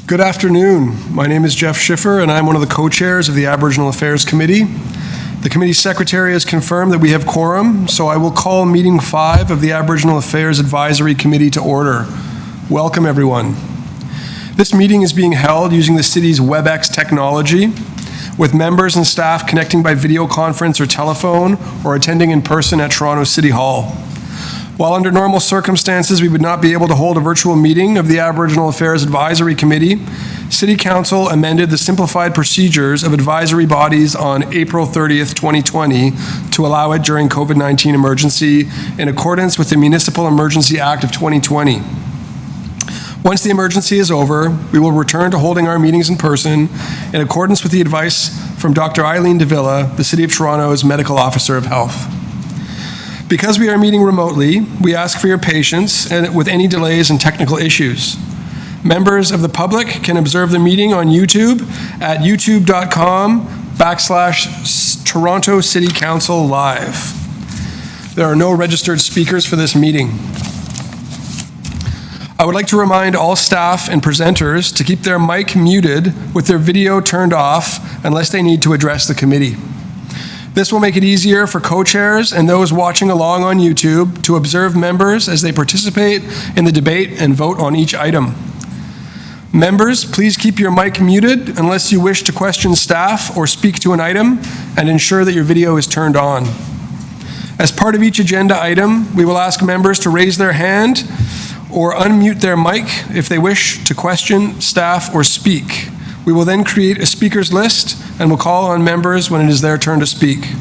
Good afternoon. My name is Jeff Schiffer, and I'm one of the co-chairs of the Aboriginal Affairs Committee. The committee secretary has confirmed that we have quorum, so I will call meeting 5 of the Aboriginal Affairs Advisory Committee to order. Welcome, everyone. This meeting is being held using the city's WebEx technology, with members and staff connecting by video conference or telephone or attending in person at Toronto City Hall. While under normal circumstances we would not be able to hold a virtual meeting of the Aboriginal Affairs Advisory Committee, City Council amended the simplified procedures of advisory bodies on April 30th, 2020 to allow it during COVID-19 emergency in accordance with the Municipal Emergency Act of 2020. Once the emergency is over, we will return to holding our meetings in person in accordance with the advice from Dr. Eileen Davila, the City of Toronto's Medical Officer of Health. Because we are meeting remotely, we ask for your patience and with any delays and technical issues. Members of the public can observe the meeting on YouTube at youtube.com/Toronto City Council Live. There are no registered speakers for this meeting. I would like to remind all staff and presenters to keep their mic muted with their video turned off unless they need to address the committee. This will make it easier for co-chairs and those watching along on YouTube to observe members as they participate in the debate and vote on each item. Members, please keep your mic muted unless you wish to question staff or speak to an item, and ensure that your video is turned on. As part of each agenda item, we will ask members to raise their hand or unmute their mic if they wish to question staff or speak. We will then create a speakers list and will call on members when it is their turn to speak.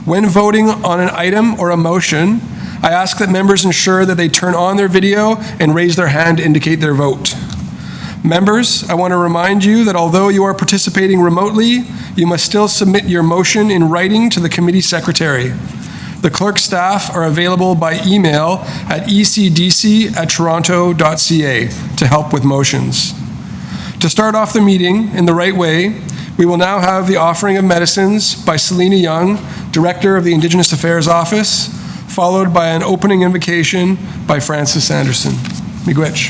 When voting on an item or a motion, I ask that members ensure that they turn on their video and raise their hand to indicate their vote. Members, I want to remind you that although you are participating remotely, you must still submit your motion in writing to the committee secretary. The clerk staff are available by email at ecdc@toronto.ca to help with motions. To start off the meeting in the right way, we will now have the offering of medicines by Selena Young, Director of the Indigenous Affairs Office, followed by an opening invocation by Francis Anderson. Miigwech.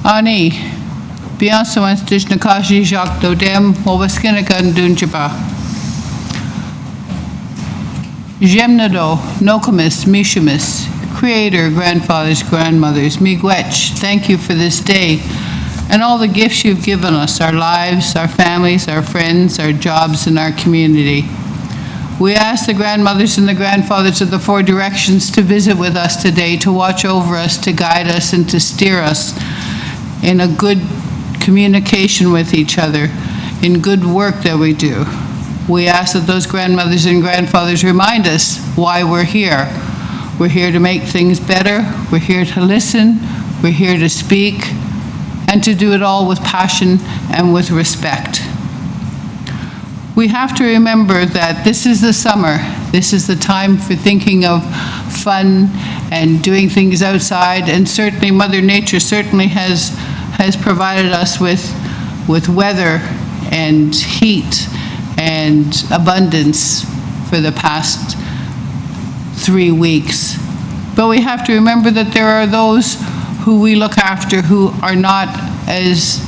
Ani, Bianso Anstich Nakashi Jacques Dodem, Movaskinakan Dunjaba. Jemnado, Nokomis, Mishamis, Creator, grandfathers, grandmothers, Miigwech, thank you for this day and all the gifts you've given us, our lives, our families, our friends, our jobs, and our community. We ask the grandmothers and the grandfathers of the 4 directions to visit with us today, to watch over us, to guide us, and to steer us in a good communication with each other, in good work that we do. We ask that those grandmothers and grandfathers remind us why we're here. We're here to make things better, we're here to listen, we're here to speak, and to do it all with passion and with respect. We have to remember that this is the summer. This is the time for thinking of fun and doing things outside, and certainly Mother Nature certainly has provided us with weather and heat and abundance for the past 3 weeks. But we have to remember that there are those who we look after who are not as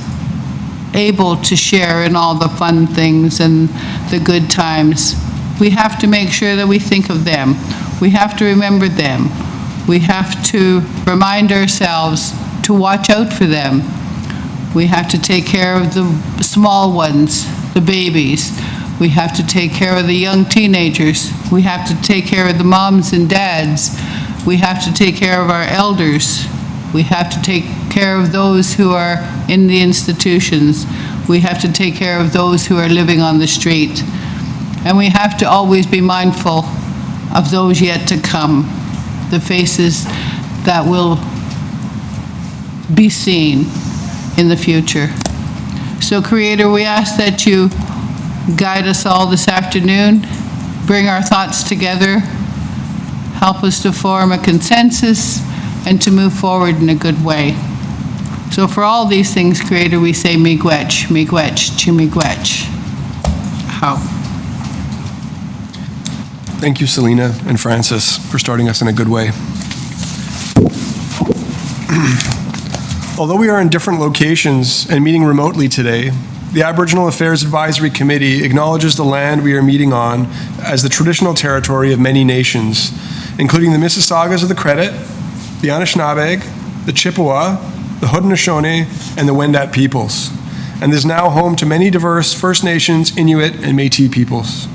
able to share in all the fun things and the good times. We have to make sure that we think of them. We have to remember them. We have to remind ourselves to watch out for them. We have to take care of the small ones, the babies. We have to take care of the young teenagers. We have to take care of the moms and dads. We have to take care of our elders. We have to take care of those who are in the institutions. We have to take care of those who are living on the street. And we have to always be mindful of those yet to come, the faces that will be seen in the future. So, Creator, we ask that you guide us all this afternoon, bring our thoughts together, help us to form a consensus, and to move forward in a good way. So for all these things, Creator, we say miigwech, miigwech, chimiigwech. How? Thank you, Selena and Francis, for starting us in a good way. Although we are in different locations and meeting remotely today, the Aboriginal Affairs Advisory Committee acknowledges the land we are meeting on as the traditional territory of many nations, including the Mississaugas of the Credit, the Anishinaabe, the Chippewa, the Haudenosaunee, and the Wendat peoples, and is now home to many diverse First Nations, Inuit, and Métis peoples.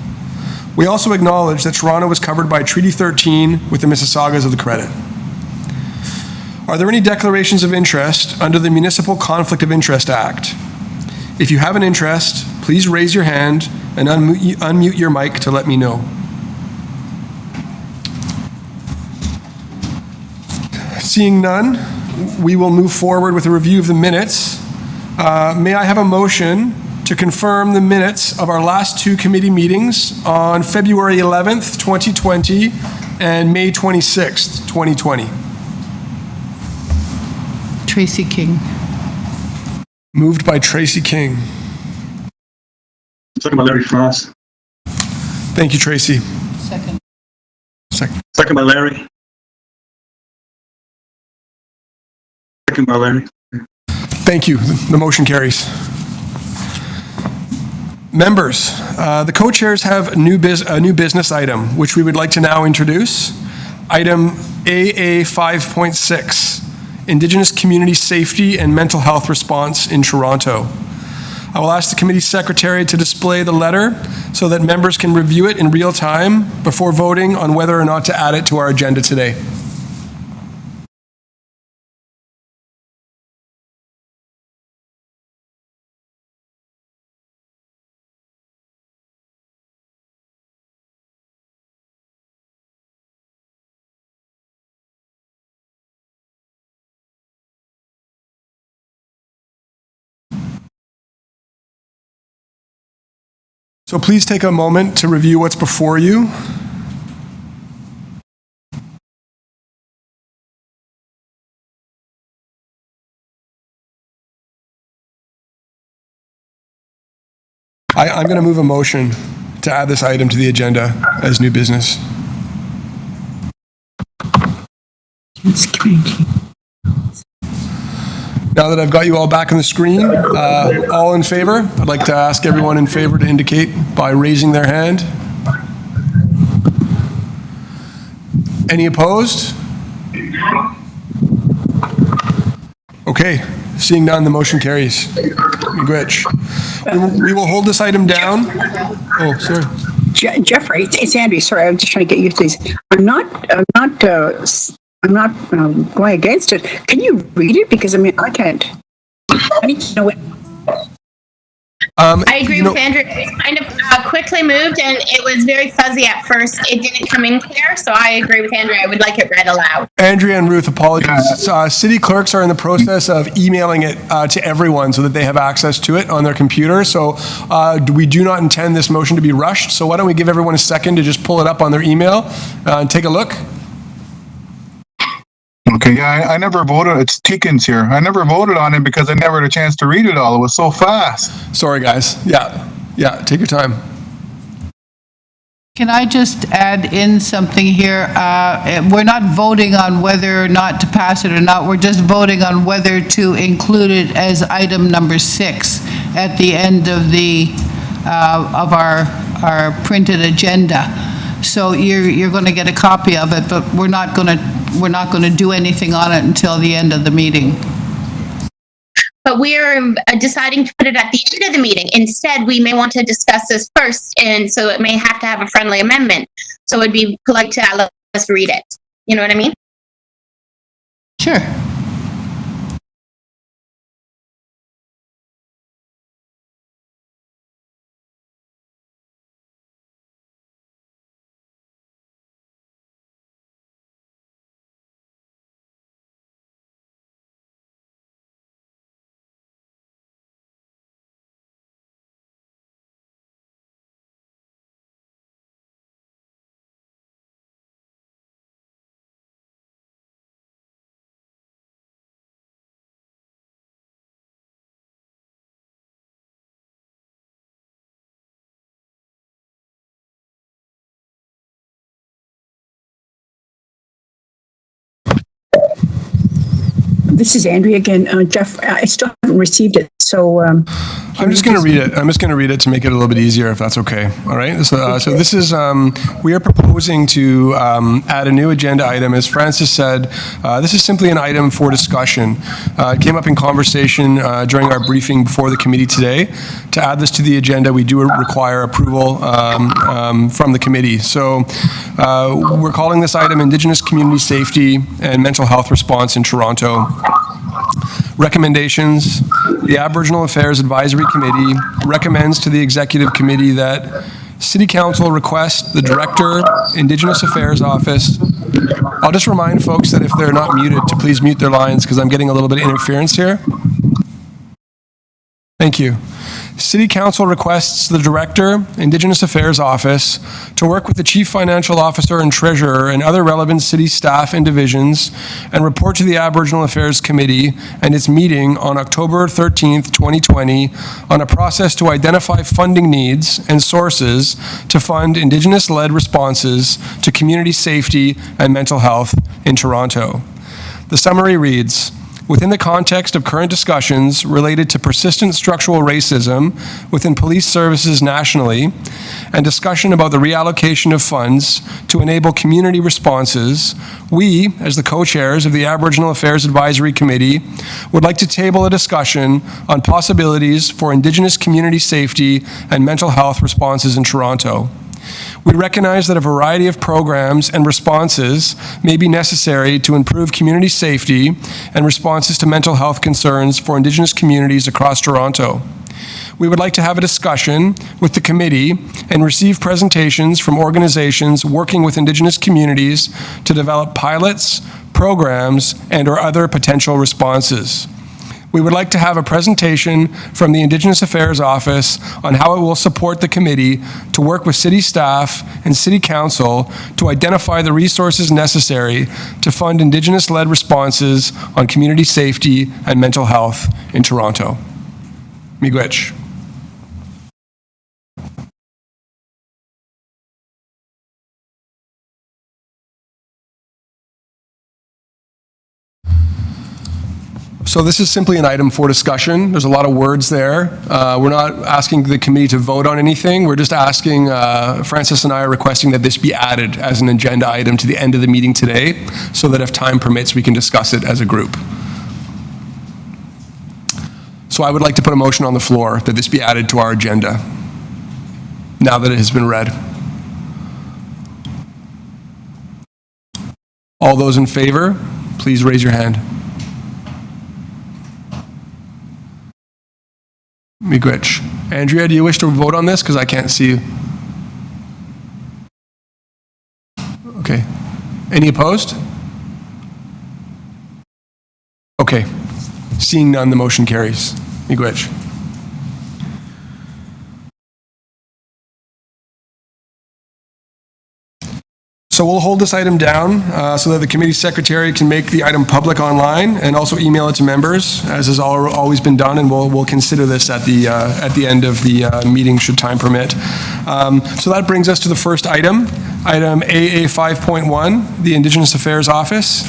We also acknowledge that Toronto was covered by Treaty 13 with the Mississaugas of the Credit. Are there any declarations of interest under the Municipal Conflict of Interest Act? If you have an interest, please raise your hand and unmute your mic to let me know. Seeing none, we will move forward with a review of the minutes. May I have a motion to confirm the minutes of our last two committee meetings on February 11th, 2020 and May 26th, 2020? Tracy King. Moved by Tracy King. Second by Larry Frost. Thank you, Tracy. Second. Second by Larry. Second by Larry. Thank you. The motion carries. Members, the co-chairs have a new business item, which we would like to now introduce. Item AA 5.6, Indigenous Community Safety and Mental Health Response in Toronto. I will ask the committee secretary to display the letter so that members can review it in real time before voting on whether or not to add it to our agenda today. So please take a moment to review what's before you. I'm going to move a motion to add this item to the agenda as new business. Now that I've got you all back on the screen, all in favor? I'd like to ask everyone in favor to indicate by raising their hand. Any opposed? Okay, seeing none, the motion carries. Miigwech. We will hold this item down. Oh, sorry. Jeffrey, it's Andy. Sorry, I'm just trying to get used to these. I'm not going against it. Can you read it? Because I mean, I can't. I need to know what. I agree with Andrew. It kind of quickly moved, and it was very fuzzy at first. It didn't come in clear, so I agree with Andrew. I would like it read aloud. Andrea and Ruth, apologies. City clerks are in the process of emailing it to everyone so that they have access to it on their computer. So we do not intend this motion to be rushed. So why don't we give everyone a second to just pull it up on their email and take a look. Okay, yeah, I never voted. It's Tikins here. I never voted on it because I never had a chance to read it all. It was so fast. Sorry, guys. Yeah, take your time. Can I just add in something here? We're not voting on whether or not to pass it or not. We're just voting on whether to include it as item number 6 at the end of the of our printed agenda. So you're going to get a copy of it, but we're not going to do anything on it until the end of the meeting. but we are deciding to put it at the end of the meeting. Instead, we may want to discuss this first, and so it may have to have a friendly amendment. So it'd be polite to let us read it. You know what I mean? Sure. This is Andrea again. Jeff, I still haven't received it, so... I'm just going to read it. I'm just going to read it to make it a little bit easier, if that's okay. All right. So this is, we are proposing to add a new agenda item. As Francis said, this is simply an item for discussion. It came up in conversation during our briefing before the committee today. To add this to the agenda, we do require approval from the committee. So we're calling this item Indigenous Community Safety and Mental Health Response in Toronto. Recommendations. The Aboriginal Affairs Advisory Committee recommends to the Executive Committee that City Council request the Director, Indigenous Affairs Office. I'll just remind folks that if they're not muted, to please mute their lines because I'm getting a little bit of interference here. Thank you. City Council requests the Director, Indigenous Affairs Office, to work with the Chief Financial Officer and Treasurer and other relevant city staff and divisions and report to the Aboriginal Affairs Committee and its meeting on October 13th, 2020 on a process to identify funding needs and sources to fund Indigenous-led responses to community safety and mental health in Toronto. The summary reads, within the context of current discussions related to persistent structural racism within police services nationally and discussion about the reallocation of funds to enable community responses, we, as the co-chairs of the Aboriginal Affairs Advisory Committee, would like to table a discussion on possibilities for Indigenous community safety and mental health responses in Toronto. We recognize that a variety of programs and responses may be necessary to improve community safety and responses to mental health concerns for Indigenous communities across Toronto. We would like to have a discussion with the committee and receive presentations from organizations working with Indigenous communities to develop pilots, programs, and/or other potential responses. We would like to have a presentation from the Indigenous Affairs Office on how it will support the committee to work with city staff and city council to identify the resources necessary to fund Indigenous-led responses on community safety and mental health in Toronto. Miigwech. So this is simply an item for discussion. There's a lot of words there. We're not asking the committee to vote on anything. We're just asking, Francis and I are requesting that this be added as an agenda item to the end of the meeting today so that if time permits, we can discuss it as a group. So I would like to put a motion on the floor that this be added to our agenda now that it has been read. All those in favor, please raise your hand. Miigwech. Andrea, do you wish to vote on this? Because I can't see you. Okay. Any opposed? Okay. Seeing none, the motion carries. Miigwech. So we'll hold this item down so that the committee secretary can make the item public online and also email it to members, as has always been done, and we'll consider this at the end of the meeting should time permit. So that brings us to the first item, item AA 5.1, the Indigenous Affairs Office.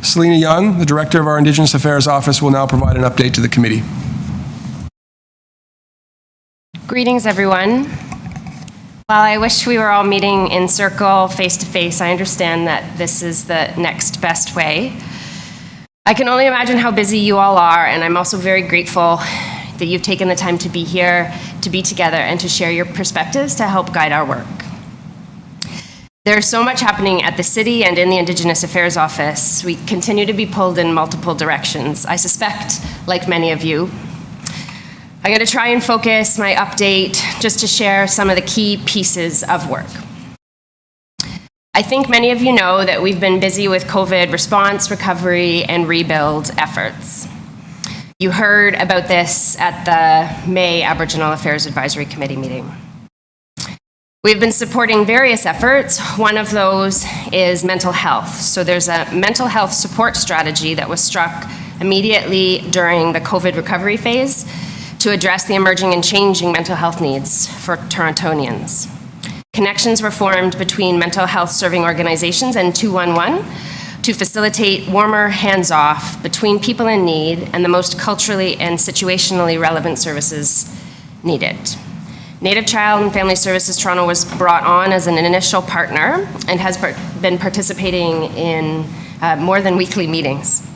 Selena Young, the director of our Indigenous Affairs Office, will now provide an update to the committee. Greetings, everyone. While I wish we were all meeting in circle, face-to-face, I understand that this is the next best way. I can only imagine how busy you all are, and I'm also very grateful that you've taken the time to be here, to be together, and to share your perspectives to help guide our work. There's so much happening at the city and in the Indigenous Affairs Office. We continue to be pulled in multiple directions. I suspect, like many of you, I'm going to try and focus my update just to share some of the key pieces of work. I think many of you know that we've been busy with COVID response, recovery, and rebuild efforts. You heard about this at the May Aboriginal Affairs Advisory Committee meeting. We've been supporting various efforts. One of those is mental health. So there's a mental health support strategy that was struck immediately during the COVID recovery phase to address the emerging and changing mental health needs for Torontonians. Connections were formed between mental health serving organizations and 211 to facilitate warmer hands-off between people in need and the most culturally and situationally relevant services needed. Native Child and Family Services Toronto was brought on as an initial partner and has been participating in more than weekly meetings.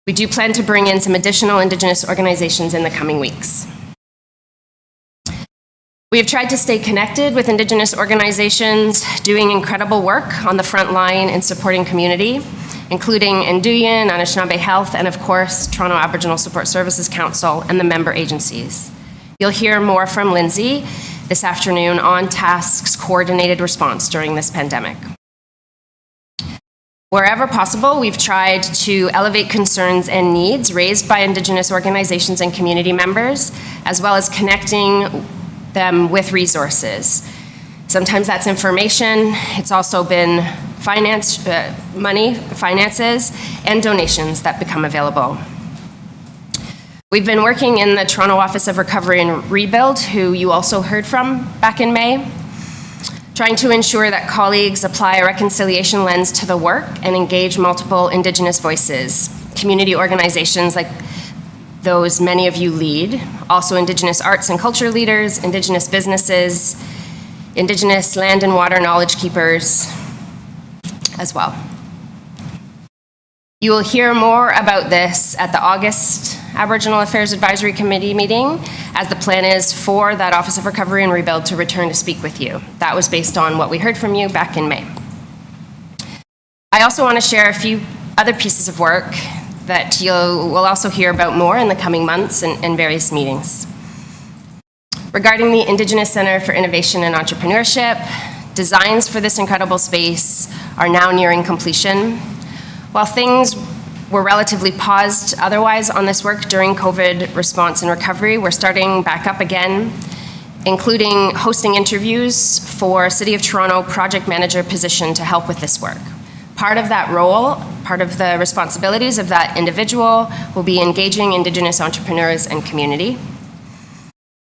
We do plan to bring in some additional Indigenous organizations in the coming weeks. We have tried to stay connected with Indigenous organizations doing incredible work on the front line in supporting community, including Nduyan, Anishinaabe Health, and of course, Toronto Aboriginal Support Services Council and the member agencies. You'll hear more from Lindsay this afternoon on TASK's coordinated response during this pandemic. Wherever possible, we've tried to elevate concerns and needs raised by Indigenous organizations and community members, as well as connecting them with resources. Sometimes that's information. It's also been finances, and donations that become available. We've been working in the Toronto Office of Recovery and Rebuild, who you also heard from back in May, trying to ensure that colleagues apply a reconciliation lens to the work and engage multiple Indigenous voices, community organizations like those many of you lead, also Indigenous arts and culture leaders, Indigenous businesses, Indigenous land and water knowledge keepers as well. You will hear more about this at the August Aboriginal Affairs Advisory Committee meeting, as the plan is for that Office of Recovery and Rebuild to return to speak with you. That was based on what we heard from you back in May. I also want to share a few other pieces of work that you will also hear about more in the coming months and various meetings. Regarding the Indigenous Centre for Innovation and Entrepreneurship, designs for this incredible space are now nearing completion. While things were relatively paused otherwise on this work during COVID response and recovery, we're starting back up again, including hosting interviews for City of Toronto project manager position to help with this work. Part of that role, part of the responsibilities of that individual will be engaging Indigenous entrepreneurs and community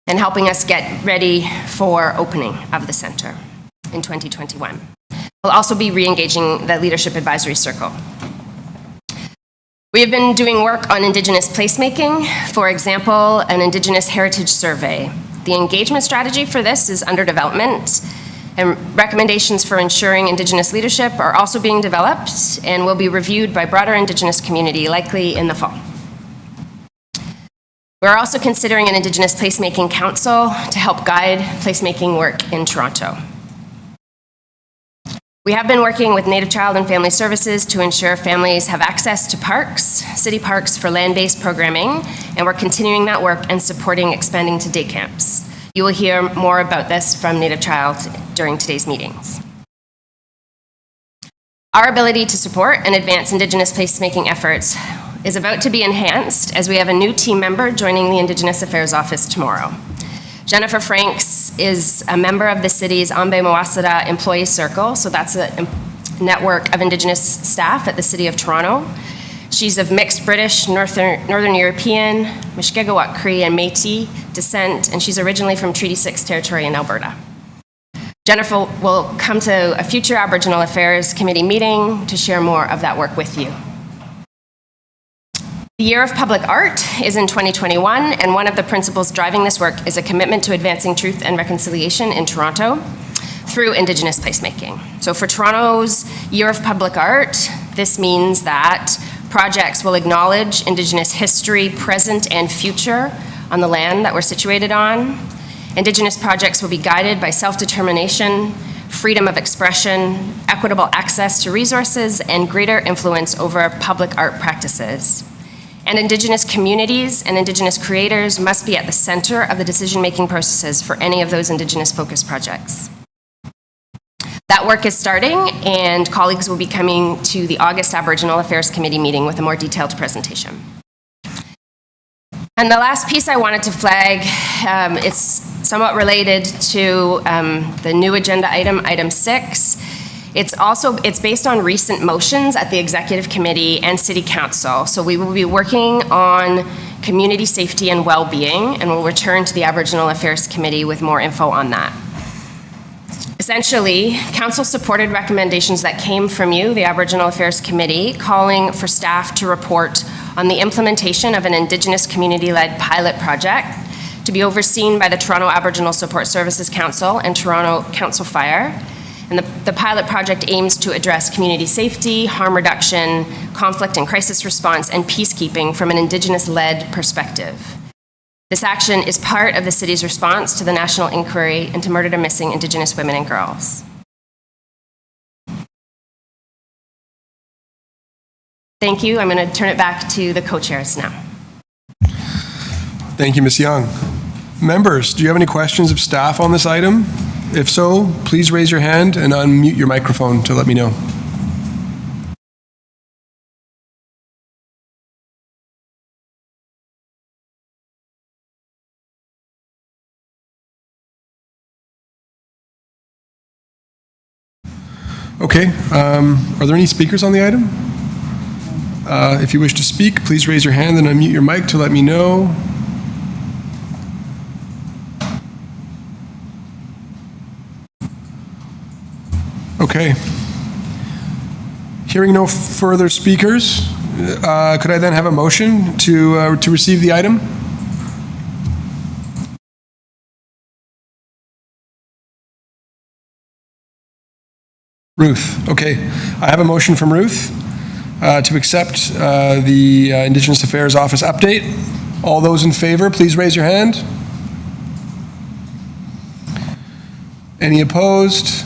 and helping us get ready for opening of the centre in 2021. We'll also be re-engaging the Leadership Advisory Circle. We have been doing work on Indigenous placemaking, for example, an Indigenous heritage survey. The engagement strategy for this is under development, and recommendations for ensuring Indigenous leadership are also being developed and will be reviewed by broader Indigenous community, likely in the fall. We're also considering an Indigenous placemaking council to help guide placemaking work in Toronto. We have been working with Native Child and Family Services to ensure families have access to parks, city parks for land-based programming, and we're continuing that work and supporting expanding to day camps. You will hear more about this from Native Child during today's meetings. Our ability to support and advance Indigenous placemaking efforts is about to be enhanced as we have a new team member joining the Indigenous Affairs Office tomorrow. Jennifer Franks is a member of the city's Ambe Mawasada Employee Circle, so that's a network of Indigenous staff at the City of Toronto. She's of mixed British, Northern European, Mushkegowuk Cree, and Métis descent, and she's originally from Treaty 6 territory in Alberta. Jennifer will come to a future Aboriginal Affairs Committee meeting to share more of that work with you. The Year of Public Art is in 2021, and one of the principles driving this work is a commitment to advancing truth and reconciliation in Toronto through Indigenous placemaking. So for Toronto's Year of Public Art, this means that projects will acknowledge Indigenous history, present and future on the land that we're situated on. Indigenous projects will be guided by self-determination, freedom of expression, equitable access to resources, and greater influence over public art practices. And Indigenous communities and Indigenous creators must be at the center of the decision-making processes for any of those Indigenous-focused projects. That work is starting, and colleagues will be coming to the August Aboriginal Affairs Committee meeting with a more detailed presentation. And the last piece I wanted to flag, it's somewhat related to the new agenda item, item 6. It's based on recent motions at the Executive Committee and City Council. So we will be working on community safety and well-being, and we'll return to the Aboriginal Affairs Committee with more info on that. Essentially, Council supported recommendations that came from you, the Aboriginal Affairs Committee, calling for staff to report on the implementation of an Indigenous community-led pilot project to be overseen by the Toronto Aboriginal Support Services Council and Toronto Council Fire. And the pilot project aims to address community safety, harm reduction, conflict and crisis response, and peacekeeping from an Indigenous-led perspective. This action is part of the city's response to the national inquiry into murdered and missing Indigenous women and girls. Thank you. I'm going to turn it back to the co-chairs now. Thank you, Ms. Young. Members, do you have any questions of staff on this item? If so, please raise your hand and unmute your microphone to let me know. Okay, are there any speakers on the item? If you wish to speak, please raise your hand and unmute your mic to let me know. Okay. Hearing no further speakers, could I then have a motion to receive the item? Ruth. Okay. I have a motion from Ruth to accept the Indigenous Affairs Office update. All those in favor, please raise your hand. Any opposed?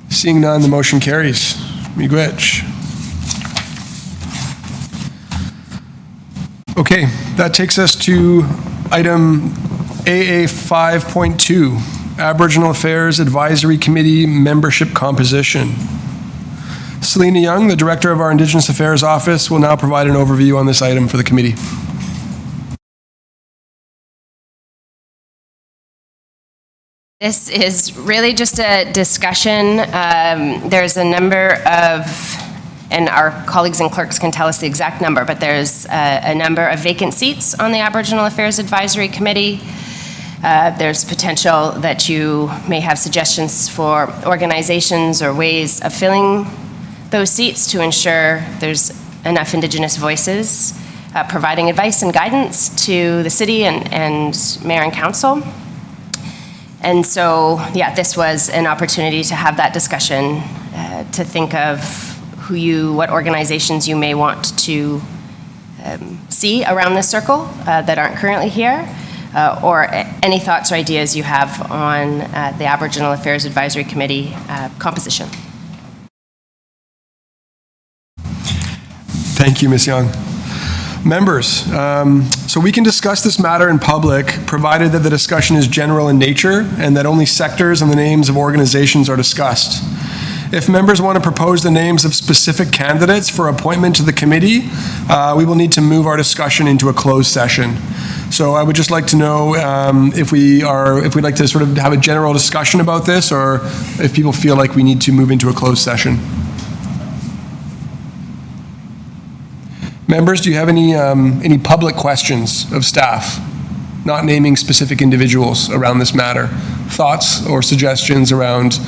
Seeing none, the motion carries. Miigwech. Okay, that takes us to item AA 5.2. Aboriginal Affairs Advisory Committee membership composition. Selena Young, the Director of our Indigenous Affairs Office, will now provide an overview on this item for the committee. This is really just a discussion. There's a number of, and our colleagues and clerks can tell us the exact number, but there's a number of vacant seats on the Aboriginal Affairs Advisory Committee. There's potential that you may have suggestions for organizations or ways of filling those seats to ensure there's enough Indigenous voices providing advice and guidance to the city and mayor and council. And so, yeah, this was an opportunity to have that discussion, to think of what organizations you may want to see around this circle that aren't currently here. Or any thoughts or ideas you have on the Aboriginal Affairs Advisory Committee composition. Thank you, Ms. Young. Members, so we can discuss this matter in public, provided that the discussion is general in nature and that only sectors and the names of organizations are discussed. If members want to propose the names of specific candidates for appointment to the committee, we will need to move our discussion into a closed session. So I would just like to know if we'd like to sort of have a general discussion about this, or if people feel like we need to move into a closed session. Members, do you have any public questions of staff, not naming specific individuals around this matter? Thoughts or suggestions around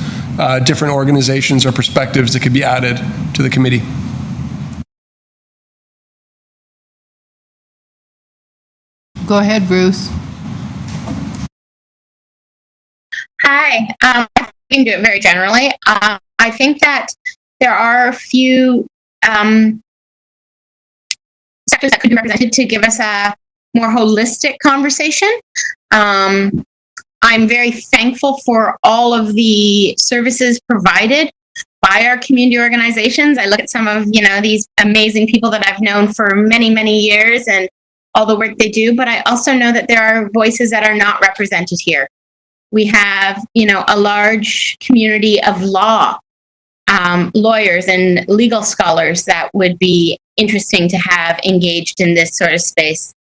different organizations or perspectives that could be added to the committee? Go ahead, Ruth. Hi, I can do it very generally. I think that there are a few sectors that could be represented to give us a more holistic conversation. I'm very thankful for all of the services provided by our community organizations. I look at some of, these amazing people that I've known for many, many years and all the work they do, but I also know that there are voices that are not represented here. We have, a large community of law, lawyers and legal scholars that would be interesting to have engaged in this sort of space.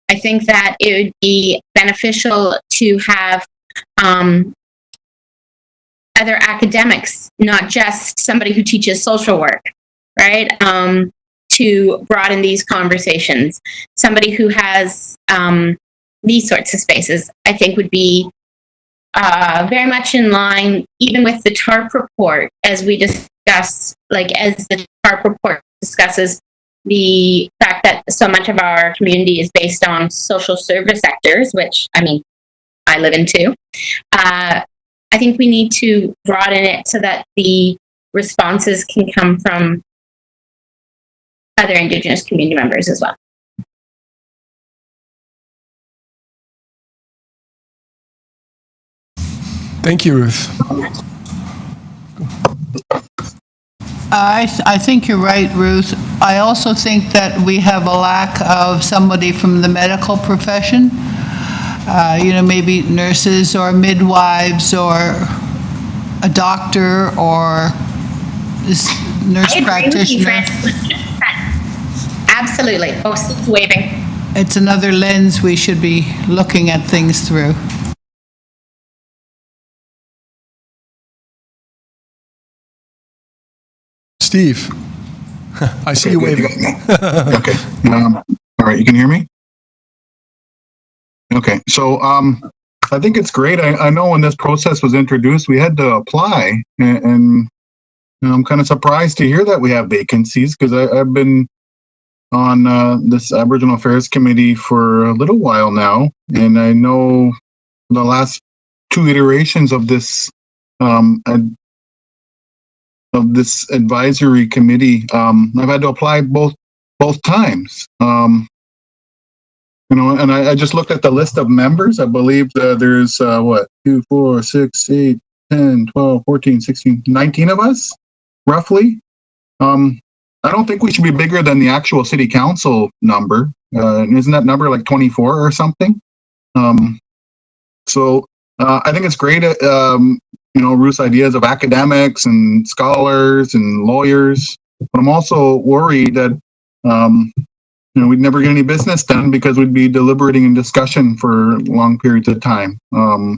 I think that it would be beneficial to have other academics, not just somebody who teaches social work, right? To broaden these conversations. Somebody who has these sorts of spaces, I think, would be very much in line, even with the TARP report, as we discuss, as the TARP report discusses the fact that so much of our community is based on social service sectors, which, I live in too. I think we need to broaden it so that the responses can come from other Indigenous community members as well. Thank you, Ruth. I think you're right, Ruth. I also think that we have a lack of somebody from the medical profession, maybe nurses or midwives or a doctor or this nurse practitioner. Absolutely. Oh, waving. It's another lens we should be looking at things through. Steve, I see you waving. Okay. All right, you can hear me? Okay, so I think it's great. I know when this process was introduced, we had to apply, and I'm kind of surprised to hear that we have vacancies, because I've been on this Aboriginal Affairs Committee for a little while now, and I know the last two iterations of this advisory committee, I've had to apply both times. And I just looked at the list of members. I believe there's 2, 4, 6, 8, 10, 12, 14, 16, 19 of us, roughly. I don't think we should be bigger than the actual city council number. Isn't that number like 24 or something? So I think it's great. Ruth's ideas of academics and scholars and lawyers, but I'm also worried that we'd never get any business done because we'd be deliberating in discussion for long periods of time. I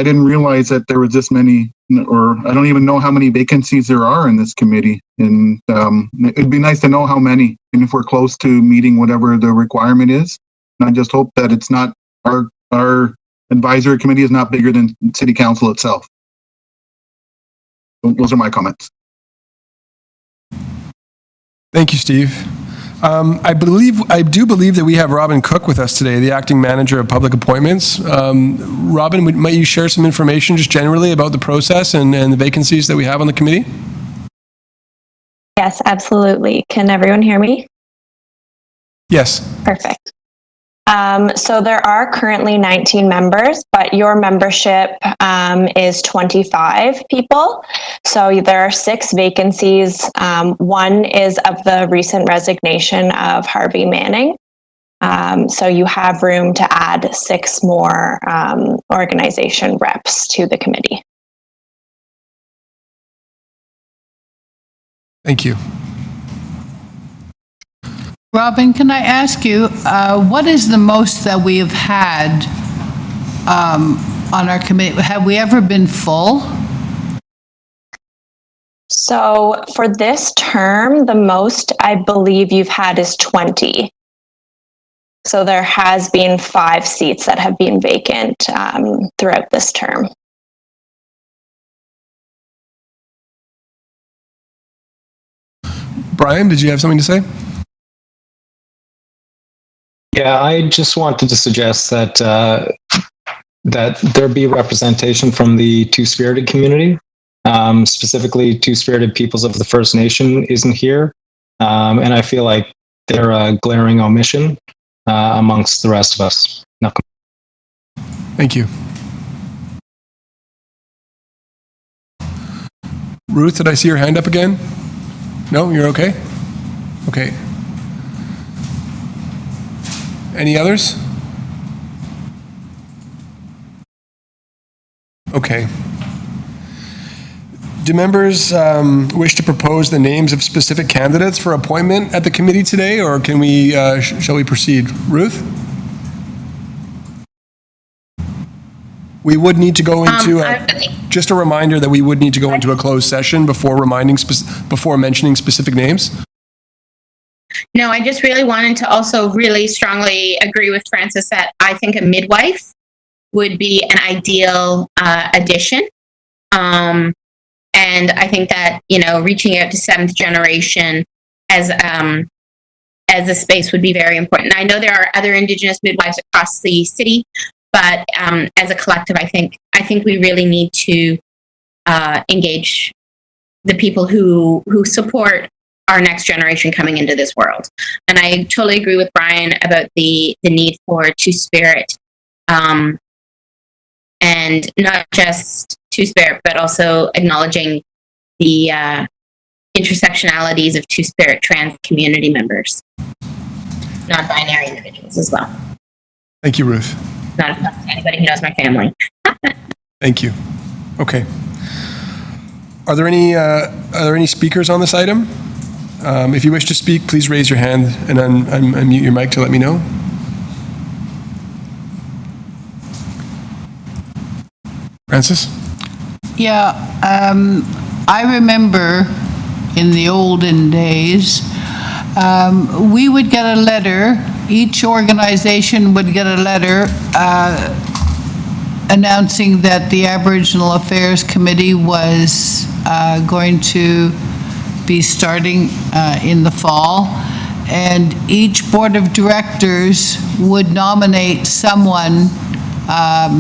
didn't realize that there was this many, or I don't even know how many vacancies there are in this committee. And it'd be nice to know how many, and if we're close to meeting whatever the requirement is. And I just hope that it's not, our advisory committee is not bigger than city council itself. Those are my comments. Thank you, Steve. I do believe that we have Robin Cook with us today, the acting manager of public appointments. Robin, might you share some information just generally about the process and the vacancies that we have on the committee? Yes, absolutely. Can everyone hear me? Yes. Perfect. So there are currently 19 members, but your membership is 25 people. So there are 6 vacancies. One is of the recent resignation of Harvey Manning. So you have room to add 6 more organization reps to the committee. Thank you. Robin, can I ask you, what is the most that we have had on our committee? Have we ever been full? So for this term, the most I believe you've had is 20. So there has been 5 seats that have been vacant throughout this term. Brian, did you have something to say? Yeah, I just wanted to suggest that that there be representation from the Two-Spirited community. Specifically, Two-Spirited Peoples of the First Nation isn't here. And I feel like they're a glaring omission amongst the rest of us. Thank you. Ruth, did I see your hand up again? No, you're okay? Okay. Any others? Okay. Do members wish to propose the names of specific candidates for appointment at the committee today, or can we, shall we proceed? Ruth? We would need to go into, just a reminder that we would need to go into a closed session before mentioning specific names. No, I just really wanted to also really strongly agree with Francis that I think a midwife would be an ideal addition. And I think that, reaching out to seventh generation as a space would be very important. I know there are other Indigenous midwives across the city, but as a collective, I think we really need to engage the people who support our next generation coming into this world. And I totally agree with Brian about the need for Two-Spirit, and not just Two-Spirit, but also acknowledging the intersectionalities of Two-Spirit trans community members, non-binary individuals as well. Thank you, Ruth. Not anybody who knows my family. Thank you. Okay. Are there any speakers on this item? If you wish to speak, please raise your hand and unmute your mic to let me know. Francis? Yeah, I remember in the olden days, we would get a letter, each organization would get a letter announcing that the Aboriginal Affairs Committee was going to be starting in the fall, and each board of directors would nominate someone,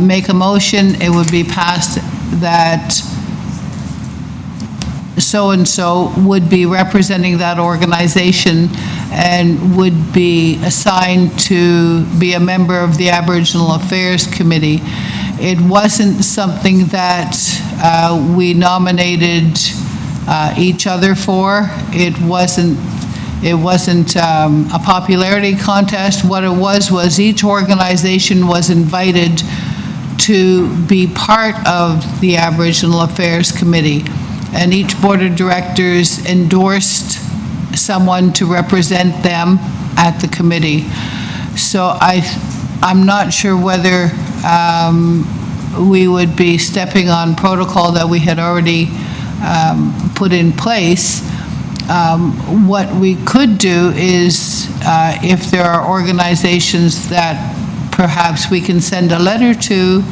make a motion, it would be passed that so-and-so would be representing that organization and would be assigned to be a member of the Aboriginal Affairs Committee. It wasn't something that we nominated each other for. It wasn't a popularity contest. What it was each organization was invited to be part of the Aboriginal Affairs Committee, and each board of directors endorsed someone to represent them at the committee. So I'm not sure whether we would be stepping on protocol that we had already put in place. What we could do is, if there are organizations that perhaps we can send a letter to,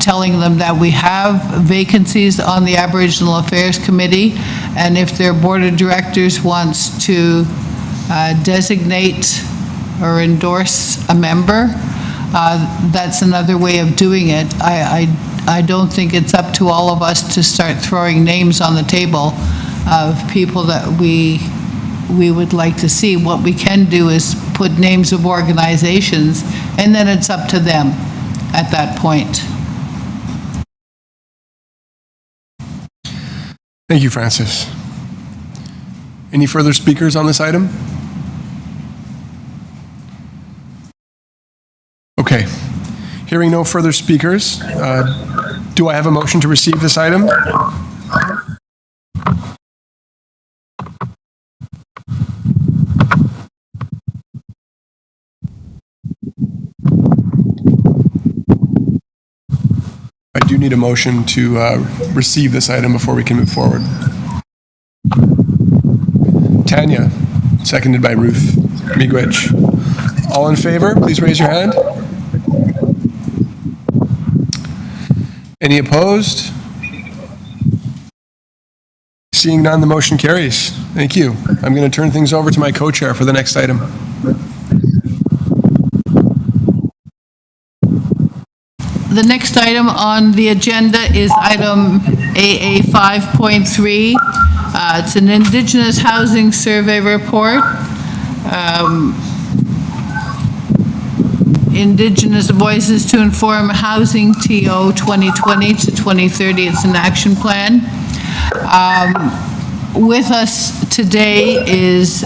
telling them that we have vacancies on the Aboriginal Affairs Committee, and if their board of directors wants to designate or endorse a member, that's another way of doing it. I don't think it's up to all of us to start throwing names on the table of people that we would like to see. What we can do is put names of organizations, and then it's up to them at that point. Thank you, Francis. Any further speakers on this item? Okay. Hearing no further speakers, do I have a motion to receive this item? I do need a motion to receive this item before we can move forward. Tanya, seconded by Ruth Miigwech. All in favor, please raise your hand. Any opposed? Seeing none, the motion carries. Thank you. I'm going to turn things over to my co-chair for the next item. The next item on the agenda is item AA 5.3. It's an Indigenous Housing Survey Report. Indigenous Voices to Inform HousingTO 2020 to 2030. It's an action plan. With us today is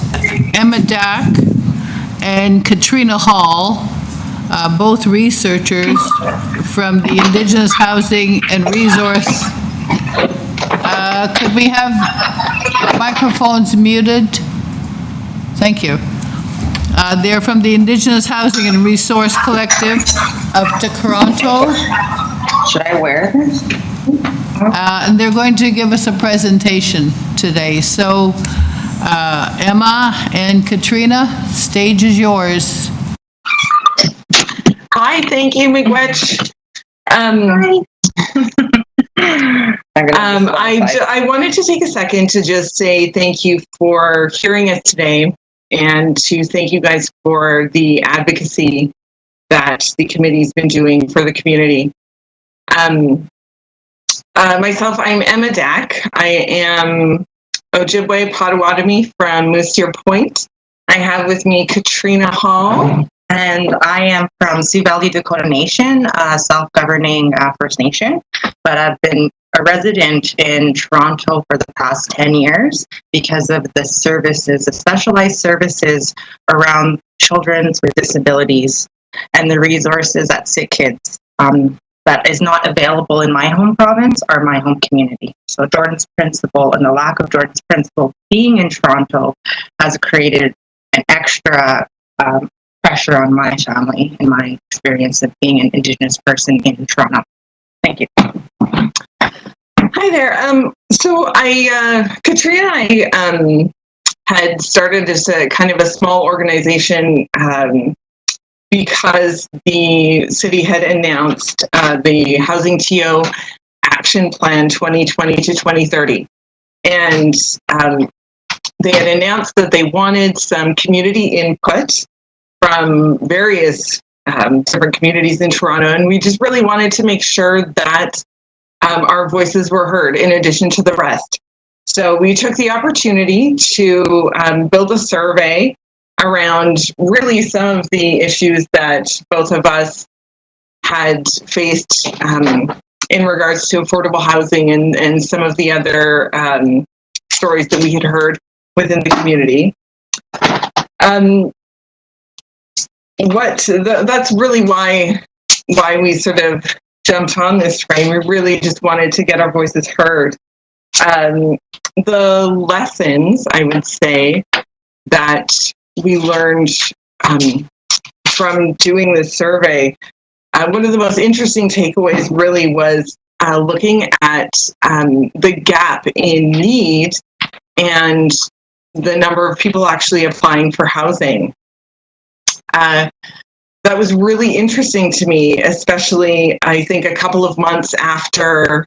Emma Dack and Katrina Hall, both researchers from the Indigenous Housing and Resource. Could we have microphones muted? Thank you. They're from the Indigenous Housing and Resource Collective of Toronto. Should I wear this? And they're going to give us a presentation today. So, Emma and Katrina, stage is yours. Hi, thank you, Miigwech. I wanted to take a second to just say thank you for hearing us today and to thank you guys for the advocacy that the committee's been doing for the community. Myself, I'm Emma Dack. I am Ojibwe Potawatomi from Moose Deer Point. I have with me Katrina Hall. And I am from Sioux Valley Dakota Nation, self-governing First Nation, but I've been a resident in Toronto for the past 10 years because of the services, the specialized services around children with disabilities and the resources at Sick Kids that is not available in my home province or my home community. So Jordan's Principle and the lack of Jordan's Principle being in Toronto has created an extra pressure on my family and my experience of being an Indigenous person in Toronto. Thank you. Hi there. Katrina and I had started as a kind of a small organization because the city had announced the HousingTO Action Plan 2020 to 2030. And they had announced that they wanted some community input from various different communities in Toronto, and we just really wanted to make sure that our voices were heard in addition to the rest. So we took the opportunity to build a survey around really some of the issues that both of us had faced in regards to affordable housing and some of the other stories that we had heard within the community. That's really why we sort of jumped on this train. We really just wanted to get our voices heard. The lessons, I would say, that we learned from doing this survey, one of the most interesting takeaways really was looking at the gap in need and the number of people actually applying for housing. That was really interesting to me, especially I think a couple of months after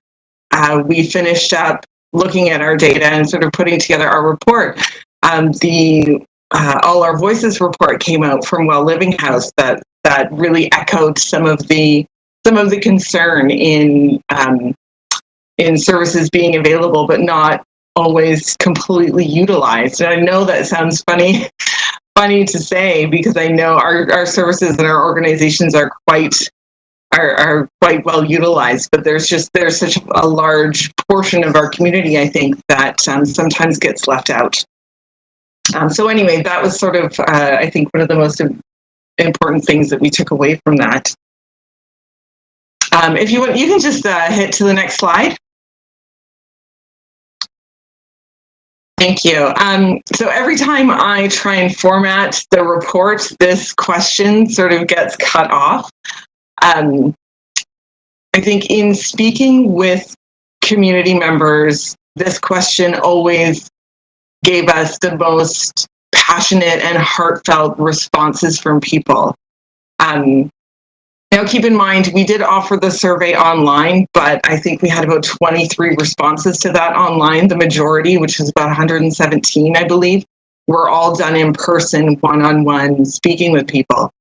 we finished up looking at our data and sort of putting together our report. All Our Voices report came out from Well Living House that really echoed some of the concern in services being available but not always completely utilized. And I know that sounds funny to say, because I know our services and our organizations are quite well utilized, but there's such a large portion of our community, I think, that sometimes gets left out. So anyway, that was sort of I think one of the most important things that we took away from that. If you want, you can just hit to the next slide. Thank you. So every time I try and format the report, this question sort of gets cut off. I think in speaking with community members, this question always gave us the most passionate and heartfelt responses from people. Now, keep in mind, we did offer the survey online, but I think we had about 23 responses to that online. The majority, which was about 117, I believe, were all done in person, one-on-one, speaking with people.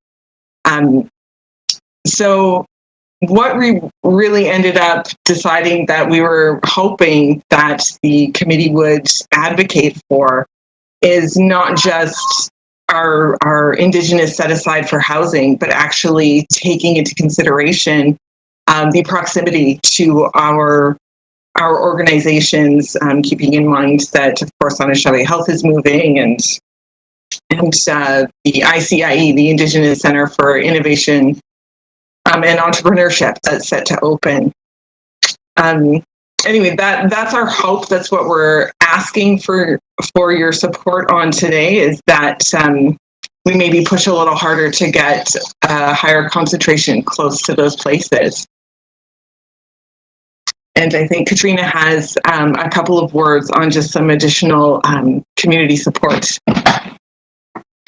So what we really ended up deciding that we were hoping that the committee would advocate for is not just our Indigenous set aside for housing, but actually taking into consideration the proximity to our organizations, keeping in mind that, of course, Anishinaabe Health is moving, and the ICIE, the Indigenous Center for Innovation and Entrepreneurship, that's set to open. Anyway, that's our hope. That's what we're asking for your support on today, is that we maybe push a little harder to get a higher concentration close to those places. And I think Katrina has a couple of words on just some additional community support.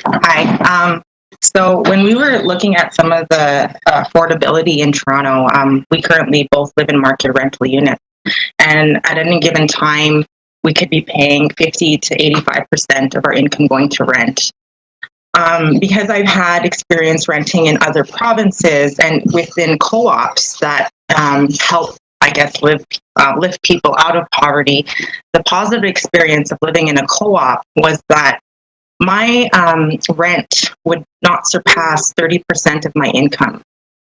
Hi. So when we were looking at some of the affordability in Toronto, we currently both live in market rental units. And at any given time, we could be paying 50 to 85% of our income going to rent. Because I've had experience renting in other provinces and within co-ops that help, I guess, lift people out of poverty, the positive experience of living in a co-op was that my rent would not surpass 30% of my income.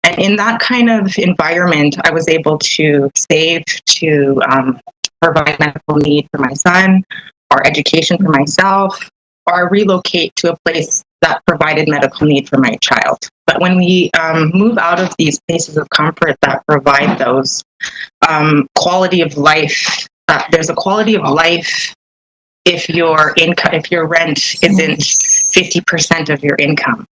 And in that kind of environment, I was able to save to provide medical need for my son, or education for myself, or relocate to a place that provided medical need for my child. But when we move out of these places of comfort that provide those quality of life, there's a quality of life if your income, if your rent isn't 50% of your income.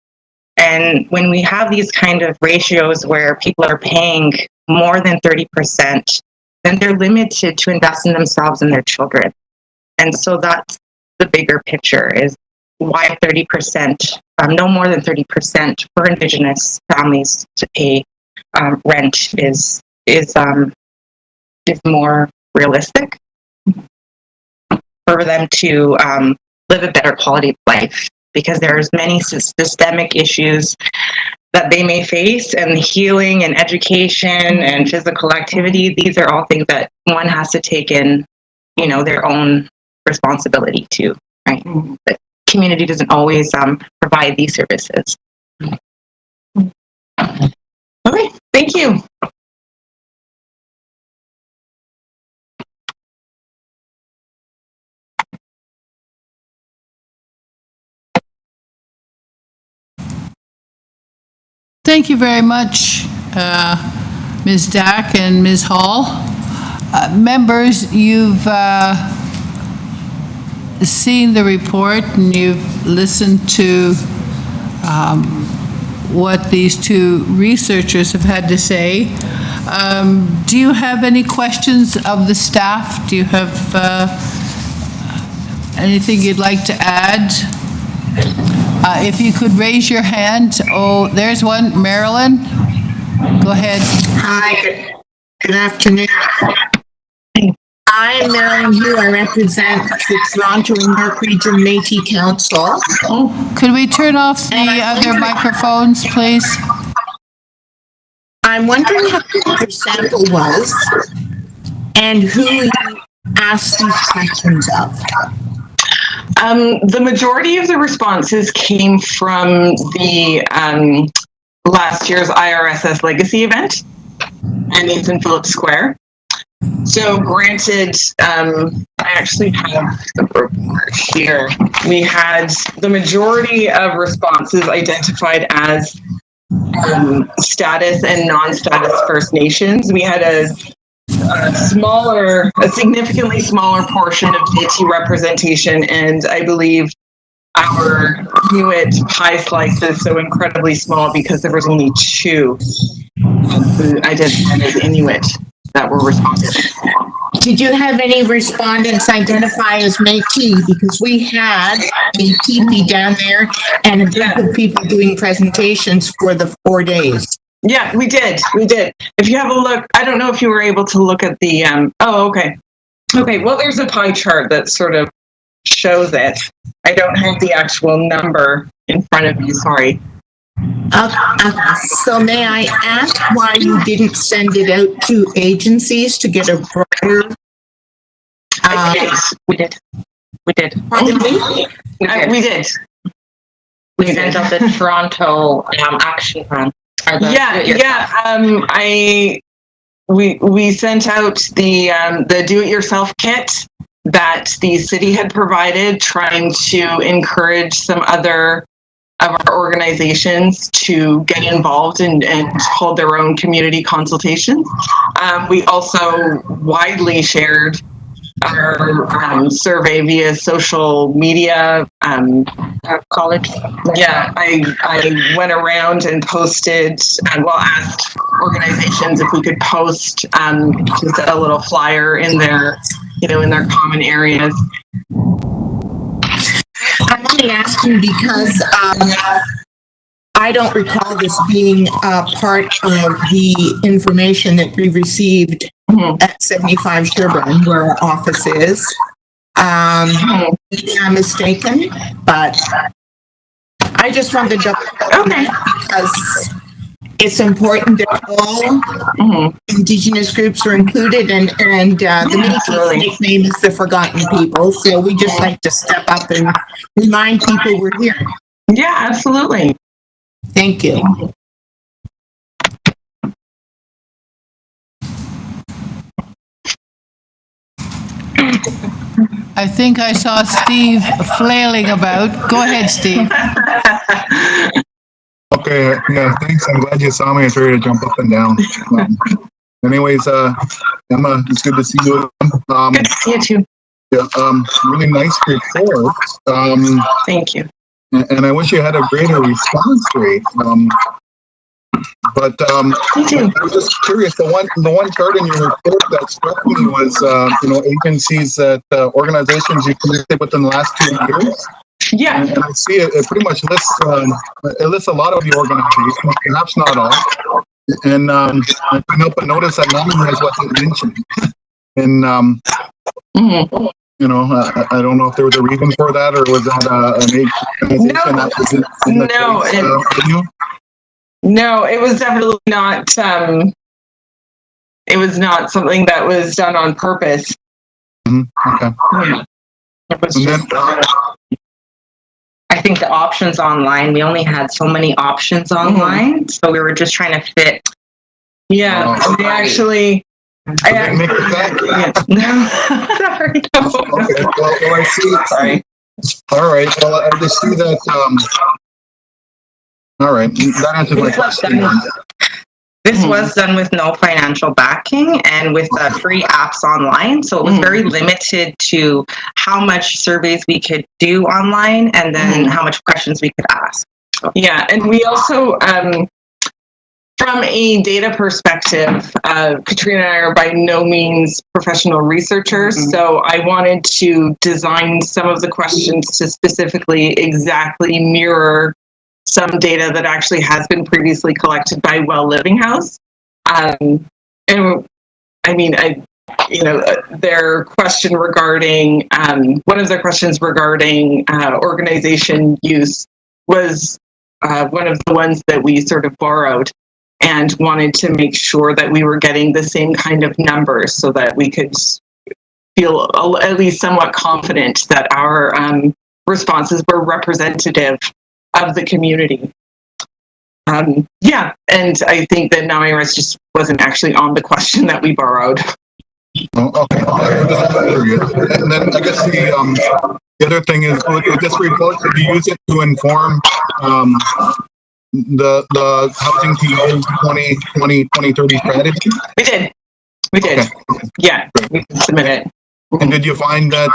And when we have these kind of ratios where people are paying more than 30%, then they're limited to invest in themselves and their children. And so that's the bigger picture, is why 30%, no more than 30% for Indigenous families to pay rent is more realistic for them to live a better quality of life, because there's many systemic issues that they may face, and healing and education and physical activity, these are all things that one has to take in, their own responsibility to, right? The community doesn't always provide these services. Okay, thank you. Thank you very much, Ms. Dack and Ms. Hall. Members, you've seen the report and you've listened to what these two researchers have had to say. Do you have any questions of the staff? Do you have anything you'd like to add? If you could raise your hand. Oh, there's one. Marilyn, go ahead. Hi, good afternoon. I'm Marilyn Hugh. I represent the Toronto and York Region Métis Council. Could we turn off the other microphones, please? I'm wondering how your sample was and who you asked these questions of. The majority of the responses came from the last year's IRSS Legacy event, and it's in Phillips Square. So granted, I actually have the report here. We had the majority of responses identified as status and non-status First Nations. We had a significantly smaller portion of Métis representation, and I believe our Inuit pie slice is so incredibly small because there was only 2 who identified as Inuit that were responded. Did you have any respondents identify as Métis? Because we had a teepee down there and a group of people doing presentations for the 4 days. Yeah, we did. If you have a look, I don't know if you were able to look at the, okay. Okay, well, there's a pie chart that sort of shows it. I don't have the actual number in front of me, sorry. So may I ask why you didn't send it out to agencies to get a broader? We did. Pardon me? We did. We sent out the Toronto action plan. We sent out the do-it-yourself kit that the city had provided, trying to encourage some other of our organizations to get involved and hold their own community consultations. We also widely shared our survey via social media. College. Yeah, I went around and posted, asked organizations if we could post just a little flyer in their, in their common areas. I'm only asking because I don't recall this being part of the information that we received at 75 Sherburne, where our office is. Maybe I'm mistaken, but I just wanted to because it's important that all Indigenous groups are included, and the Métis nickname is the Forgotten People. So we just like to step up and remind people we're here. Yeah, absolutely. Thank you. I think I saw Steve flailing about. Go ahead, Steve. Okay, yeah, thanks. I'm glad you saw me. I was ready to jump up and down. Anyways, Emma, it's good to see you. Good to see you too. Yeah, really nice report. Thank you. And I wish you had a greater response rate. But I was just curious. The one chart in your report that struck me was, agencies that organizations you connected with in the last 2 years. Yeah, and I see it pretty much lists a lot of the organizations, perhaps not all. And I couldn't help but notice that none of them wasn't mentioned. And I don't know if there was a reason for that, or was that an organization that was in the case, No, it was definitely not. It was not something that was done on purpose. Okay. Yeah. It was just, I think the options online, we only had so many options online, so we were just trying to fit. Yeah, they actually. I didn't make the cut. No, sorry. No. Okay. Well, I see. Sorry. All right. Well, I just see that. All right. That answers my question. This was done with no financial backing and with free apps online. So it was very limited to how much surveys we could do online and then how much questions we could ask. Yeah, and we also, from a data perspective, Katrina and I are by no means professional researchers, so I wanted to design some of the questions to specifically exactly mirror some data that actually has been previously collected by Well Living House. And I mean, their question regarding, one of their questions regarding organization use was one of the ones that we sort of borrowed and wanted to make sure that we were getting the same kind of numbers so that we could feel at least somewhat confident that our responses were representative of the community. Yeah, and I think that Namiris just wasn't actually on the question that we borrowed. Oh, okay. And then I guess the other thing is, with this report, did you use it to inform the HousingTO 2020-2030 strategy? We did. Okay. Yeah, we can submit it. And did you find that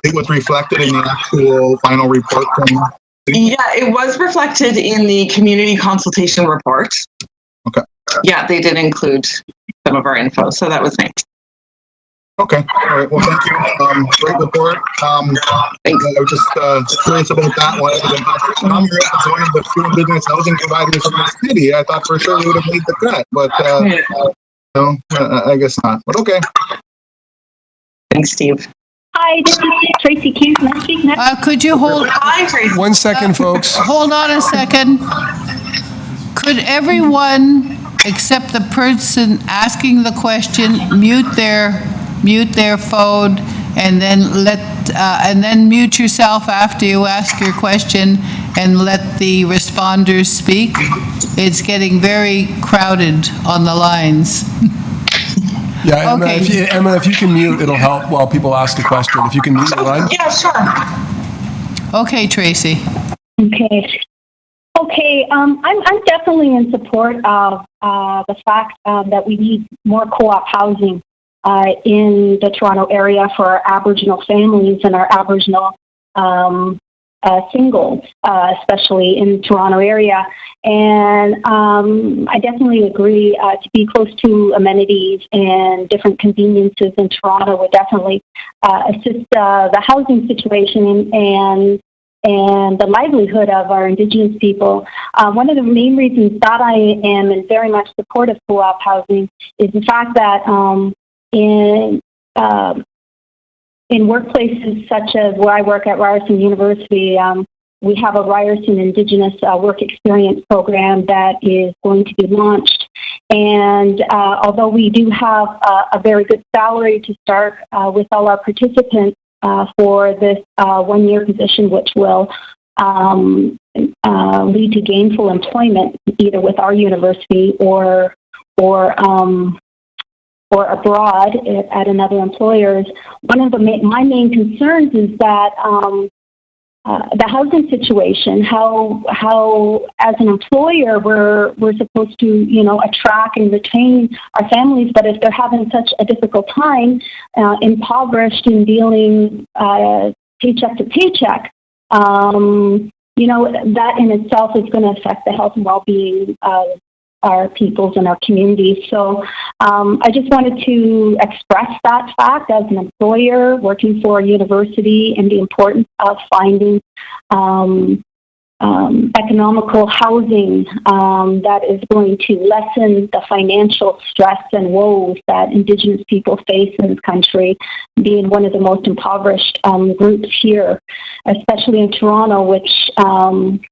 it was reflected in the actual final report from? Yeah, it was reflected in the community consultation report. Okay. Yeah, they did include some of our info, so that was nice. Okay. All right. Well, thank you. Great report. Thanks. I was just curious about that one. I'm one of the few Indigenous housing providers in the city. I thought for sure we would have made the cut, but no, I guess not. But okay. Thanks, Steve. Hi, this is Tracy King. Can I speak next? Could you hold? Hi, Tracy. 1 second, folks. Hold on a second. Could everyone, except the person asking the question, mute their phone, and then mute yourself after you ask your question, and let the responders speak? It's getting very crowded on the lines. Yeah, Emma, Okay. if you can mute, it'll help while people ask a question. If you can mute the line. Yeah, sure. Okay, Tracy. Okay, I'm definitely in support of the fact that we need more co-op housing in the Toronto area for our Aboriginal families and our Aboriginal singles, especially in the Toronto area. And I definitely agree to be close to amenities and different conveniences in Toronto would definitely assist the housing situation and the livelihood of our Indigenous people. One of the main reasons that I am very much supportive of co-op housing is the fact that in workplaces such as where I work at Ryerson University, we have a Ryerson Indigenous work experience program that is going to be launched. And although we do have a very good salary to start with all our participants for this one-year position, which will lead to gainful employment either with our university or abroad at another employer's. One of my main concerns is that the housing situation, how as an employer we're supposed to attract and retain our families, but if they're having such a difficult time, impoverished in dealing paycheck to paycheck, that in itself is going to affect the health and well-being of our peoples and our communities. So I just wanted to express that fact as an employer working for a university and the importance of finding economical housing that is going to lessen the financial stress and woes that Indigenous people face in this country, being one of the most impoverished groups here, especially in Toronto, which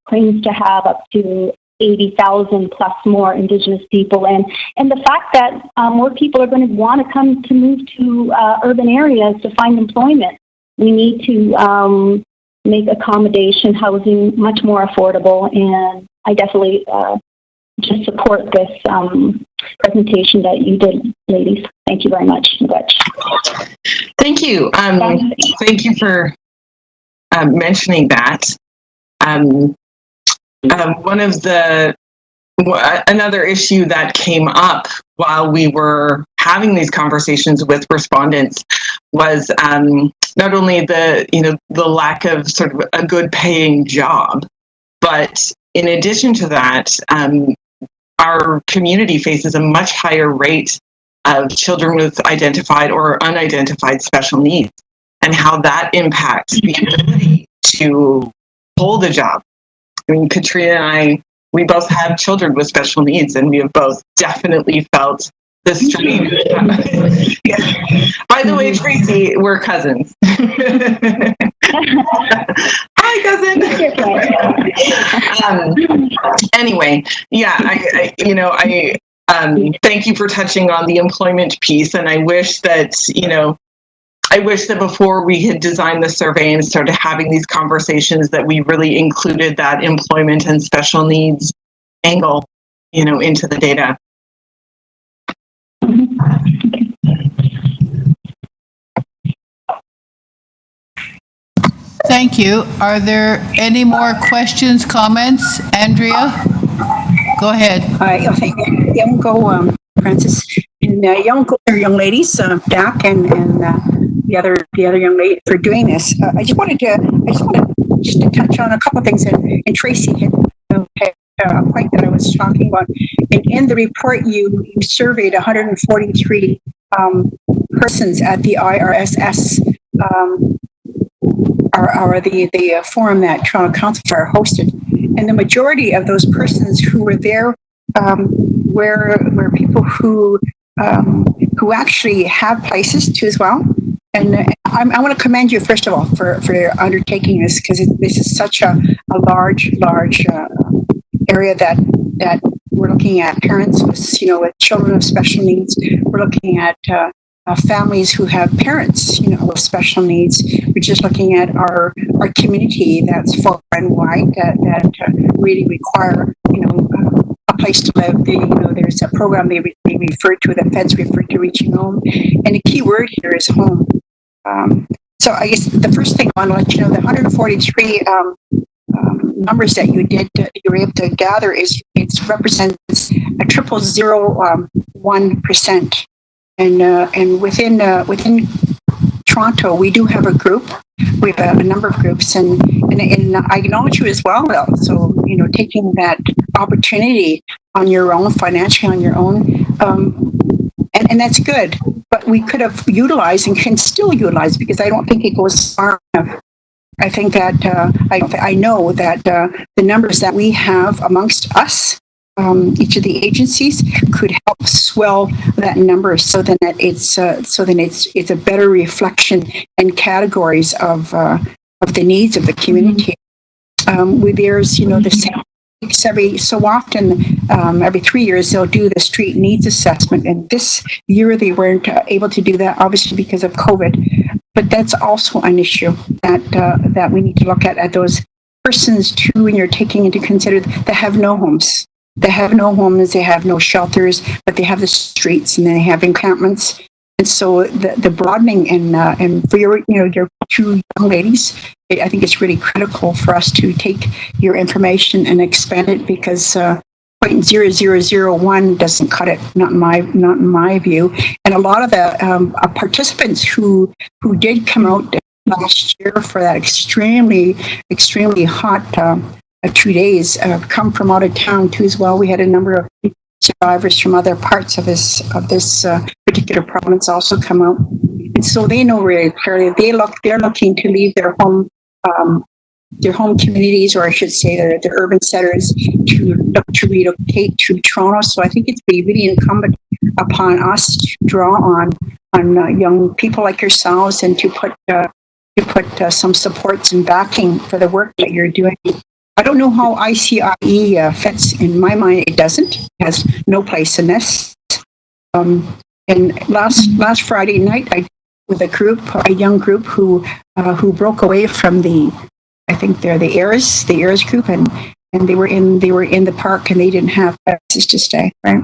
claims to have up to 80,000 plus more Indigenous people, and the fact that more people are going to want to move to urban areas to find employment. We need to make accommodation housing much more affordable, and I definitely just support this presentation that you did, ladies. Thank you very much. Thank you. Thank you for mentioning that. Another issue that came up while we were having these conversations with respondents was not only the lack of sort of a good paying job, but in addition to that, our community faces a much higher rate of children with identified or unidentified special needs, and how that impacts the ability to hold a job. I mean, Katrina and I, we both have children with special needs, and we have both definitely felt the strain. Yeah. By the way, Tracy, we're cousins. Hi, cousin. Anyway, yeah, I thank you for touching on the employment piece, and I wish that before we had designed the survey and started having these conversations that we really included that employment and special needs angle, into the data. Thank you. Are there any more questions, comments? Andrea, go ahead. Okay. Young go, Francis, and young ladies, Dak and the other young lady for doing this. I just wanted to touch on a couple of things, and Tracy hit a point that I was talking about. In the report, you surveyed 143 persons at the IRSS, or the forum that Toronto Council Fire hosted, and the majority of those persons who were there were people who actually have places too as well. I want to commend you, first of all, for undertaking this, because this is such a large area that we're looking at parents with, with children with special needs. We're looking at families who have parents, with special needs. We're just looking at our community that's far and wide that really require, a place to live. There's a program they refer to, the feds refer to Reaching Home, and the key word here is home. So I guess the first thing I want to let you know, the 143 numbers that you were able to gather it represents a 0.001%, and within Toronto we do have a group. We have a number of groups, and I acknowledge you as well. So taking that opportunity on your own, financially on your own, and that's good. But we could have utilized and can still utilize, because I don't think it goes far enough. I think that I know that the numbers that we have amongst us, each of the agencies, could help swell that number, so then it's a better reflection and categories of the needs of the community. There's the same. Every so often, every 3 years, they'll do the street needs assessment. And this year they weren't able to do that, obviously because of COVID. But that's also an issue that we need to look at those persons too, when you're taking into consider that have no homes. They have no homes, they have no shelters, but they have the streets, and then they have encampments. And so the broadening and for your two young ladies, I think it's really critical for us to take your information and expand it, because 0.0001 doesn't cut it, not in my view. And a lot of the participants who did come out last year for that extremely hot 2 days come from out of town too as well. We had a number of survivors from other parts of this particular province also come out, and so they know really clearly they're looking to leave their home communities, or I should say their urban centers, to relocate to Toronto. So I think it's really incumbent upon us to draw on young people like yourselves, and to put some supports and backing for the work that you're doing. I don't know how ICIE fits. In my mind, it doesn't. It has no place in this. And last Friday night, I with a young group who broke away from I think they're the AIRS group, and they were in the park, and they didn't have places to stay, right?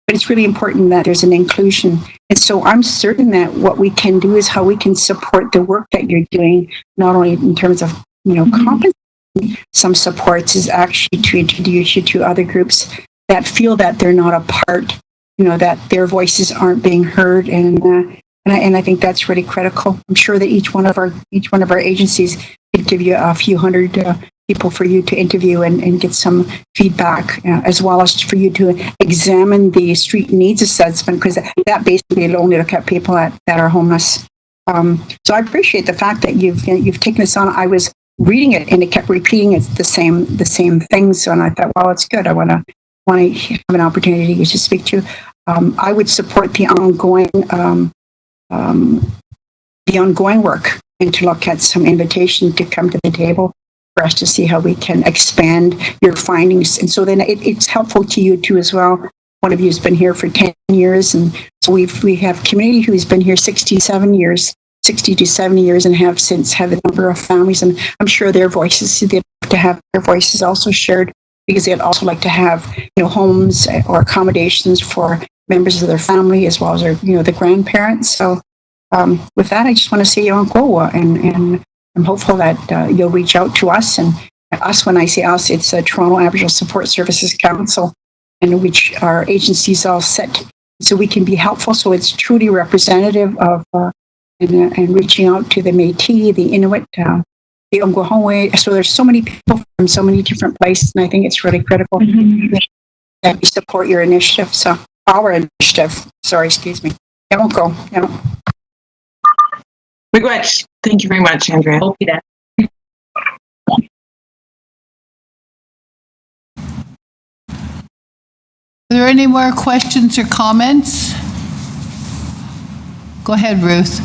But it's really important that there's an inclusion. And so I'm certain that what we can do is how we can support the work that you're doing, not only in terms of compensating some supports, is actually to introduce you to other groups that feel that they're not a part, that their voices aren't being heard, and I think that's really critical. I'm sure that each one of our agencies could give you a few hundred people for you to interview and get some feedback, as well as for you to examine the street needs assessment, because that basically will only look at people that are homeless. So I appreciate the fact that you've taken this on. I was reading it, and it kept repeating the same things, and I thought, well, it's good. I want to have an opportunity to speak to you. I would support the ongoing work, and to look at some invitation to come to the table for us to see how we can expand your findings. And so then it's helpful to you too as well. One of you has been here for 10 years, and so we have community who's been here 60 to 70 years, and have since had a number of families, and I'm sure their voices, they'd like to have their voices also shared, because they'd also like to have homes or accommodations for members of their family, as well as their the grandparents. So with that, I just want to say Yonko, and I'm hopeful that you'll reach out to us, and us, when I say us, it's Toronto Aboriginal Support Services Council, and which our agencies all set so we can be helpful. So it's truly representative of and reaching out to the Métis, the Inuit, the Ongwahome. So there's so many people from so many different places, and I think it's really critical that we support your initiative. So our initiative. Sorry, excuse me. Yonko. Miigwech. Thank you very much, Andrea. Are there any more questions or comments? Go ahead, Ruth.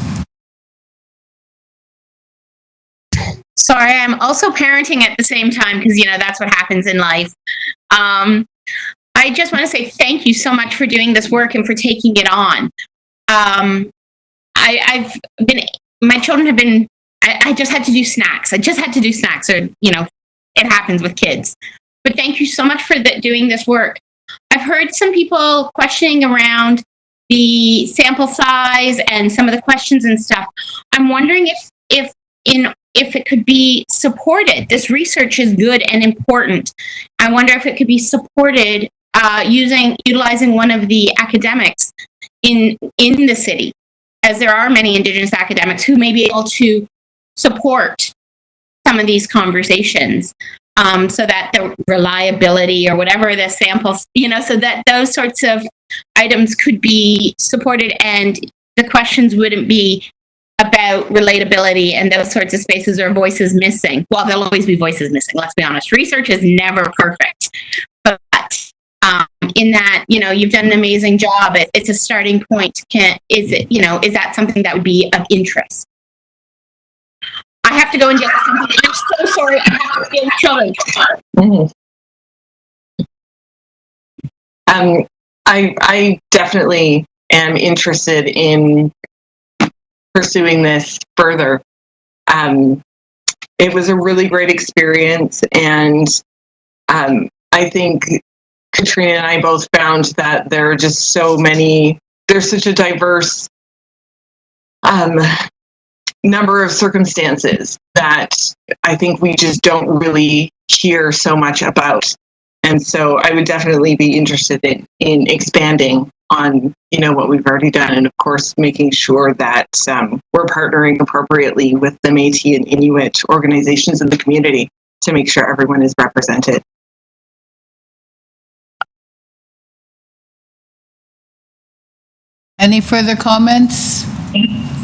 Sorry, I'm also parenting at the same time because, that's what happens in life. I just want to say thank you so much for doing this work and for taking it on. My children have been, I just had to do snacks. Or, it happens with kids. But thank you so much for doing this work. I've heard some people questioning around the sample size and some of the questions and stuff. I'm wondering if it could be supported. This research is good and important. I wonder if it could be supported utilizing one of the academics in the city, as there are many Indigenous academics who may be able to support some of these conversations, so that the reliability or whatever the samples, so that those sorts of items could be supported and the questions wouldn't be about relatability and those sorts of spaces or voices missing. Well, there'll always be voices missing, let's be honest. Research is never perfect. But in that, you've done an amazing job. It's a starting point. Is that something that would be of interest? I have to go and get something. I'm so sorry. I have to feel children. I definitely am interested in pursuing this further. It was a really great experience, and I think Katrina and I both found that there are just there's such a diverse number of circumstances that I think we just don't really hear so much about. And so I would definitely be interested in expanding on, what we've already done. And of course, making sure that we're partnering appropriately with the Métis and Inuit organizations in the community to make sure everyone is represented. Any further comments,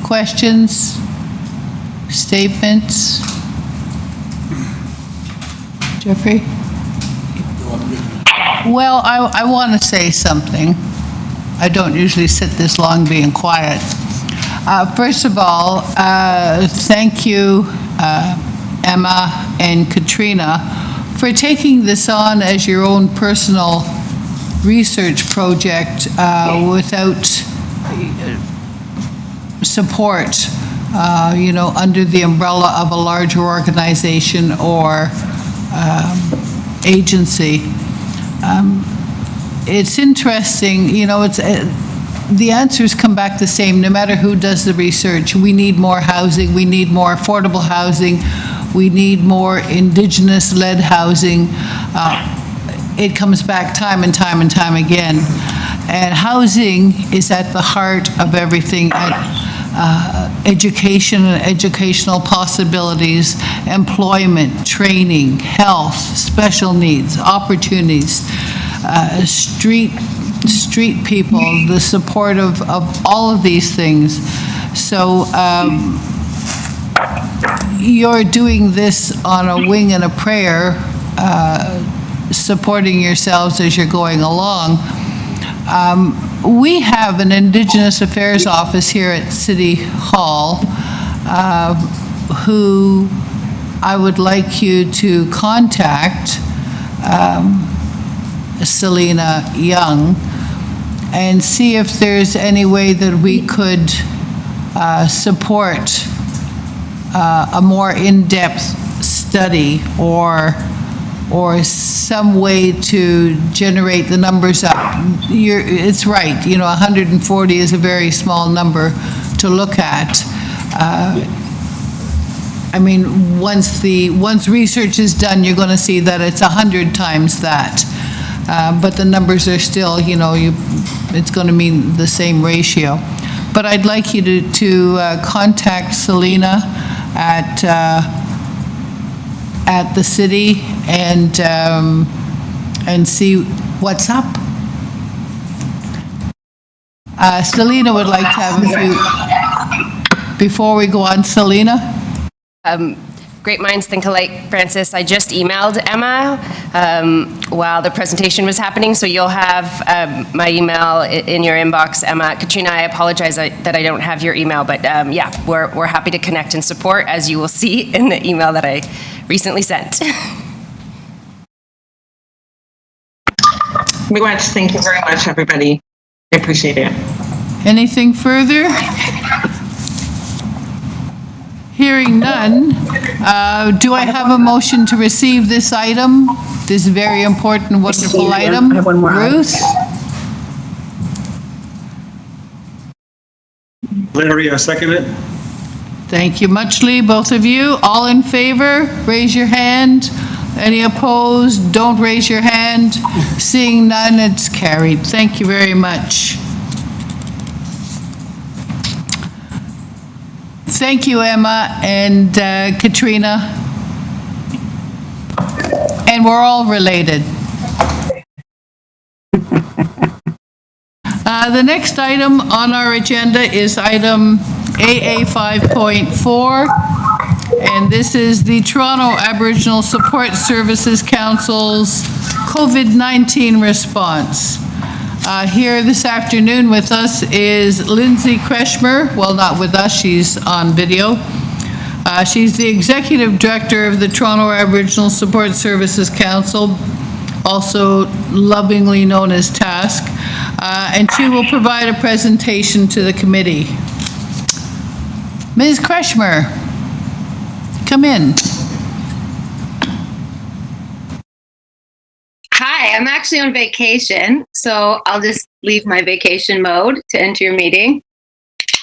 questions, statements? Jeffrey? Well, I want to say something. I don't usually sit this long being quiet. First of all, thank you, Emma and Katrina, for taking this on as your own personal research project without support, under the umbrella of a larger organization or agency. It's interesting, the answers come back the same no matter who does the research. We need more housing, we need more affordable housing, we need more Indigenous-led housing. It comes back time and time and time again. And housing is at the heart of everything. Education and educational possibilities, employment, training, health, special needs, opportunities, street people, the support of all of these things. So you're doing this on a wing and a prayer, supporting yourselves as you're going along. We have an Indigenous Affairs office here at City Hall who I would like you to contact, Selena Young, and see if there's any way that we could support a more in-depth study or some way to generate the numbers up. It's right, 140 is a very small number to look at. Once research is done, you're going to see that it's 100 times that. But the numbers are still, it's going to mean the same ratio. But I'd like you to contact Selena at the city and see what's up. Selena would like to have a few, before we go on, Selena? Great great minds think alike, Francis. I just emailed Emma while the presentation was happening, so you'll have my email in your inbox, Emma. Katrina, I apologize that I don't have your email, but yeah, we're happy to connect and support, as you will see in the email that I recently sent. Miigwech, thank you very much, everybody. I appreciate it. Anything further? Hearing none, do I have a motion to receive this item, this very important, wonderful item? I have one more. Ruth? Larry, I second it. Thank you muchly, both of you. All in favor, raise your hand. Any opposed, don't raise your hand. Seeing none, it's carried. Thank you very much. Thank you, Emma and Katrina. And we're all related. The next item on our agenda is item AA 5.4, and this is the Toronto Aboriginal Support Services Council's COVID-19 response. Here this afternoon with us is Lindsay Kretschmer. Well, not with us, she's on video. She's the Executive Director of the Toronto Aboriginal Support Services Council, also lovingly known as TASC, and she will provide a presentation to the committee. Ms. Kretschmer, come in. Hi, I'm actually on vacation, so I'll just leave my vacation mode to enter your meeting.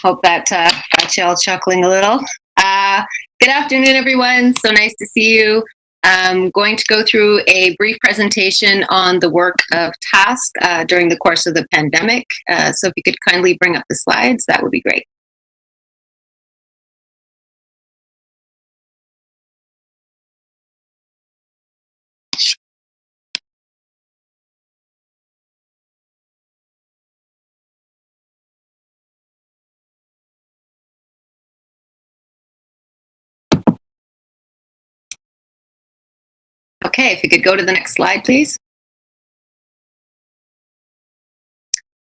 Hope that got you all chuckling a little. Good afternoon, everyone. So nice to see you. I'm going to go through a brief presentation on the work of TASC during the course of the pandemic. So if you could kindly bring up the slides, that would be great. Okay, if you could go to the next slide, please.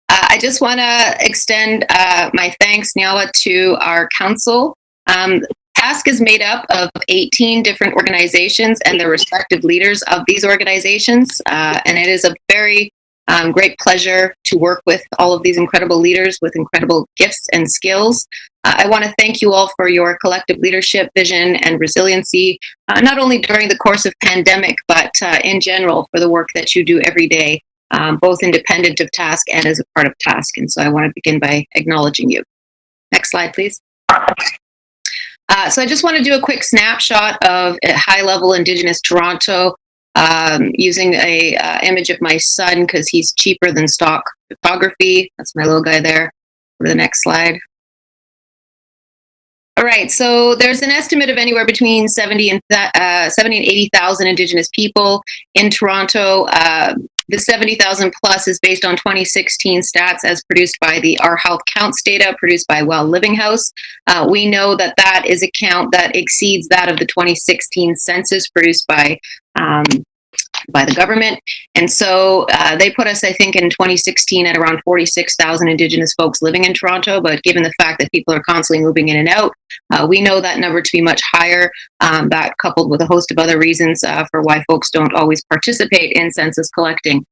I just want to extend my thanks, Nyala, to our council. TASC is made up of 18 different organizations and the respective leaders of these organizations, and it is a very great pleasure to work with all of these incredible leaders with incredible gifts and skills. I want to thank you all for your collective leadership, vision, and resiliency, not only during the course of pandemic, but in general for the work that you do every day, both independent of TASC and as a part of TASC. And so I want to begin by acknowledging you. Next slide, please. So I just want to do a quick snapshot of high-level Indigenous Toronto, using a image of my son because he's cheaper than stock photography. That's my little guy there. Go to the next slide. All right, so there's an estimate of anywhere between 70 and 80,000 Indigenous people in Toronto. The 70,000 plus is based on 2016 stats as produced by the Our Health Counts data produced by Well Living House. We know that that is a count that exceeds that of the 2016 census produced by the government. And so they put us, I think, in 2016 at around 46,000 Indigenous folks living in Toronto. But given the fact that people are constantly moving in and out, we know that number to be much higher, that coupled with a host of other reasons for why folks don't always participate in census collecting.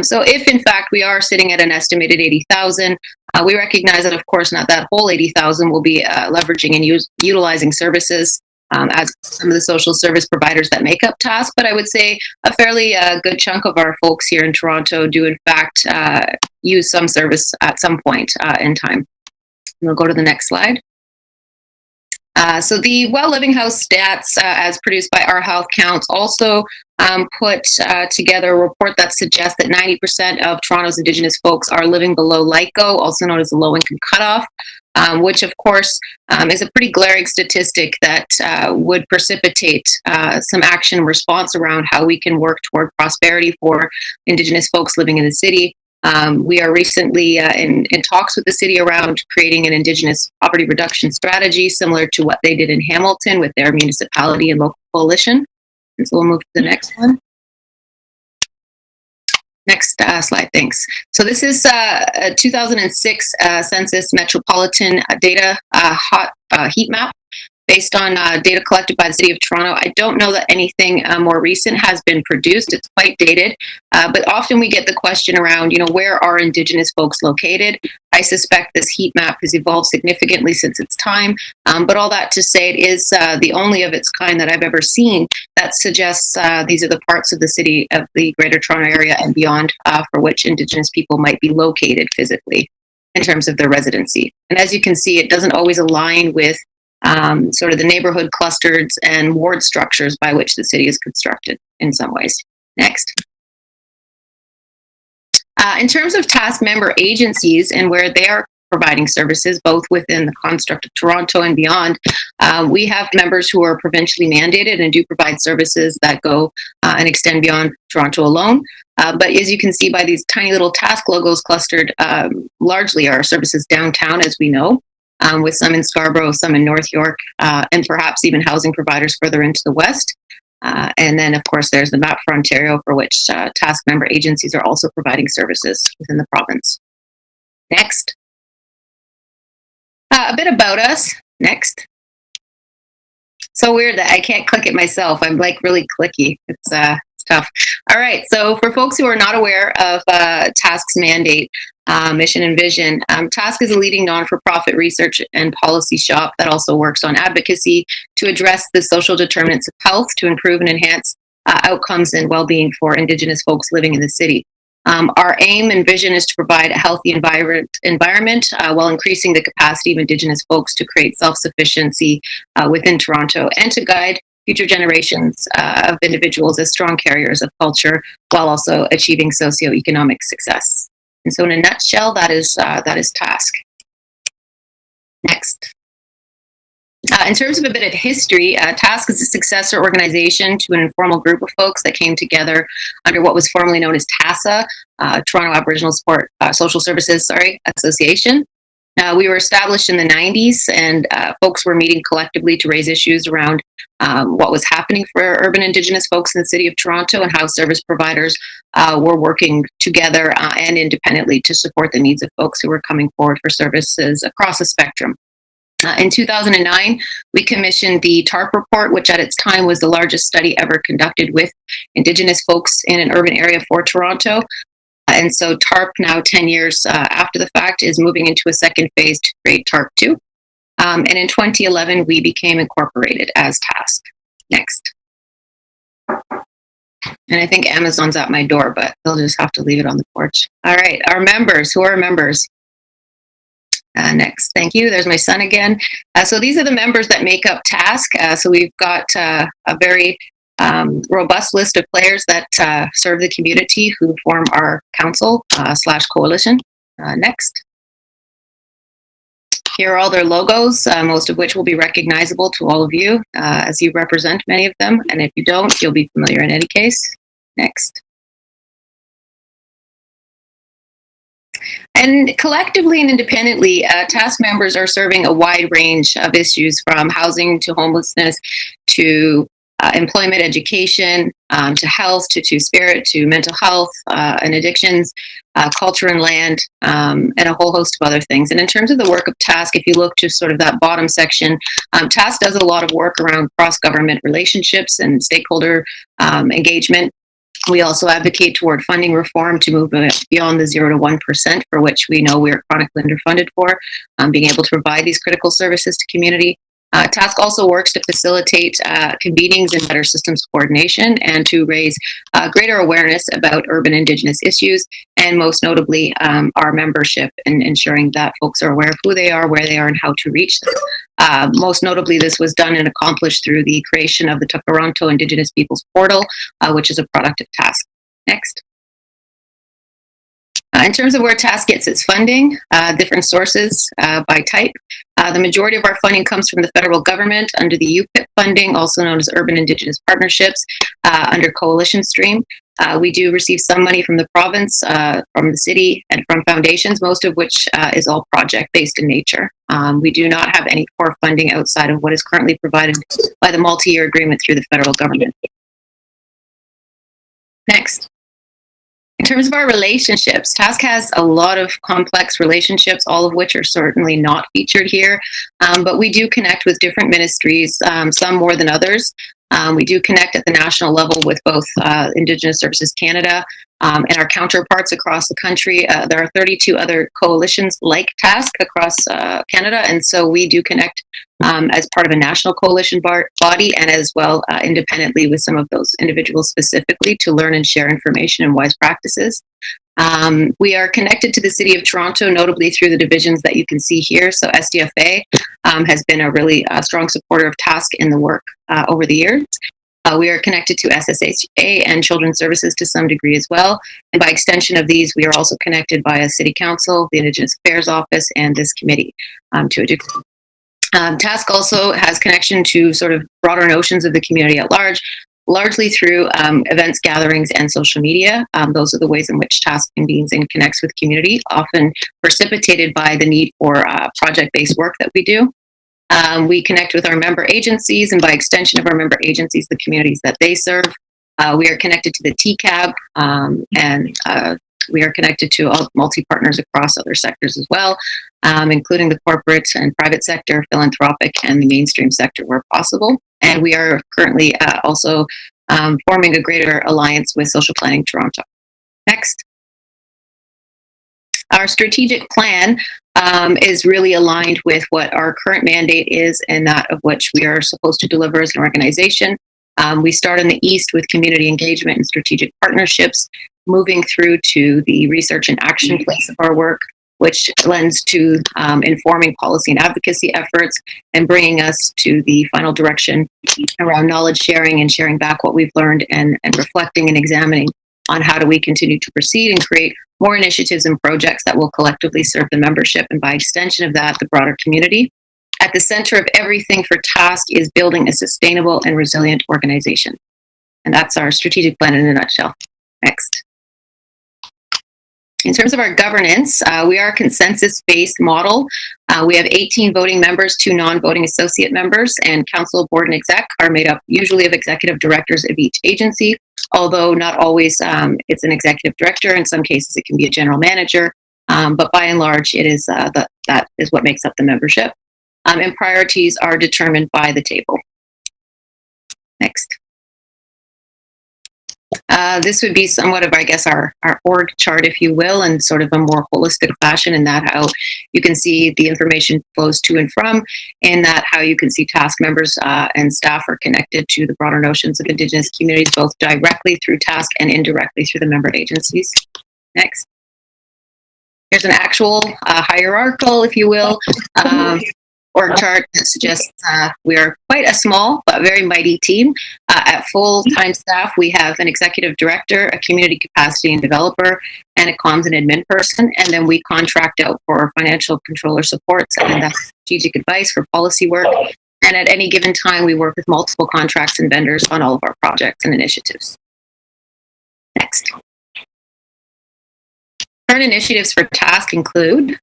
So if, in fact, we are sitting at an estimated 80,000, we recognize that, of course, not that whole 80,000 will be leveraging and utilizing services as some of the social service providers that make up TASC, but I would say a fairly good chunk of our folks here in Toronto do in fact use some service at some point in time. We'll go to the next slide. So the Well Living House stats as produced by Our Health Counts also put together a report that suggests that 90% of Toronto's Indigenous folks are living below LICO, also known as the low income cutoff, which of course is a pretty glaring statistic that would precipitate some action and response around how we can work toward prosperity for Indigenous folks living in the city. We are recently in talks with the city around creating an Indigenous poverty reduction strategy similar to what they did in Hamilton with their municipality and local coalition. And so we'll move to the next one. Next slide, thanks. So this is a 2006 Census Metropolitan Data heat map based on data collected by the City of Toronto. I don't know that anything more recent has been produced. It's quite dated, but often we get the question around, where are Indigenous folks located? I suspect this heat map has evolved significantly since its time, but all that to say it is the only of its kind that I've ever seen that suggests these are the parts of the city of the Greater Toronto Area and beyond for which Indigenous people might be located physically in terms of their residency. And as you can see, it doesn't always align with sort of the neighborhood clusters and ward structures by which the city is constructed in some ways. Next. In terms of task member agencies and where they are providing services, both within the construct of Toronto and beyond, we have members who are provincially mandated and do provide services that go and extend beyond Toronto alone. But as you can see by these tiny little task logos clustered, largely are services downtown, as we know. With some in Scarborough, some in North York, and perhaps even housing providers further into the west. And then, of course, there's the map for Ontario, for which task member agencies are also providing services within the province. Next. A bit about us. Next. So weird that I can't click it myself. I'm like really clicky. It's tough. All right. So for folks who are not aware of TASK's mandate, mission and vision, TASK is a leading non-for-profit research and policy shop that also works on advocacy to address the social determinants of health to improve and enhance outcomes and well-being for Indigenous folks living in the city. Our aim and vision is to provide a healthy environment while increasing the capacity of Indigenous folks to create self-sufficiency within Toronto and to guide future generations of individuals as strong carriers of culture while also achieving socioeconomic success. And so in a nutshell, that is TASK. Next. In terms of a bit of history, TASK is a successor organization to an informal group of folks that came together under what was formerly known as TASA, Toronto Aboriginal Social Services Association. We were established in the 90s, and folks were meeting collectively to raise issues around what was happening for urban Indigenous folks in the city of Toronto and how service providers were working together and independently to support the needs of folks who were coming forward for services across a spectrum. In 2009, we commissioned the TARP report, which at its time was the largest study ever conducted with Indigenous folks in an urban area for Toronto. And so TARP, now 10 years after the fact, is moving into a second phase to create TARP 2. And in 2011, we became incorporated as TASK. Next. And I think Amazon's at my door, but they'll just have to leave it on the porch. All right, our members. Who are our members? Next, thank you. There's my son again. So these are the members that make up TASK. So we've got a very robust list of players that serve the community who form our council / coalition. Next. Here are all their logos, most of which will be recognizable to all of you as you represent many of them. And if you don't, you'll be familiar in any case. Next. And collectively and independently, TASK members are serving a wide range of issues from housing to homelessness to employment, education, to health, to spirit, to mental health and addictions, culture and land, and a whole host of other things. And in terms of the work of TASK, if you look to sort of that bottom section, TASK does a lot of work around cross-government relationships and stakeholder engagement. We also advocate toward funding reform to move beyond the 0 to 1%, for which we know we are chronically underfunded for, being able to provide these critical services to community. TASK also works to facilitate convenings and better systems coordination and to raise greater awareness about urban Indigenous issues, and most notably our membership and ensuring that folks are aware of who they are, where they are, and how to reach them. Most notably, this was done and accomplished through the creation of the Toronto Indigenous Peoples Portal, which is a product of TASK. Next. In terms of where TASK gets its funding, different sources by type. The majority of our funding comes from the federal government under the UPIP funding, also known as Urban Indigenous Partnerships, under Coalition Stream. We do receive some money from the province, from the city, and from foundations, most of which is all project-based in nature. We do not have any core funding outside of what is currently provided by the multi-year agreement through the federal government. Next. In terms of our relationships, TASK has a lot of complex relationships, all of which are certainly not featured here, but we do connect with different ministries, some more than others. We do connect at the national level with both Indigenous Services Canada and our counterparts across the country. There are 32 other coalitions like TASK across Canada, and so we do connect as part of a national coalition body and as well independently with some of those individuals specifically to learn and share information and wise practices. We are connected to the City of Toronto, notably through the divisions that you can see here. So SDFA has been a really strong supporter of TASK in the work over the years. We are connected to SSHA and Children's Services to some degree as well. And by extension of these, we are also connected by a City Council, the Indigenous Affairs Office, and this committee to a degree. TASK also has connection to sort of broader notions of the community at large, largely through events, gatherings, and social media. Those are the ways in which TASK convenes and connects with community, often precipitated by the need for project-based work that we do. We connect with our member agencies, and by extension of our member agencies, the communities that they serve. We are connected to the TCAB, and we are connected to all multi-partners across other sectors as well, including the corporate and private sector, philanthropic, and the mainstream sector where possible. And we are currently also forming a greater alliance with Social Planning Toronto. Next. Our strategic plan is really aligned with what our current mandate is and that of which we are supposed to deliver as an organization. We start in the East with community engagement and strategic partnerships, moving through to the research and action place of our work, which lends to informing policy and advocacy efforts and bringing us to the final direction around knowledge sharing and sharing back what we've learned and reflecting and examining on how do we continue to proceed and create more initiatives and projects that will collectively serve the membership and by extension of that, the broader community. At the center of everything for TASK is building a sustainable and resilient organization. And that's our strategic plan in a nutshell. Next. In terms of our governance, we are a consensus-based model. We have 18 voting members, 2 non-voting associate members, and council, board, and exec are made up usually of executive directors of each agency, although not always it's an executive director. In some cases, it can be a general manager, but by and large, it is that is what makes up the membership. And priorities are determined by the table. Next. This would be somewhat of, I guess, our org chart, if you will, in sort of a more holistic fashion in that how you can see the information flows to and from, and that how you can see TASK members and staff are connected to the broader notions of Indigenous communities, both directly through TASK and indirectly through the member agencies. Next. Here's an actual hierarchical, if you will, org chart that suggests we are quite a small but very mighty team. At full-time staff, we have an executive director, a community capacity and developer, and a comms and admin person. And then we contract out for financial controller supports and that's strategic advice for policy work. And at any given time, we work with multiple contracts and vendors on all of our projects and initiatives. Next. Current initiatives for TASK include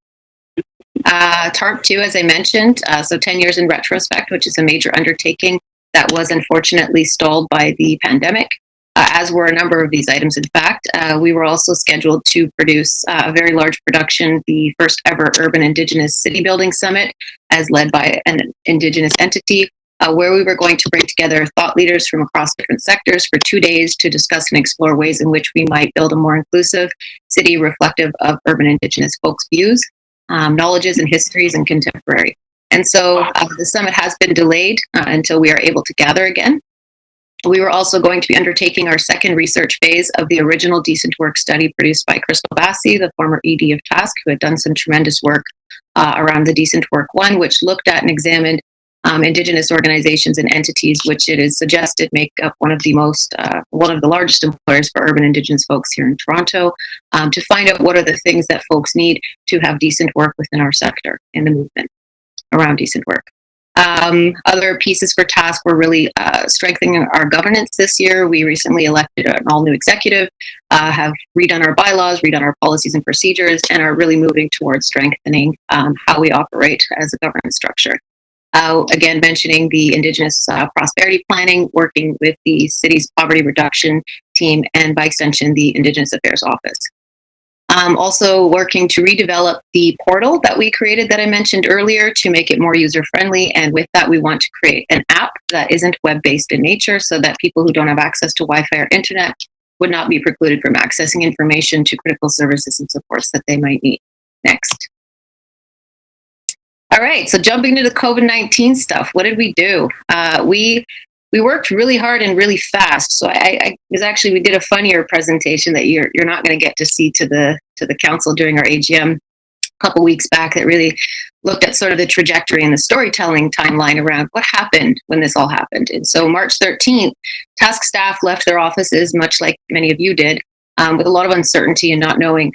TARP 2, as I mentioned, so 10 years in retrospect, which is a major undertaking that was unfortunately stalled by the pandemic, as were a number of these items. In fact, we were also scheduled to produce a very large production, the first ever Urban Indigenous City Building Summit, as led by an Indigenous entity, where we were going to bring together thought leaders from across different sectors for 2 days to discuss and explore ways in which we might build a more inclusive city reflective of urban Indigenous folks' views, knowledges and histories and contemporary. And so the summit has been delayed until we are able to gather again. We were also going to be undertaking our second research phase of the original Decent Work study produced by Crystal Bassi, the former ED of TASK, who had done some tremendous work around the Decent Work 1, which looked at and examined Indigenous organizations and entities, which it is suggested make up one of the largest employers for urban Indigenous folks here in Toronto, to find out what are the things that folks need to have decent work within our sector in the movement around decent work. Other pieces for task were really strengthening our governance this year. We recently elected an all-new executive, have redone our bylaws, redone our policies and procedures, and are really moving towards strengthening how we operate as a governance structure. Again, mentioning the Indigenous prosperity planning, working with the city's poverty reduction team, and by extension, the Indigenous Affairs Office. Also working to redevelop the portal that we created that I mentioned earlier to make it more user-friendly. And with that, we want to create an app that isn't web-based in nature so that people who don't have access to Wi-Fi or internet would not be precluded from accessing information to critical services and supports that they might need. Next. All right, so jumping into the COVID-19 stuff, what did we do? We worked really hard and really fast. So we did a funnier presentation that you're not going to get to see to the council during our AGM a couple weeks back that really looked at sort of the trajectory and the storytelling timeline around what happened when this all happened. And so March 13th, task staff left their offices, much like many of you did, with a lot of uncertainty and not knowing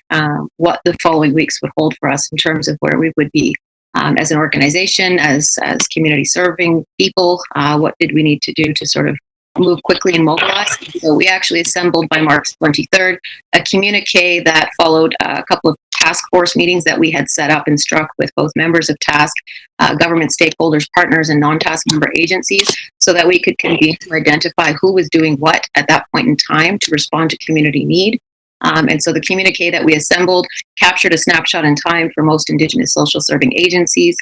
what the following weeks would hold for us in terms of where we would be. As an organization, as community serving people, what did we need to do to sort of move quickly and mobilize? So we actually assembled by March 23rd a communique that followed a couple of task force meetings that we had set up and struck with both members of task, government stakeholders, partners, and non-task member agencies so that we could convene to identify who was doing what at that point in time to respond to community need. And so the communique that we assembled captured a snapshot in time for most Indigenous social serving agencies,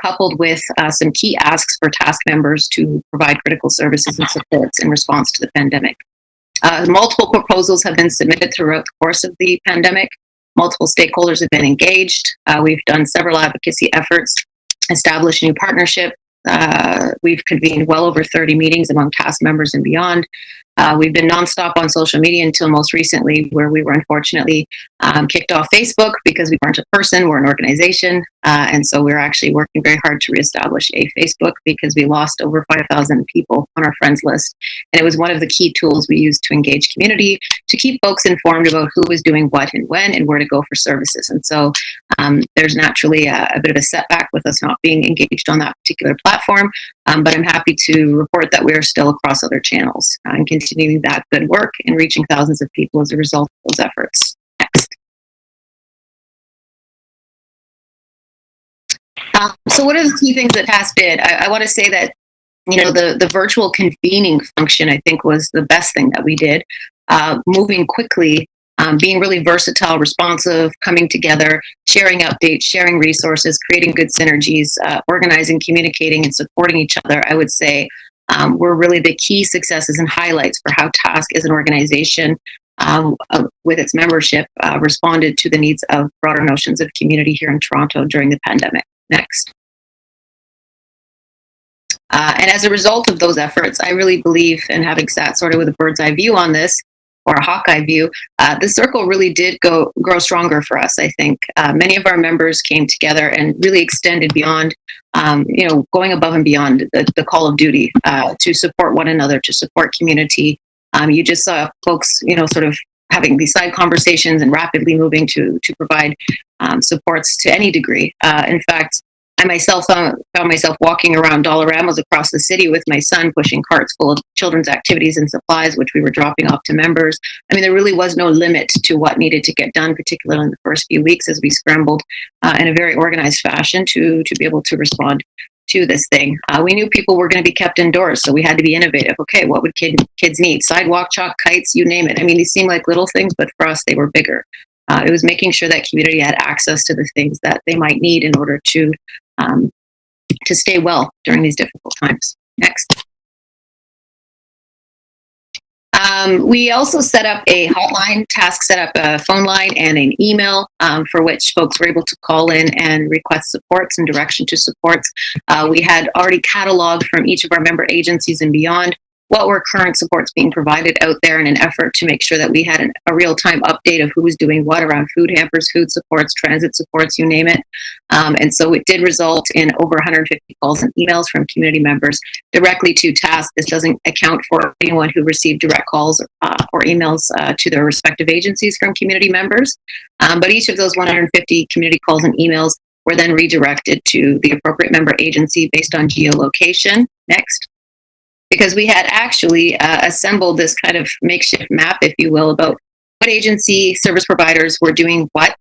coupled with some key asks for task members to provide critical services and supports in response to the pandemic. Multiple proposals have been submitted throughout the course of the pandemic. Multiple stakeholders have been engaged. We've done several advocacy efforts, established a new partnership. We've convened well over 30 meetings among task members and beyond. We've been nonstop on social media until most recently, where we were unfortunately kicked off Facebook because we weren't a person, we're an organization. And so we're actually working very hard to reestablish a Facebook because we lost over 5,000 people on our friends list. And it was one of the key tools we used to engage community, to keep folks informed about who was doing what and when and where to go for services. And so there's naturally a bit of a setback with us not being engaged on that particular platform. But I'm happy to report that we are still across other channels and continuing that good work and reaching thousands of people as a result of those efforts. Next. So what are the key things that TASK did? I want to say that, the virtual convening function, I think, was the best thing that we did. Moving quickly, being really versatile, responsive, coming together, sharing updates, sharing resources, creating good synergies, organizing, communicating, and supporting each other, I would say, were really the key successes and highlights for how TASK as an organization with its membership responded to the needs of broader notions of community here in Toronto during the pandemic. Next. And as a result of those efforts, I really believe, and having sat sort of with a bird's eye view on this, or a hawkeye view, the circle really did grow stronger for us, I think. Many of our members came together and really extended beyond, going above and beyond the call of duty to support one another, to support community. You just saw folks, sort of having these side conversations and rapidly moving to provide supports to any degree. In fact, I myself found myself walking around Dollaramos across the city with my son, pushing carts full of children's activities and supplies, which we were dropping off to members. I mean, there really was no limit to what needed to get done, particularly in the first few weeks as we scrambled in a very organized fashion to be able to respond to this thing. We knew people were going to be kept indoors, so we had to be innovative. Okay, what would kids need? Sidewalk chalk, kites, you name it. I mean, these seem like little things, but for us, they were bigger. It was making sure that community had access to the things that they might need in order to stay well during these difficult times. Next. We also set up a hotline. TASK set up a phone line and an email for which folks were able to call in and request supports and direction to supports. We had already cataloged from each of our member agencies and beyond what were current supports being provided out there in an effort to make sure that we had a real-time update of who was doing what around food hampers, food supports, transit supports, you name it. And so it did result in over 150 calls and emails from community members directly to task. This doesn't account for anyone who received direct calls or emails to their respective agencies from community members. But each of those 150 community calls and emails were then redirected to the appropriate member agency based on geolocation. Next. Because we had actually assembled this kind of makeshift map, if you will, about what agency service providers were doing what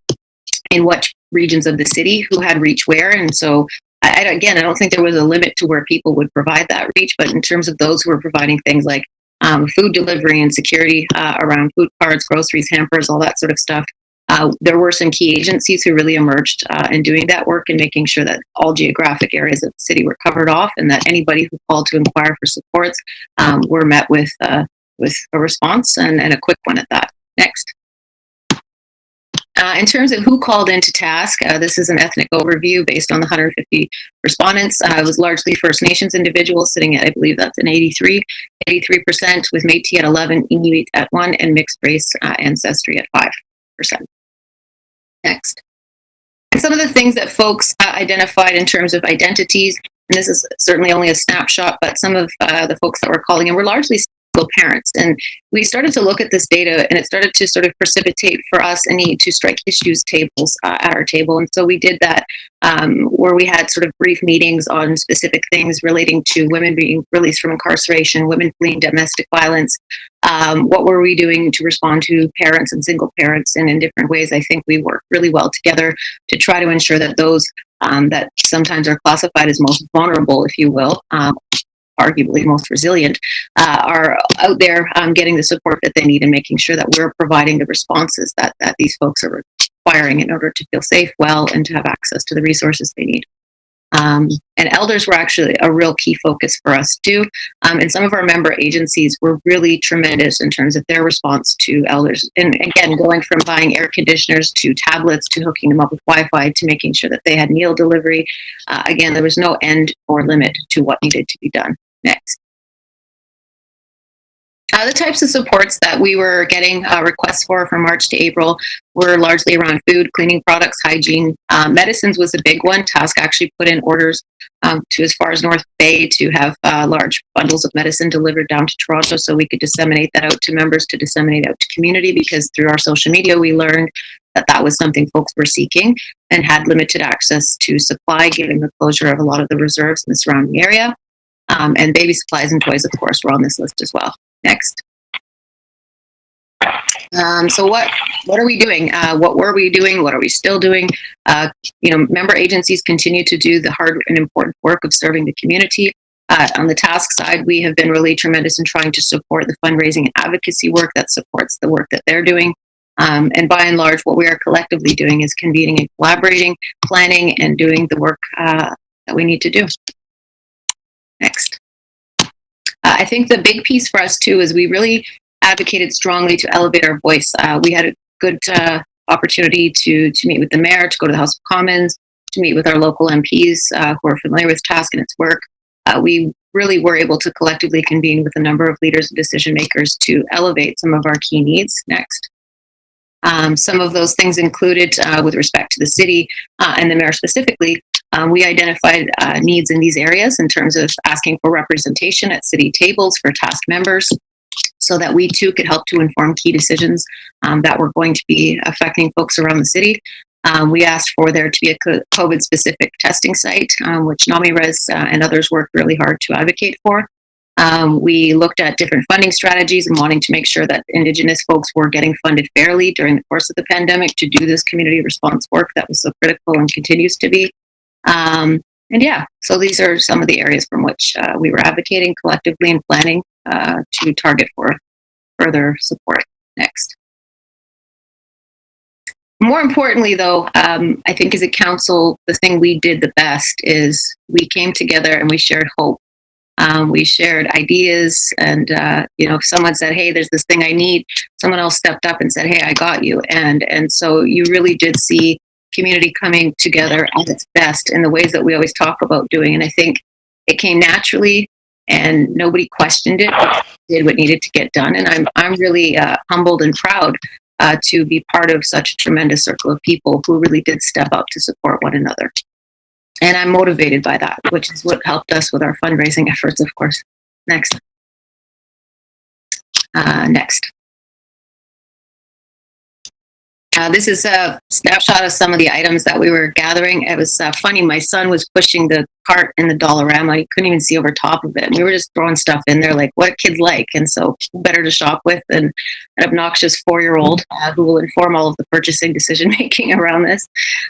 in what regions of the city, who had reach where. And so, I don't think there was a limit to where people would provide that reach, but in terms of those who were providing things like food delivery and security around food cards, groceries, hampers, all that sort of stuff, there were some key agencies who really emerged in doing that work and making sure that all geographic areas of the city were covered off, and that anybody who called to inquire for supports were met with a response, and a quick one at that. Next. In terms of who called into task, this is an ethnic overview based on the 150 respondents. It was largely First Nations individuals, sitting at, I believe that's an 83%, with Métis at 11, Inuit at 1, and mixed race ancestry at 5%. Next. And some of the things that folks identified in terms of identities, and this is certainly only a snapshot, but some of the folks that were calling in were largely single parents. And we started to look at this data, and it started to sort of precipitate for us a need to strike issues tables at our table. And so we did that, where we had sort of brief meetings on specific things relating to women being released from incarceration, women fleeing domestic violence. What were we doing to respond to parents and single parents? And in different ways, I think we worked really well together to try to ensure that those that sometimes are classified as most vulnerable, if you will, arguably most resilient, are out there getting the support that they need and making sure that we're providing the responses that these folks are requiring in order to feel safe, well, and to have access to the resources they need. And elders were actually a real key focus for us too. And some of our member agencies were really tremendous in terms of their response to elders. And again, going from buying air conditioners to tablets to hooking them up with Wi-Fi to making sure that they had meal delivery. Again, there was no end or limit to what needed to be done. Next. The types of supports that we were getting requests for from March to April were largely around food, cleaning products, hygiene. Medicines was a big one. Task actually put in orders to as far as North Bay to have large bundles of medicine delivered down to Toronto so we could disseminate that out to members, to disseminate out to community, because through our social media we learned that that was something folks were seeking and had limited access to supply, given the closure of a lot of the reserves in the surrounding area. And baby supplies and toys, of course, were on this list as well. Next. So what are we doing? What were we doing? What are we still doing? Member agencies continue to do the hard and important work of serving the community. On the task side, we have been really tremendous in trying to support the fundraising and advocacy work that supports the work that they're doing. And by and large, what we are collectively doing is convening and collaborating, planning, and doing the work that we need to do. Next. I think the big piece for us too is we really advocated strongly to elevate our voice. We had a good opportunity to meet with the mayor, to go to the House of Commons, to meet with our local MPs who are familiar with task and its work. We really were able to collectively convene with a number of leaders and decision makers to elevate some of our key needs. Next. Some of those things included, with respect to the city and the mayor specifically, we identified needs in these areas in terms of asking for representation at city tables for task members, so that we too could help to inform key decisions that were going to be affecting folks around the city. We asked for there to be a COVID-specific testing site, which NamiRes and others worked really hard to advocate for. We looked at different funding strategies and wanting to make sure that Indigenous folks were getting funded fairly during the course of the pandemic to do this community response work that was so critical and continues to be. So these are some of the areas from which we were advocating collectively and planning to target for further support. Next. More importantly, though, I think as a council, the thing we did the best is we came together and we shared hope. We shared ideas, and if someone said, "Hey, there's this thing I need," someone else stepped up and said, "Hey, I got you." And so you really did see community coming together at its best in the ways that we always talk about doing. And I think it came naturally and nobody questioned it. Did what needed to get done, and I'm really humbled and proud to be part of such a tremendous circle of people who really did step up to support one another. And I'm motivated by that, which is what helped us with our fundraising efforts, of course. Next. Next. This is a snapshot of some of the items that we were gathering. It was funny. My son was pushing the cart in the Dollarama. He couldn't even see over top of it. And we were just throwing stuff in there like what kids like. And so better to shop with than an obnoxious 4-year-old who will inform all of the purchasing decision making around this.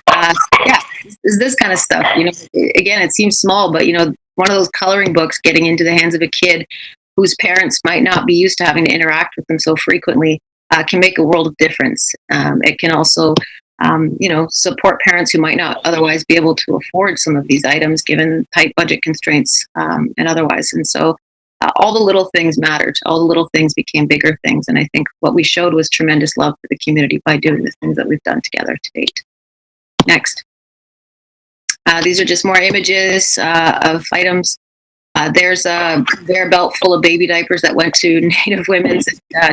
Yeah, is this kind of stuff. You know, again, it seems small, but, you know, one of those coloring books getting into the hands of a kid whose parents might not be used to having to interact with them so frequently can make a world of difference. It can also, you know, support parents who might not otherwise be able to afford some of these items given tight budget constraints and otherwise. And so all the little things mattered. All the little things became bigger things. And I think what we showed was tremendous love for the community by doing the things that we've done together to date. Next. These are just more images of items. There's a conveyor belt full of baby diapers that went to Native Women's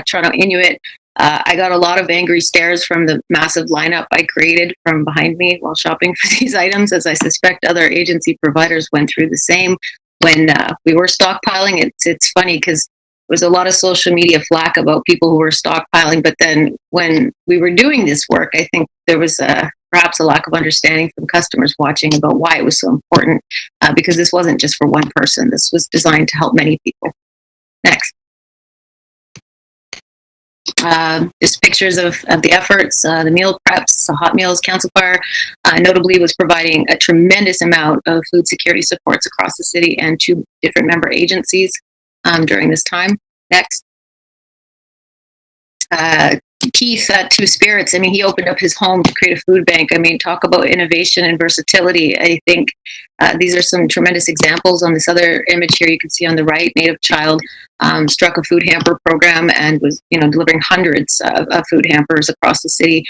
Toronto Inuit. I got a lot of angry stares from the massive lineup I created from behind me while shopping for these items, as I suspect other agency providers went through the same. When we were stockpiling, it's funny because there was a lot of social media flack about people who were stockpiling, but then when we were doing this work, I think there was perhaps a lack of understanding from customers watching about why it was so important, because this wasn't just for one person. This was designed to help many people. Next. Just pictures of the efforts, the meal preps, the Hot Meals Council Fire notably was providing a tremendous amount of food security supports across the city and 2 different member agencies during this time. Next. Keith at Two Spirits, I mean, he opened up his home to create a food bank. I mean, talk about innovation and versatility. I think these are some tremendous examples. On this other image here, you can see on the right, Native Child struck a food hamper program and was, you know, delivering hundreds of food hampers across the city.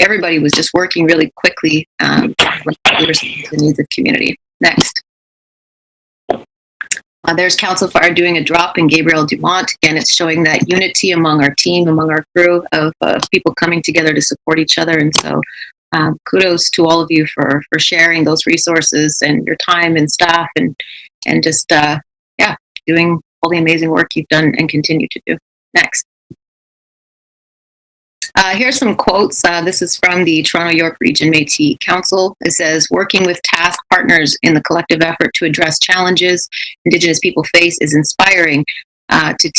Everybody was just working really quickly to respond to the needs of community. Next. There's Council Fire doing a drop in Gabriel Dumont. Again, it's showing that unity among our team, among our crew of people coming together to support each other. And so kudos to all of you for sharing those resources and your time and staff and just, yeah, doing all the amazing work you've done and continue to do. Next. Here's some quotes. This is from the Toronto York Region Métis Council. It says, working with task partners in the collective effort to address challenges Indigenous people face is inspiring to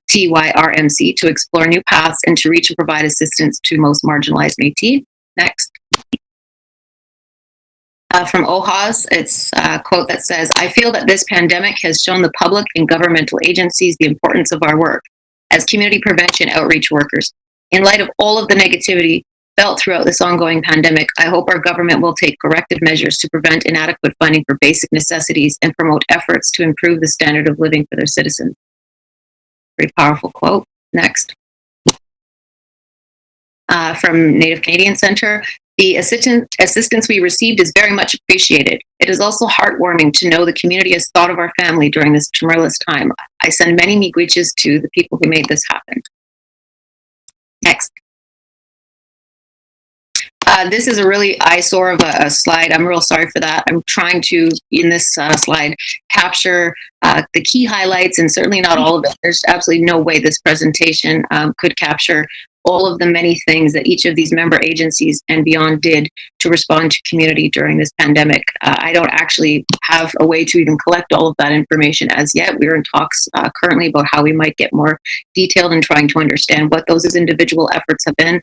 TYRMC to explore new paths and to reach and provide assistance to most marginalized Métis. Next. From OHAS, it's a quote that says, I feel that this pandemic has shown the public and governmental agencies the importance of our work as community prevention outreach workers. In light of all of the negativity felt throughout this ongoing pandemic, I hope our government will take corrective measures to prevent inadequate funding for basic necessities and promote efforts to improve the standard of living for their citizens. Very powerful quote. Next. From Native Canadian Centre, the assistance we received is very much appreciated. It is also heartwarming to know the community has thought of our family during this tremendous time. I send many miigwechs to the people who made this happen. Next. This is a really eyesore of a slide. I'm real sorry for that. I'm trying to, in this slide, capture the key highlights and certainly not all of it. There's absolutely no way this presentation could capture all of the many things that each of these member agencies and beyond did to respond to community during this pandemic. I don't actually have a way to even collect all of that information as yet. We're in talks currently about how we might get more detailed and trying to understand what those individual efforts have been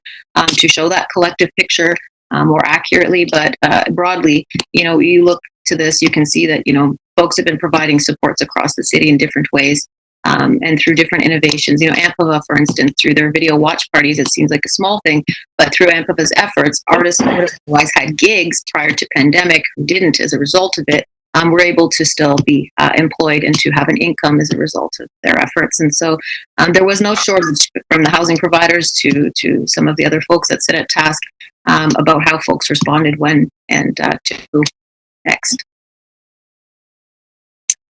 to show that collective picture more accurately. But broadly, you know, you look to this, you can see that, you know, folks have been providing supports across the city in different ways. And through different innovations, you know, Amplify, for instance, through their video watch parties, it seems like a small thing, but through Amplify's efforts, artists who otherwise had gigs prior to pandemic who didn't as a result of it, were able to still be employed and to have an income as a result of their efforts. And so there was no shortage from the housing providers to some of the other folks that sit at task about how folks responded when and to who. Next.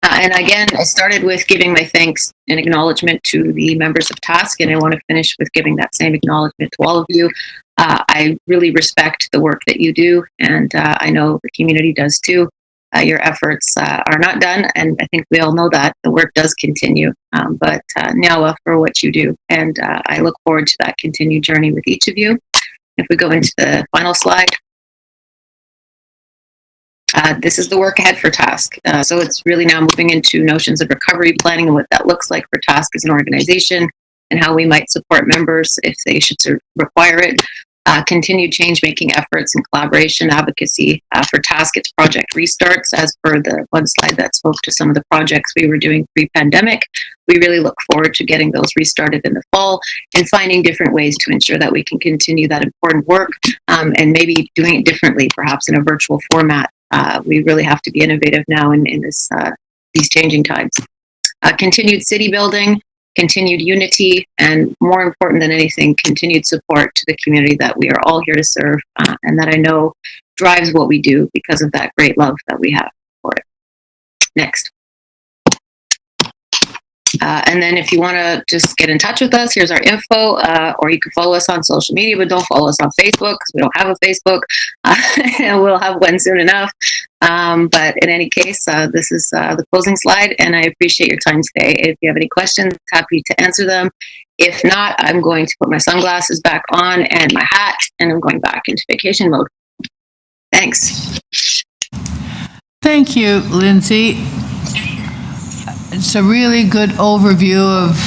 And again, I started with giving my thanks and acknowledgement to the members of TASK, and I want to finish with giving that same acknowledgement to all of you. I really respect the work that you do, and I know the community does too. Your efforts are not done, and I think we all know that. The work does continue, but Nyawa for what you do, and I look forward to that continued journey with each of you. If we go into the final slide. This is the work ahead for TASK. So it's really now moving into notions of recovery planning and what that looks like for TASK as an organization and how we might support members if they should require it. Continued change-making efforts and collaboration advocacy for TASK. It's project restarts as per the one slide that spoke to some of the projects we were doing pre-pandemic. We really look forward to getting those restarted in the fall and finding different ways to ensure that we can continue that important work and maybe doing it differently, perhaps in a virtual format. We really have to be innovative now in this these changing times. Continued city building, continued unity, and more important than anything, continued support to the community that we are all here to serve and that I know drives what we do because of that great love that we have for it. Next. And then if you want to just get in touch with us, here's our info, or you can follow us on social media, but don't follow us on Facebook because we don't have a Facebook. And we'll have one soon enough. But in any case, this is the closing slide, and I appreciate your time today. If you have any questions, happy to answer them. If not, I'm going to put my sunglasses back on and my hat, and I'm going back into vacation mode. Thanks. Thank you, Lindsay. It's a really good overview of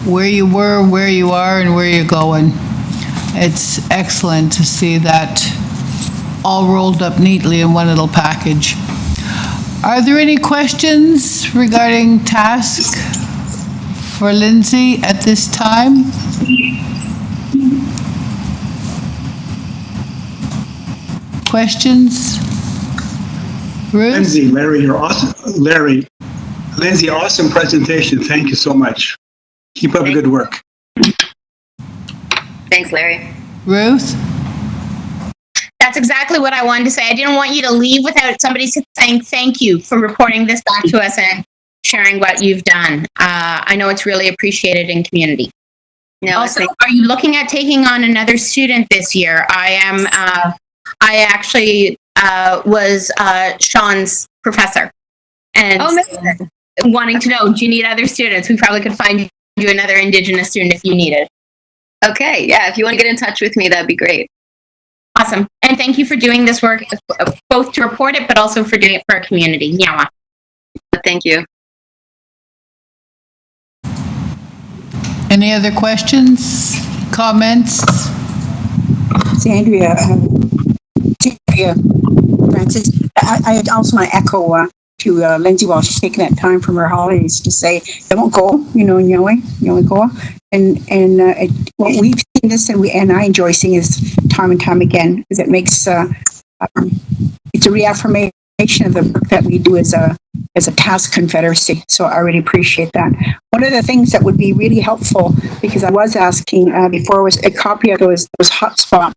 where you were, where you are, and where you're going. It's excellent to see that all rolled up neatly in one little package. Are there any questions regarding TASK for Lindsay at this time? Questions? Ruth? Lindsay, Larry, you're awesome. Lindsay, awesome presentation. Thank you so much. Keep up the good work. Thanks, Larry. Ruth? That's exactly what I wanted to say. I didn't want you to leave without somebody saying thank you for reporting this back to us and sharing what you've done. I know it's really appreciated in community. No, also, are you looking at taking on another student this year? I actually was Sean's professor. And wanting to know, do you need other students? We probably could find you another Indigenous student if you needed. Okay, yeah, if you want to get in touch with me, that'd be great. Awesome. And thank you for doing this work, both to report it, but also for doing it for our community. Nyawa. Thank you. Any other questions, comments? It's Andrea Francis. I also want to echo to Lindsay while she's taking that time from her holidays to say, don't go, Nyawa, go. And what we've seen this and I enjoy seeing this time and time again, is it makes it's a reaffirmation of the work that we do as a TASK confederacy. So I really appreciate that. One of the things that would be really helpful, because I was asking before, was a copy of those hotspots.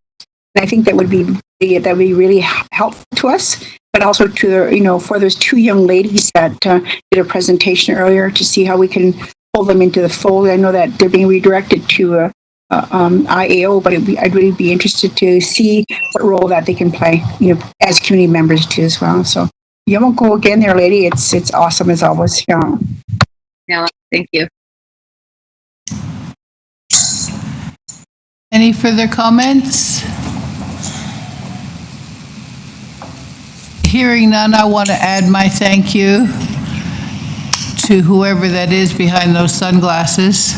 And I think that would be really helpful to us, but also to for those two young ladies that did a presentation earlier, to see how we can pull them into the fold. I know that they're being redirected to IAO, but I'd really be interested to see what role that they can play, as community members too as well. So you won't go again there, lady. It's awesome as always. No, thank you. Any further comments? Hearing none, I want to add my thank you to whoever that is behind those sunglasses.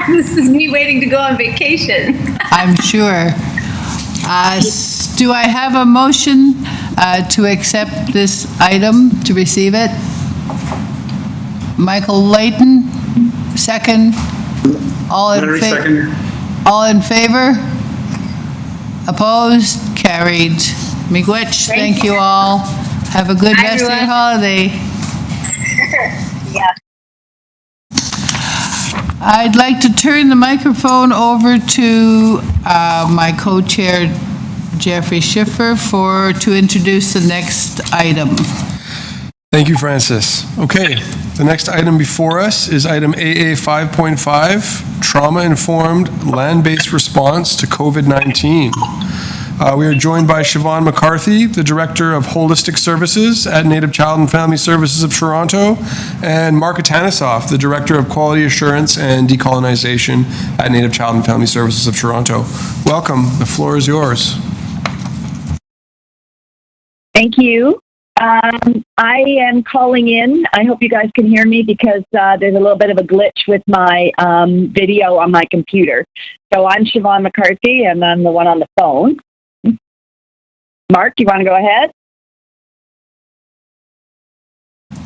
This is me waiting to go on vacation. I'm sure. Do I have a motion to accept this item, to receive it? Michael Layton, second. All in favor? Opposed? Carried. Miigwech, thank you all. Have a good rest of your holiday. Yeah. I'd like to turn the microphone over to my co-chair, Jeffrey Schiffer, to introduce the next item. Thank you, Francis. Okay, the next item before us is item AA 5.5, Trauma-Informed Land-Based Response to COVID-19. We are joined by Siobhan McCarthy, the Director of Holistic Services at Native Child and Family Services of Toronto, and Mark Atanasoff, the Director of Quality Assurance and Decolonization at Native Child and Family Services of Toronto. Welcome, the floor is yours. Thank you. I am calling in. I hope you guys can hear me because there's a little bit of a glitch with my video on my computer. So I'm Siobhan McCarthy, and I'm the one on the phone. Mark, you want to go ahead?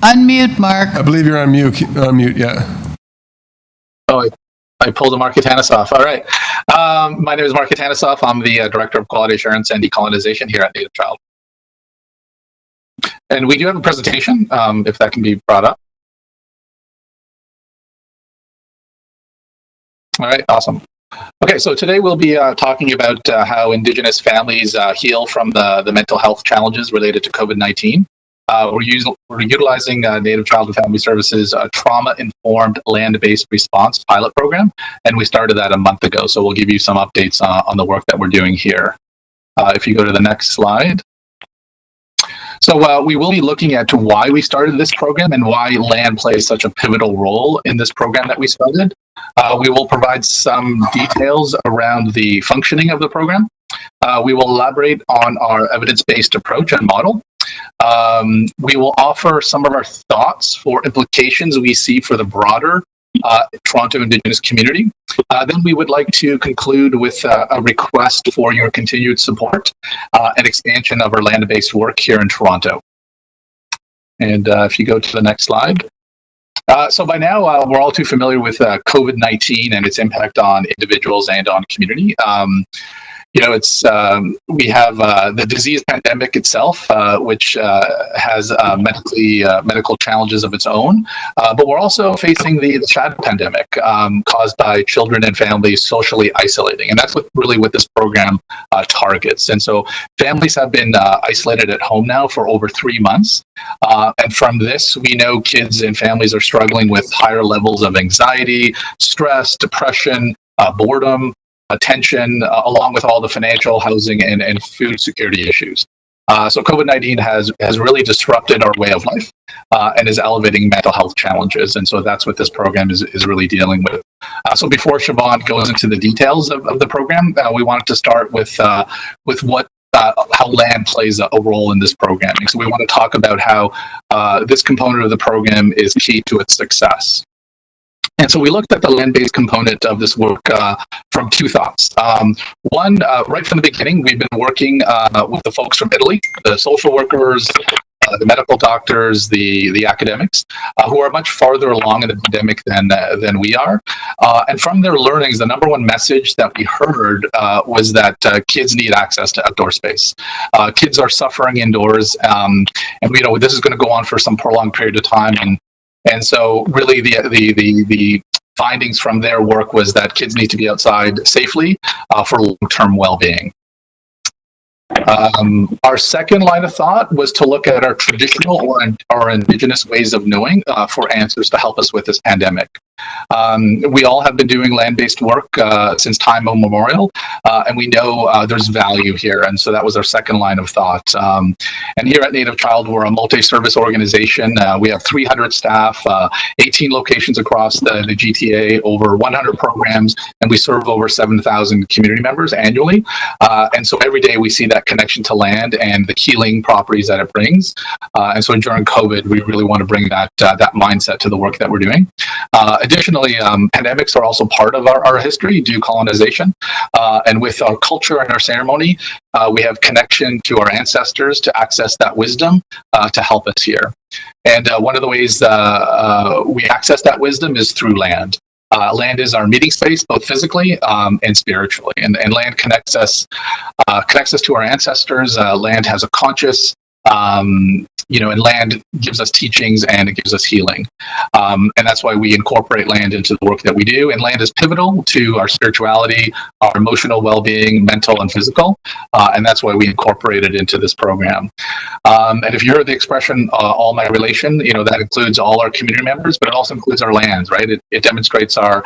Unmute, Mark. I believe you're on mute, yeah. Oh, I pulled a Mark Atanasoff. All right. My name is Mark Atanasoff. I'm the Director of Quality Assurance and Decolonization here at Native Child. And we do have a presentation, if that can be brought up. All right, awesome. Okay, so today we'll be talking about how Indigenous families heal from the mental health challenges related to COVID-19. We're utilizing Native Child and Family Services trauma-informed land-based response pilot program, and we started that a month ago. So we'll give you some updates on the work that we're doing here. If you go to the next slide. So we will be looking at why we started this program and why land plays such a pivotal role in this program that we started. We will provide some details around the functioning of the program. We will elaborate on our evidence-based approach and model. We will offer some of our thoughts for implications we see for the broader Toronto Indigenous community. Then we would like to conclude with a request for your continued support and expansion of our land-based work here in Toronto. And if you go to the next slide. So by now, we're all too familiar with COVID-19 and its impact on individuals and on community. It's we have the disease pandemic itself, which has medical challenges of its own. But we're also facing the shadow pandemic caused by children and families socially isolating, and that's what this program targets. And so families have been isolated at home now for over 3 months, and from this, we know kids and families are struggling with higher levels of anxiety, stress, depression, boredom, attention, along with all the financial, housing, and food security issues. So COVID-19 has really disrupted our way of life and is elevating mental health challenges. And so that's what this program is really dealing with. So before Siobhan goes into the details of the program, we wanted to start with what how land plays a role in this programming. So we want to talk about how this component of the program is key to its success. And so we looked at the land-based component of this work from two thoughts. One, right from the beginning, we've been working with the folks from Italy, the social workers, the medical doctors, the academics, who are much farther along in the pandemic than we are. And from their learnings, the number one message that we heard was that kids need access to outdoor space. Kids are suffering indoors, and we know this is going to go on for some prolonged period of time. And so really the findings from their work was that kids need to be outside safely for long-term well-being. Our second line of thought was to look at our traditional or Indigenous ways of knowing for answers to help us with this pandemic. We all have been doing land-based work since time immemorial, and we know there's value here, and so that was our second line of thought. And here at Native Child, we're a multi-service organization. We have 300 staff, 18 locations across the GTA, over 100 programs, and we serve over 7,000 community members annually. And so every day we see that connection to land and the healing properties that it brings. And so during COVID, we really want to bring that mindset to the work that we're doing. Additionally, pandemics are also part of our history, decolonization. And with our culture and our ceremony, we have connection to our ancestors to access that wisdom to help us here. And one of the ways we access that wisdom is through land. Land is our meeting space, both physically and spiritually. And land connects us to our ancestors. Land has a conscious and land gives us teachings and it gives us healing. And that's why we incorporate land into the work that we do. And land is pivotal to our spirituality, our emotional well-being, mental and physical. And that's why we incorporate it into this program. And if you heard the expression, all my relation, that includes all our community members, but it also includes our lands, right? It demonstrates our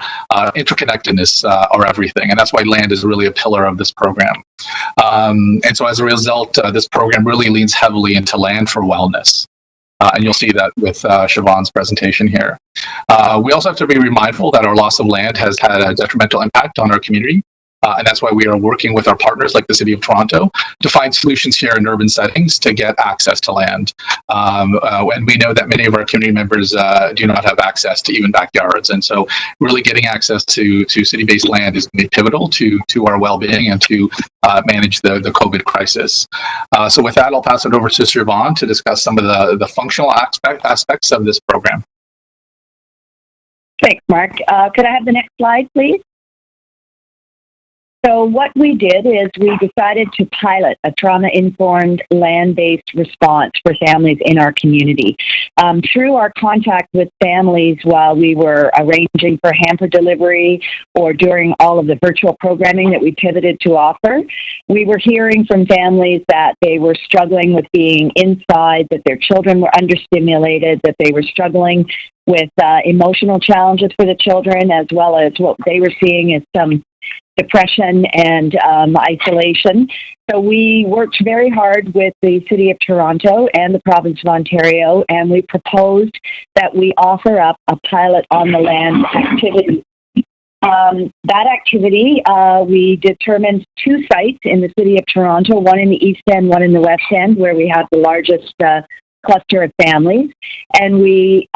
interconnectedness, or everything. And that's why land is really a pillar of this program. And so as a result, this program really leans heavily into land for wellness. And you'll see that with Siobhan's presentation here. We also have to be mindful that our loss of land has had a detrimental impact on our community. And that's why we are working with our partners like the City of Toronto to find solutions here in urban settings to get access to land. And we know that many of our community members do not have access to even backyards. And so really getting access to city-based land is going to be pivotal to our well-being and to manage the COVID crisis. So with that, I'll pass it over to Siobhan to discuss some of the functional aspects of this program. Thanks, Mark. Could I have the next slide, please? So what we did is we decided to pilot a trauma-informed land-based response for families in our community. Through our contact with families while we were arranging for hamper delivery or during all of the virtual programming that we pivoted to offer, we were hearing from families that they were struggling with being inside, that their children were understimulated, that they were struggling with emotional challenges for the children, as well as what they were seeing as some depression and isolation. So we worked very hard with the City of Toronto and the Province of Ontario, and we proposed that we offer up a pilot on the land activity. That activity, we determined 2 sites in the City of Toronto, one in the East End, one in the West End, where we have the largest cluster of families. And we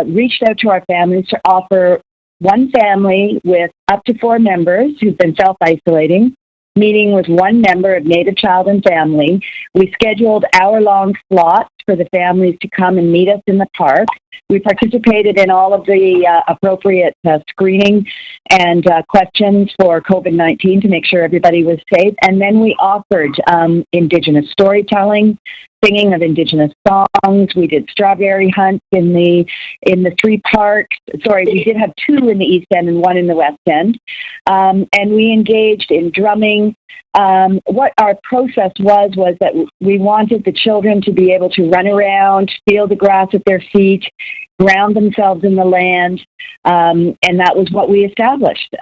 reached out to our families to offer one family with up to 4 members who've been self-isolating, meeting with one member of Native Child and Family. We scheduled hour-long slots for the families to come and meet us in the park. We participated in all of the appropriate screening and questions for COVID-19 to make sure everybody was safe. And then we offered Indigenous storytelling, singing of Indigenous songs. We did strawberry hunts in the 3 parks. Sorry, we did have 2 in the East End and 1 in the West End. And we engaged in drumming. What our process was that we wanted the children to be able to run around, feel the grass at their feet, ground themselves in the land, and that was what we established.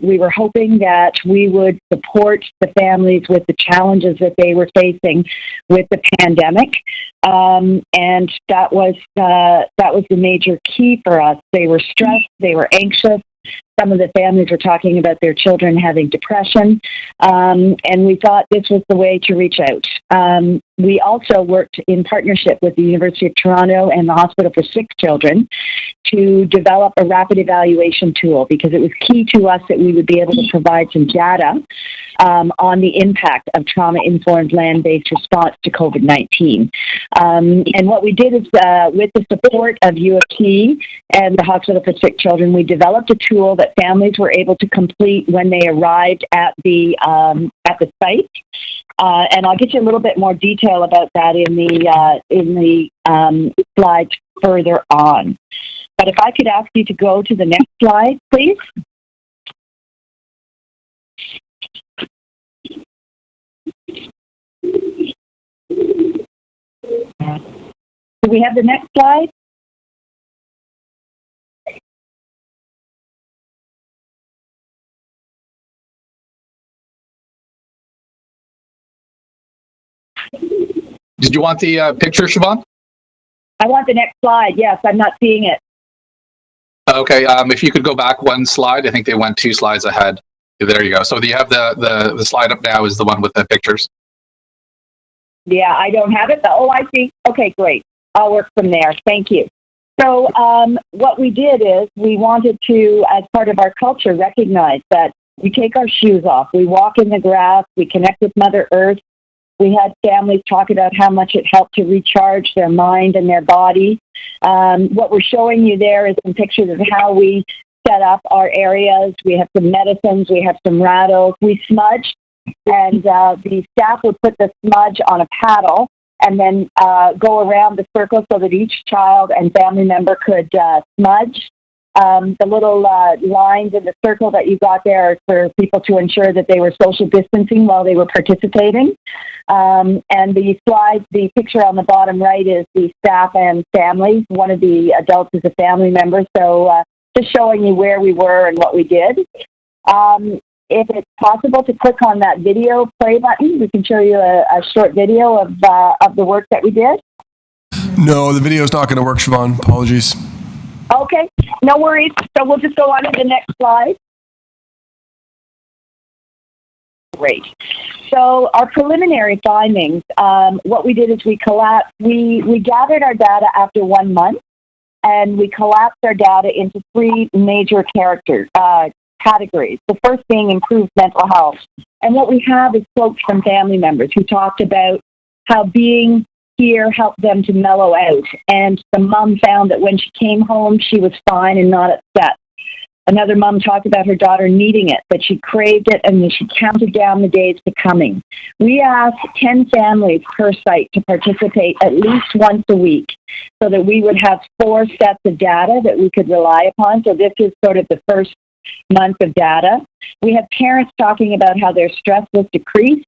We were hoping that we would support the families with the challenges that they were facing with the pandemic, and that was the major key for us. They were stressed, they were anxious. Some of the families were talking about their children having depression, and we thought this was the way to reach out. We also worked in partnership with the University of Toronto and the Hospital for Sick Children to develop a rapid evaluation tool, because it was key to us that we would be able to provide some data on the impact of trauma-informed land-based response to COVID-19. And what we did is, with the support of U of T and the Hospital for Sick Children, we developed a tool that families were able to complete when they arrived at the site. And I'll get you a little bit more detail about that in the slides further on. But if I could ask you to go to the next slide, please. Do we have the next slide? Did you want the picture, Siobhan? I want the next slide. Yes, I'm not seeing it. Okay, if you could go back 1 slide. I think they went 2 slides ahead. There you go. So you have the slide up now is the one with the pictures. Yeah, I don't have it. Oh, I see. Okay, great. I'll work from there. Thank you. So what we did is we wanted to, as part of our culture, recognize that we take our shoes off. We walk in the grass. We connect with Mother Earth. We had families talk about how much it helped to recharge their mind and their body. What we're showing you there is some pictures of how we set up our areas. We have some medicines. We have some rattles. We smudge, and the staff would put the smudge on a paddle, and then go around the circle so that each child and family member could smudge. The little lines in the circle that you got there are for people to ensure that they were social distancing while they were participating. And the slide, the picture on the bottom right is the staff and families. One of the adults is a family member, so just showing you where we were and what we did. If it's possible to click on that video play button, we can show you a short video of the work that we did. No, the video is not going to work, Siobhan. Apologies. Okay, no worries. So we'll just go on to the next slide. Great. So our preliminary findings, what we did is we gathered our data after 1 month, and we collapsed our data into 3 major categories. The first being improved mental health. And what we have is quotes from family members who talked about how being here helped them to mellow out. And the mom found that when she came home, she was fine and not upset. Another mom talked about her daughter needing it, that she craved it and that she counted down the days to coming. We asked 10 families per site to participate at least once a week so that we would have 4 sets of data that we could rely upon. So this is sort of the first month of data. We have parents talking about how their stress was decreased.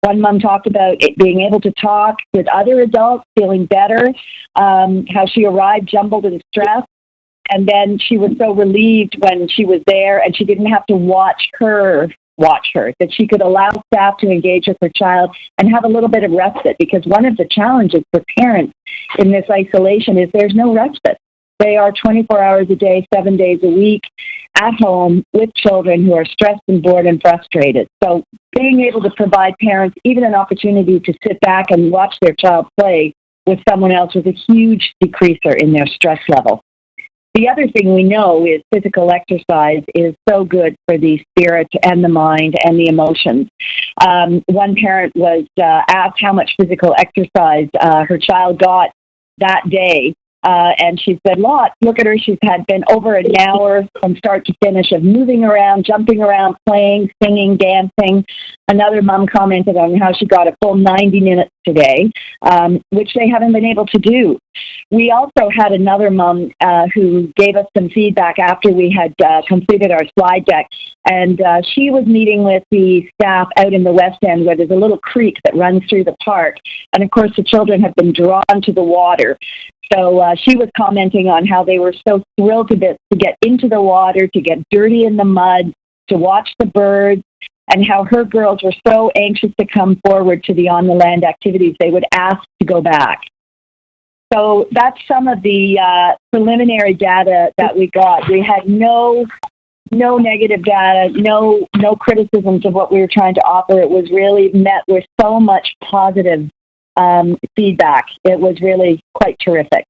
One mom talked about it being able to talk with other adults, feeling better, how she arrived jumbled and stressed. And then she was so relieved when she was there and she didn't have to watch her, that she could allow staff to engage with her child and have a little bit of respite, because one of the challenges for parents in this isolation is there's no respite. They are 24 hours a day, 7 days a week at home with children who are stressed and bored and frustrated. So being able to provide parents even an opportunity to sit back and watch their child play with someone else was a huge decreaser in their stress level. The other thing we know is physical exercise is so good for the spirit and the mind and the emotions. One parent was asked how much physical exercise her child got that day. And she said, look at her. She's been over an hour from start to finish of moving around, jumping around, playing, singing, dancing. Another mom commented on how she got a full 90 minutes today, which they haven't been able to do. We also had another mom who gave us some feedback after we had completed our slide deck. And she was meeting with the staff out in the West End where there's a little creek that runs through the park. And of course, the children have been drawn to the water. So she was commenting on how they were so thrilled to get into the water, to get dirty in the mud, to watch the birds, and how her girls were so anxious to come forward to the on-the-land activities, they would ask to go back. So that's some of the preliminary data that we got. We had no negative data, no criticisms of what we were trying to offer. It was really met with so much positive feedback. It was really quite terrific.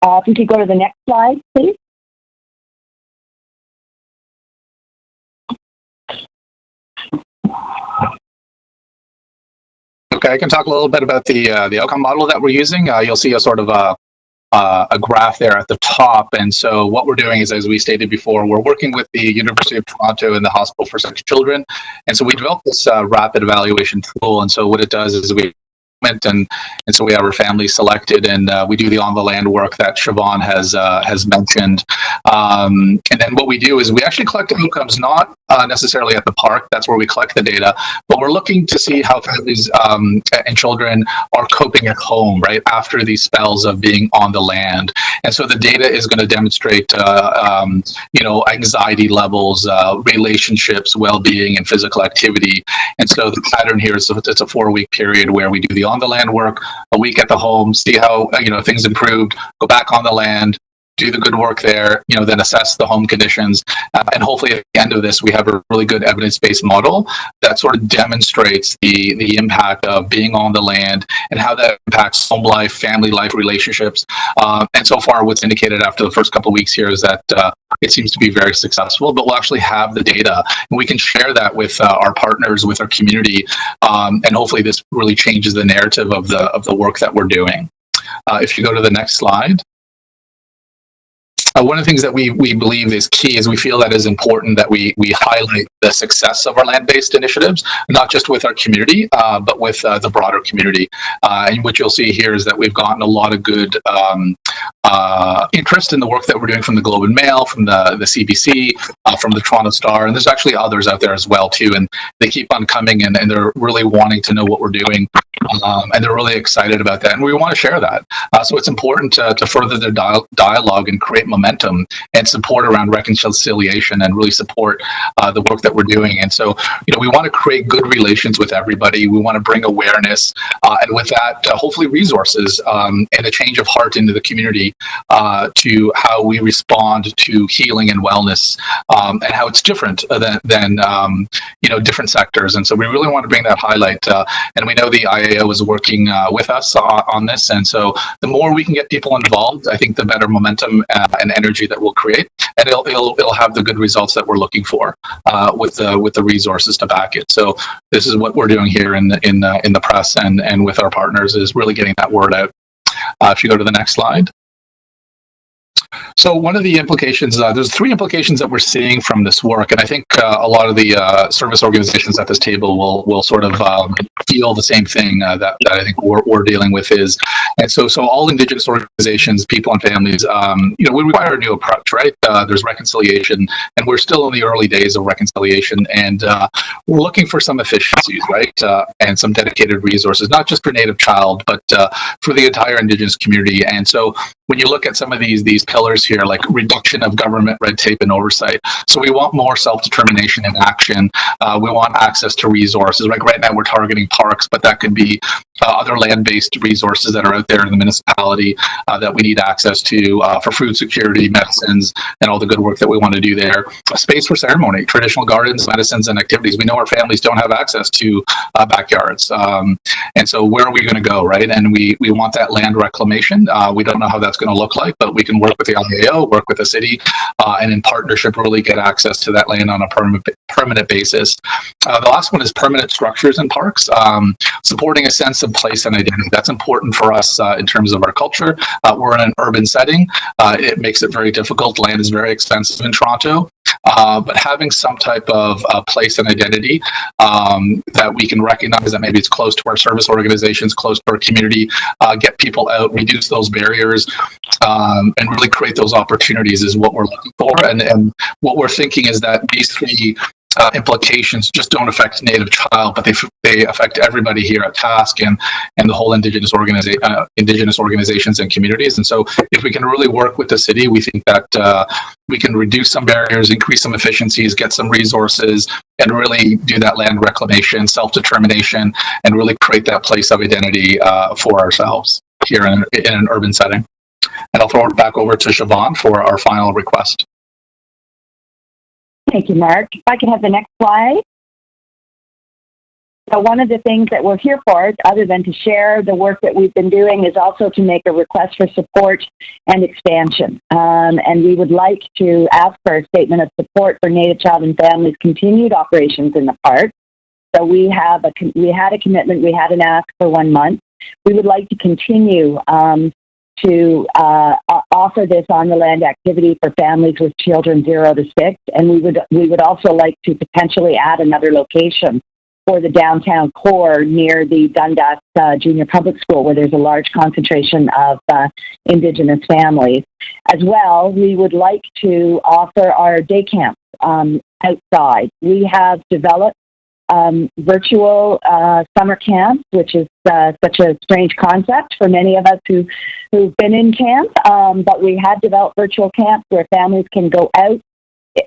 If you could go to the next slide, please. Okay, I can talk a little bit about the outcome model that we're using. You'll see a sort of a graph there at the top. And so what we're doing is, as we stated before, we're working with the University of Toronto and the Hospital for Sick Children. And so we developed this rapid evaluation tool. And so what it does is we and so we have our family selected, and we do the on-the-land work that Siobhan has mentioned. And then what we do is we actually collect outcomes, not necessarily at the park. That's where we collect the data, but we're looking to see how families and children are coping at home, right, after these spells of being on the land. And so the data is going to demonstrate, anxiety levels, relationships, well-being, and physical activity. And so the pattern here is it's a 4-week period where we do the on-the-land work, a week at the home, see how things improved, go back on the land, do the good work there, then assess the home conditions, and hopefully at the end of this we have a really good evidence-based model that sort of demonstrates the impact of being on the land and how that impacts home life, family life, relationships. And so far, what's indicated after the first couple of weeks here is that it seems to be very successful. But we'll actually have the data, and we can share that with our partners, with our community, and hopefully this really changes the narrative of the work that we're doing. If you go to the next slide. One of the things that we believe is key is we feel that is important that we highlight the success of our land-based initiatives, not just with our community, but with the broader community. And what you'll see here is that we've gotten a lot of good interest in the work that we're doing from the Globe and Mail, from the CBC, from the Toronto Star, and there's actually others out there as well too. And they keep on coming, and they're really wanting to know what we're doing, and they're really excited about that. And we want to share that. So it's important to further the dialogue and create momentum and support around reconciliation and really support the work that we're doing. And so, we want to create good relations with everybody. We want to bring awareness, and with that, hopefully resources and a change of heart into the community to how we respond to healing and wellness, and how it's different than different sectors. And so we really want to bring that highlight. And we know the IAO is working with us on this. And so the more we can get people involved, I think the better momentum and energy that we'll create, and it'll have the good results that we're looking for with the resources to back it. So this is what we're doing here in the press and with our partners, is really getting that word out. If you go to the next slide. So one of the implications, there's 3 implications that we're seeing from this work, and I think a lot of the service organizations at this table will sort of feel the same thing that I think we're dealing with is, and so all Indigenous organizations, people and families, we require a new approach, right? There's reconciliation, and we're still in the early days of reconciliation, and we're looking for some efficiencies, right? And some dedicated resources, not just for Native Child, but for the entire Indigenous community. And so when you look at some of these pillars here, like reduction of government red tape and oversight. So we want more self-determination and action. We want access to resources. Like right now we're targeting parks, but that could be other land-based resources that are out there in the municipality that we need access to for food security, medicines, and all the good work that we want to do there. A space for ceremony, traditional gardens, medicines, and activities. We know our families don't have access to backyards. And so where are we going to go, right? And we want that land reclamation. We don't know how that's going to look like, but we can work with the IAO, work with the city, and in partnership really get access to that land on a permanent basis. The last one is permanent structures in parks, supporting a sense of place and identity. That's important for us in terms of our culture. We're in an urban setting. It makes it very difficult. Land is very expensive in Toronto. But having some type of place and identity that we can recognize that maybe it's close to our service organizations, close to our community, get people out, reduce those barriers, and really create those opportunities is what we're looking for. And what we're thinking is that these 3 implications just don't affect Native Child, but they affect everybody here at Task and the whole Indigenous organizations and communities. And so if we can really work with the city, we think that we can reduce some barriers, increase some efficiencies, get some resources, and really do that land reclamation, self-determination, and really create that place of identity for ourselves here in an urban setting. And I'll throw it back over to Siobhan for our final request. Thank you, Mark. If I can have the next slide. So one of the things that we're here for, other than to share the work that we've been doing, is also to make a request for support and expansion. And we would like to ask for a statement of support for Native Child and Families' continued operations in the park. So we had a commitment, we had an ask for 1 month. We would like to continue to offer this on-the-land activity for families with children 0 to 6, and we would also like to potentially add another location for the downtown core near the Dundas Junior Public School, where there's a large concentration of Indigenous families. As well, we would like to offer our day camps outside. We have developed virtual summer camp, which is such a strange concept for many of us who've been in camp, but we have developed virtual camps where families can go out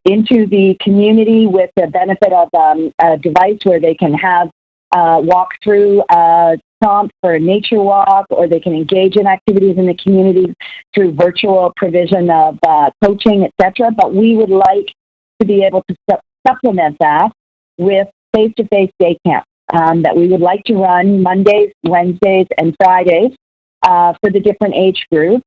into the community with the benefit of a device where they can have walk through prompts for a nature walk, or they can engage in activities in the community through virtual provision of coaching, etc. But we would like to be able to supplement that with face-to-face day camp that we would like to run Mondays, Wednesdays, and Fridays for the different age groups.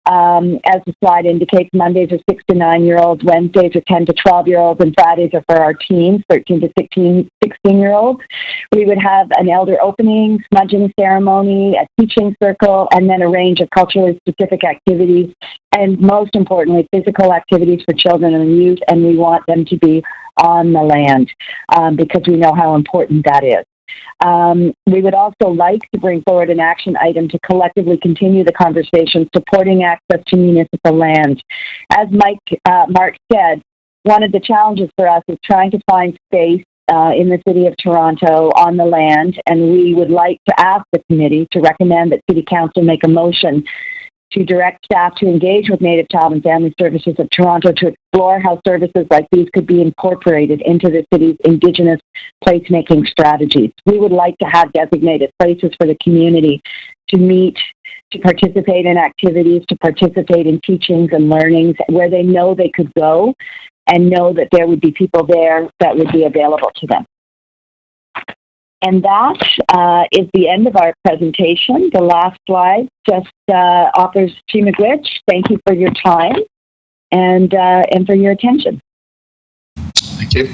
As the slide indicates, Mondays are 6 to 9-year-olds, Wednesdays are 10 to 12-year-olds, and Fridays are for our teens, 13 to 16-year-olds. We would have an elder opening, smudging ceremony, a teaching circle, and then a range of culturally specific activities, and most importantly, physical activities for children and youth, and we want them to be on the land because we know how important that is. We would also like to bring forward an action item to collectively continue the conversation supporting access to municipal land. As Mark said, one of the challenges for us is trying to find space in the City of Toronto on the land, and we would like to ask the committee to recommend that City Council make a motion to direct staff to engage with Native Child and Family Services of Toronto to explore how services like these could be incorporated into the city's Indigenous placemaking strategies. We would like to have designated places for the community to meet, to participate in activities, to participate in teachings and learnings where they know they could go and know that there would be people there that would be available to them. And that is the end of our presentation. The last slide just offers Chi Miigwech. Thank you for your time and for your attention. Thank you.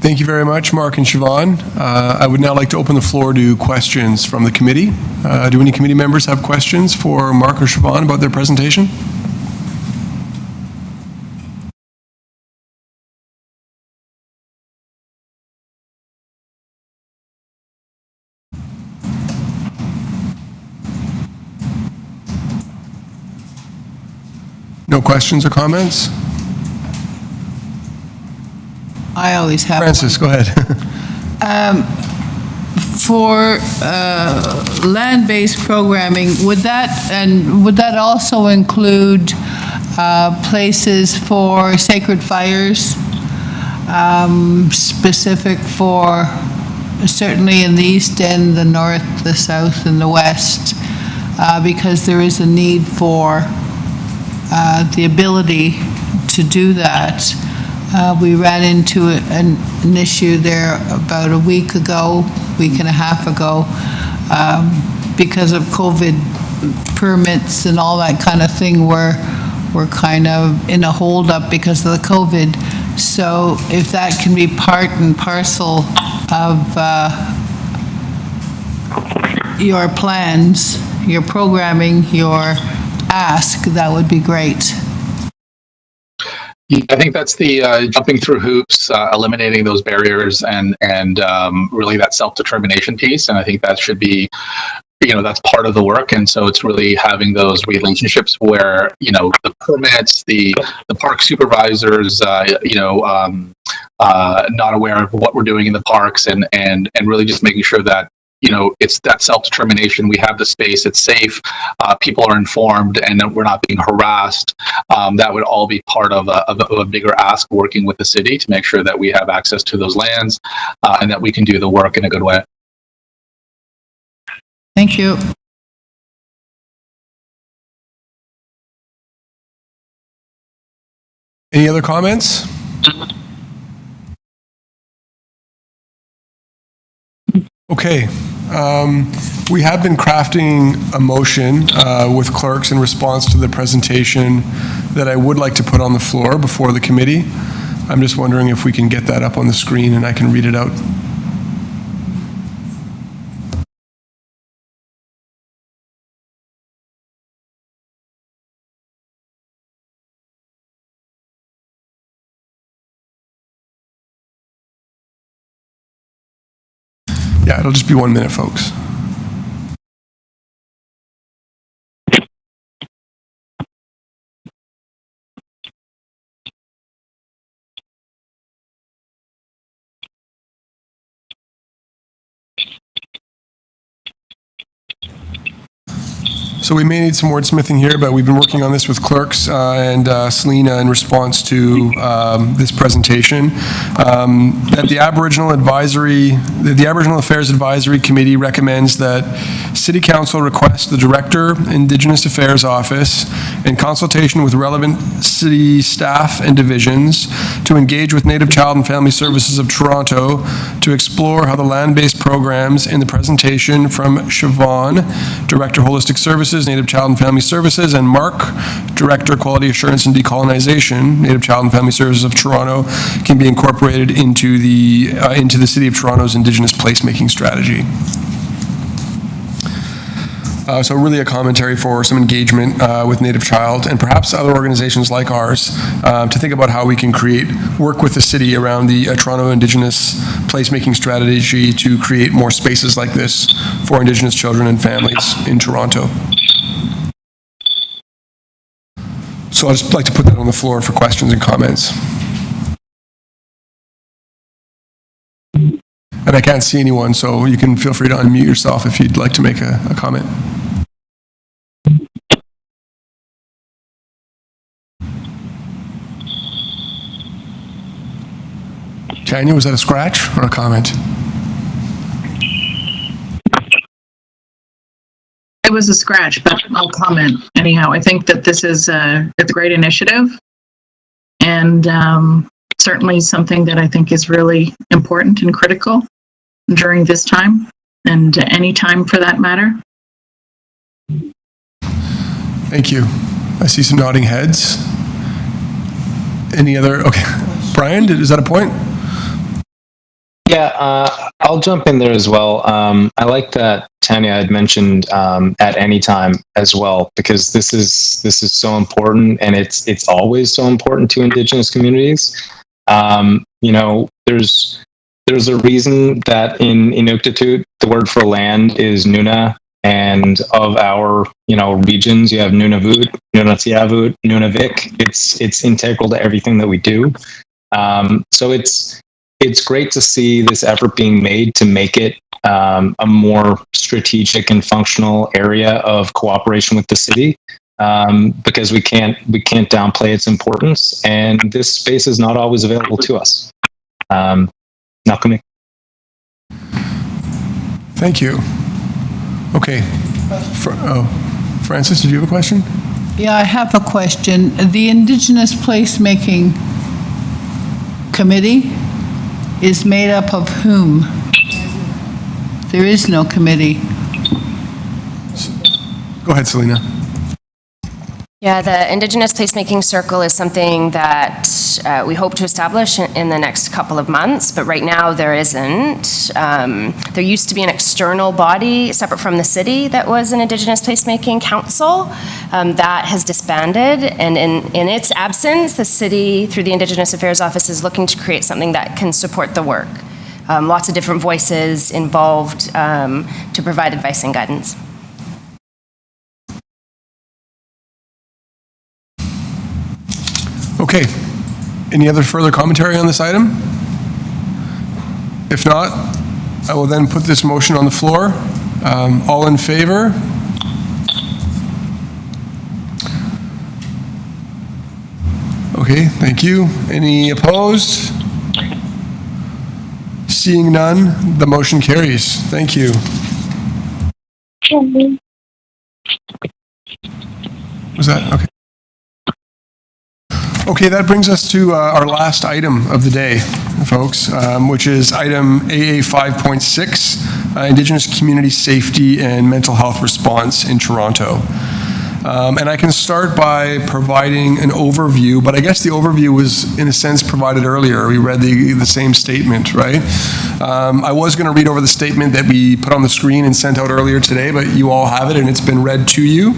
Thank you very much, Mark and Siobhan. I would now like to open the floor to questions from the committee. Do any committee members have questions for Mark or Siobhan about their presentation? No questions or comments? I always have. Francis, go ahead. For land-based programming, would that also include places for sacred fires, specific for certainly in the east end, the north, the south, and the west, because there is a need for the ability to do that. We ran into an issue there about a week and a half ago, because of COVID permits and all that kind of thing. We're kind of in a holdup because of the COVID. So if that can be part and parcel of your plans, your programming, your ask, that would be great. I think that's the jumping through hoops, eliminating those barriers, and really that self-determination piece. And I think that should be, that's part of the work. And so it's really having those relationships where, the permits, the park supervisors, not aware of what we're doing in the parks, and really just making sure that, it's that self-determination. We have the space, it's safe, people are informed, and that we're not being harassed. That would all be part of a bigger ask, working with the city to make sure that we have access to those lands, and that we can do the work in a good way. Thank you. Any other comments? Okay. We have been crafting a motion with clerks in response to the presentation that I would like to put on the floor before the committee. I'm just wondering if we can get that up on the screen and I can read it out. Yeah, it'll just be 1 minute, folks. So we may need some wordsmithing here, but we've been working on this with clerks and Selena in response to this presentation. That the Aboriginal Affairs Advisory Committee recommends that City Council request the Director, Indigenous Affairs Office, in consultation with relevant city staff and divisions, to engage with Native Child and Family Services of Toronto to explore how the land-based programs in the presentation from Siobhan, Director Holistic Services, Native Child and Family Services, and Mark, Director Quality Assurance and Decolonization, Native Child and Family Services of Toronto, can be incorporated into the City of Toronto's Indigenous placemaking strategy. So really a commentary for some engagement with Native Child and perhaps other organizations like ours to think about how we can work with the city around the Toronto Indigenous placemaking strategy to create more spaces like this for Indigenous children and families in Toronto. So I'd just like to put that on the floor for questions and comments. And I can't see anyone, so you can feel free to unmute yourself if you'd like to make a comment. Tanya, was that a scratch or a comment? It was a scratch, but I'll comment anyhow. I think that this is it's a great initiative, and certainly something that I think is really important and critical during this time and any time for that matter. Thank you. I see some nodding heads. Any other? Okay. Brian, is that a point? Yeah, I'll jump in there as well. I like that Tanya had mentioned at any time as well, because this is so important, and it's always so important to Indigenous communities. You know, there's a reason that in Inuktitut the word for land is Nuna, and of our regions you have Nunavut, Nunatiavut, Nunavik. It's integral to everything that we do. So it's great to see this effort being made to make it a more strategic and functional area of cooperation with the city, because we can't downplay its importance, and this space is not always available to us. Thank you. Okay. Francis, did you have a question? Yeah, I have a question. The Indigenous Placemaking Committee is made up of whom? There is no committee. Go ahead, Selena. Yeah, the Indigenous Placemaking Circle is something that we hope to establish in the next couple of months, but right now there isn't. There used to be an external body separate from the city that was an Indigenous Placemaking Council. That has disbanded, and in its absence, the city, through the Indigenous Affairs Office, is looking to create something that can support the work. Lots of different voices involved to provide advice and guidance. Okay. Any other further commentary on this item? If not, I will then put this motion on the floor. All in favor? Okay, thank you. Any opposed? Seeing none, the motion carries. Thank you. Was that okay? Okay, that brings us to our last item of the day, folks, which is item AA 5.6, Indigenous Community Safety and Mental Health Response in Toronto. And I can start by providing an overview, but I guess the overview was, in a sense, provided earlier. We read the same statement, right? I was going to read over the statement that we put on the screen and sent out earlier today, but you all have it, and it's been read to you.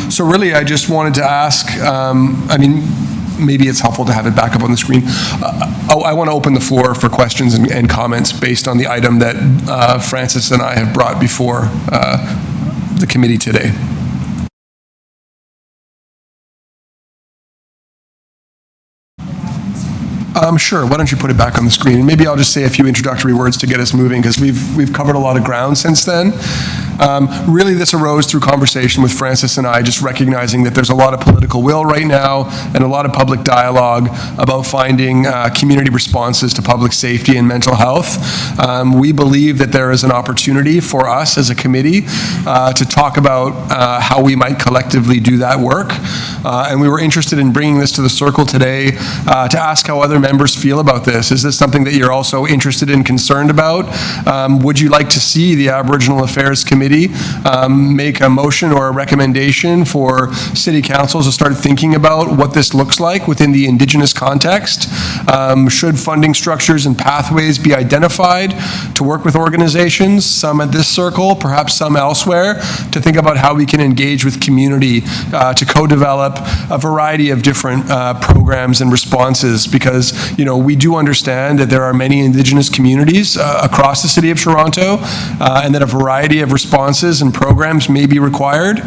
So really, I just wanted to ask, I mean, maybe it's helpful to have it back up on the screen. I want to open the floor for questions and comments based on the item that Francis and I have brought before the committee today. Sure. Why don't you put it back on the screen? Maybe I'll just say a few introductory words to get us moving, because we've covered a lot of ground since then. Really, this arose through conversation with Francis and I, just recognizing that there's a lot of political will right now and a lot of public dialogue about finding community responses to public safety and mental health. We believe that there is an opportunity for us as a committee to talk about how we might collectively do that work. And we were interested in bringing this to the circle today to ask how other members feel about this. Is this something that you're also interested in, concerned about? Would you like to see the Aboriginal Affairs Committee make a motion or a recommendation for city councils to start thinking about what this looks like within the Indigenous context? Should funding structures and pathways be identified to work with organizations, some at this circle, perhaps some elsewhere, to think about how we can engage with community to co-develop a variety of different programs and responses? Because, you know, we do understand that there are many Indigenous communities across the city of Toronto, and that a variety of responses and programs may be required.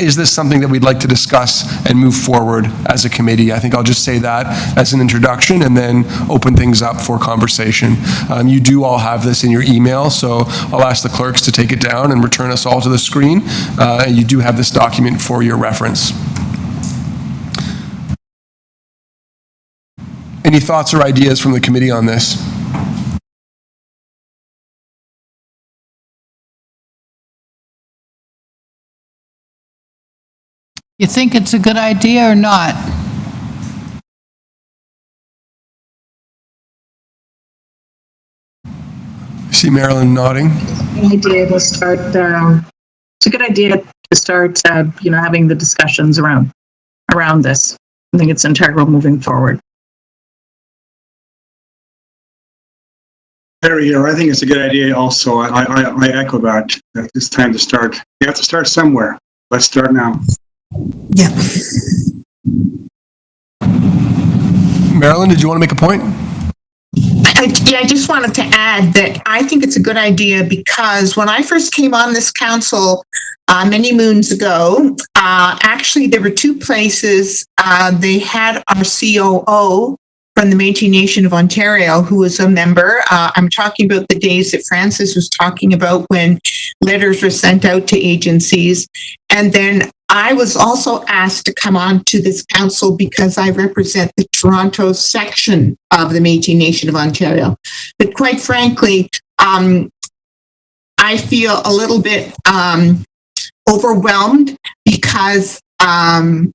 Is this something that we'd like to discuss and move forward as a committee? I think I'll just say that as an introduction and then open things up for conversation. You do all have this in your email, so I'll ask the clerks to take it down and return us all to the screen. And you do have this document for your reference. Any thoughts or ideas from the committee on this? You think it's a good idea or not? I see Marilyn nodding. Idea to start. It's a good idea to start. Having the discussions around this. I think it's integral moving forward. Harry here. I think it's a good idea also. I echo that. It's time to start. We have to start somewhere. Let's start now. Yeah. Marilyn, did you want to make a point? I just wanted to add that I think it's a good idea because when I first came on this council many moons ago, actually there were two places. They had our COO from the Métis Nation of Ontario, who was a member. I'm talking about the days that Francis was talking about when letters were sent out to agencies. And then I was also asked to come on to this council because I represent the Toronto section of the Métis Nation of Ontario. But quite frankly, I feel a little bit overwhelmed because I'm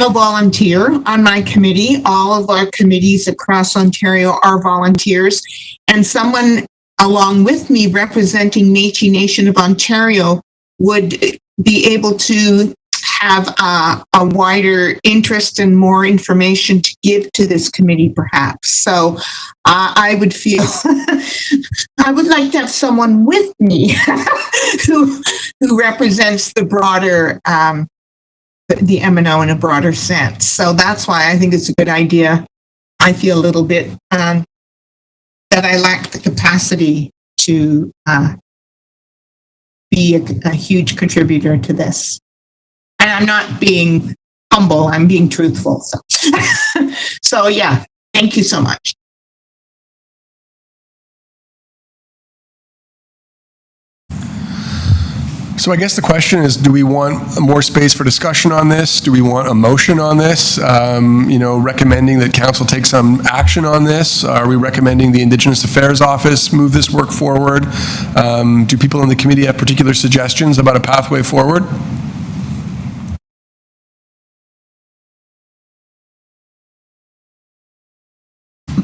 a volunteer on my committee. All of our committees across Ontario are volunteers. And someone along with me representing Métis Nation of Ontario would be able to have a wider interest and more information to give to this committee, perhaps. So I would feel I would like to have someone with me who represents the broader the MNO in a broader sense. So that's why I think it's a good idea. I feel a little bit that I lack the capacity to be a huge contributor to this. And I'm not being humble, I'm being truthful. So yeah, thank you so much. So I guess the question is, do we want more space for discussion on this? Do we want a motion on this? Recommending that council take some action on this? Are we recommending the Indigenous Affairs Office move this work forward? Do people in the committee have particular suggestions about a pathway forward?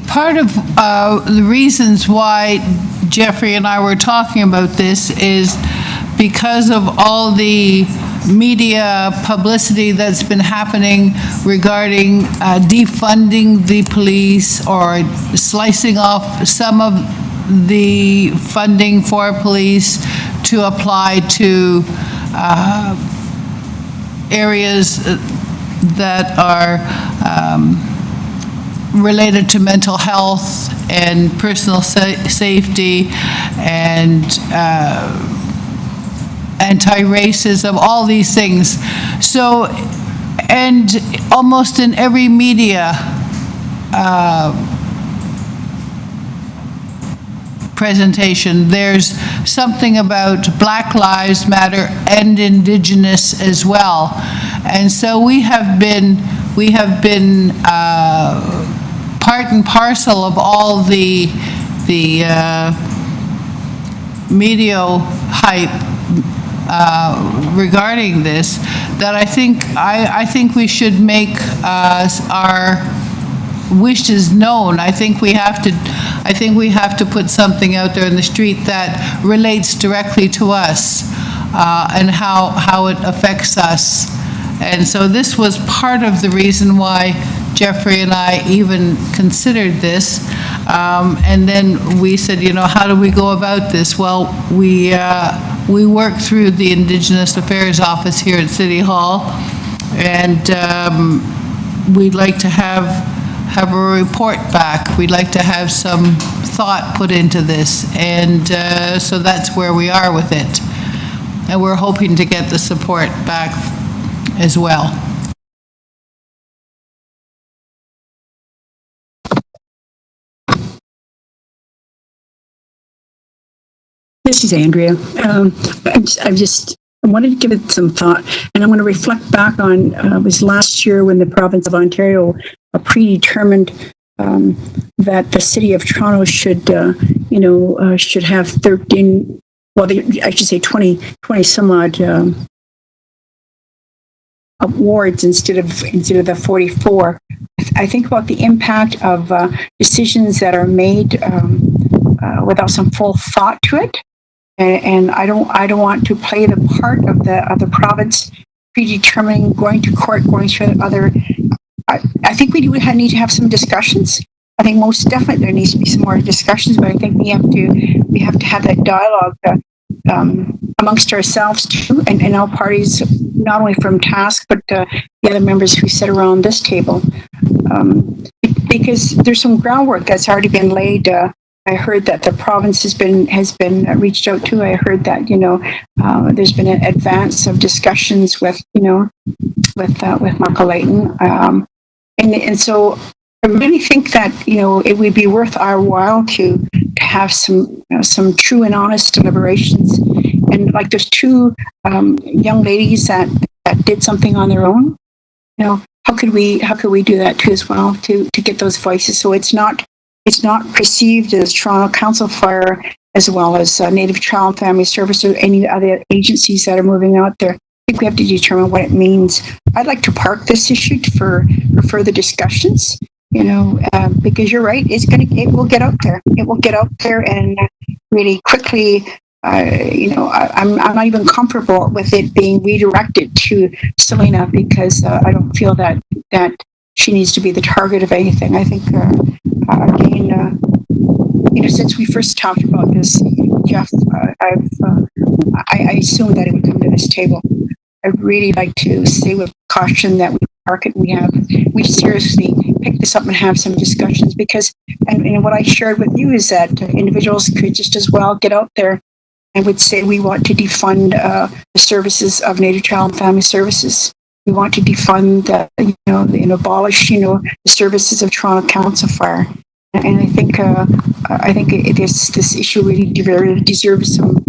Part of the reasons why Jeffrey and I were talking about this is because of all the media publicity that's been happening regarding defunding the police or slicing off some of the funding for police to apply to areas that are related to mental health and personal safety and anti-racism, all these things. So, and almost in every presentation, there's something about Black Lives Matter and Indigenous as well. And so we have been part and parcel of all the media hype regarding this, that I think we should make our wishes known. I think we have to put something out there in the street that relates directly to us and how it affects us. And so this was part of the reason why Jeffrey and I even considered this. And then we said, how do we go about this? Well, we work through the Indigenous Affairs Office here at City Hall, and we'd like to have a report back. We'd like to have some thought put into this, and so that's where we are with it. And we're hoping to get the support back as well. This is Andrea. I wanted to give it some thought, and I'm going to reflect back on it was last year when the province of Ontario predetermined that the city of Toronto should have 13, well, I should say 20 some odd awards instead of the 44. I think about the impact of decisions that are made without some full thought to it. And I don't want to play the part of the province predetermining, going to court, going through other. I think we need to have some discussions. I think most definitely there needs to be some more discussions, but I think we have to have that dialogue amongst ourselves too, and all parties, not only from task but the other members who sit around this table, because there's some groundwork that's already been laid. I heard that the province has been reached out to. I heard that there's been an advance of discussions with Michael Layton, and so I really think that it would be worth our while to have some true and honest deliberations. And like there's two young ladies that did something on their own. How could we do that too as well to get those voices, so it's not perceived as Toronto Council Fire as well as Native Child and Family Service or any other agencies that are moving out there. I think we have to determine what it means. I'd like to park this issue for further discussions, because you're right, it will get out there. It will get out there and really quickly. I'm not even comfortable with it being redirected to Selena, because I don't feel that she needs to be the target of anything. I think, again, since we first talked about this, Jeff, I assumed that it would come to this table. I'd really like to say with caution that we park it. We seriously pick this up and have some discussions, because, and what I shared with you is that individuals could just as well get out there and would say, we want to defund the services of Native Child and Family Services. We want to defund and abolish, the services of Toronto Council Fire. And I think this issue really deserves some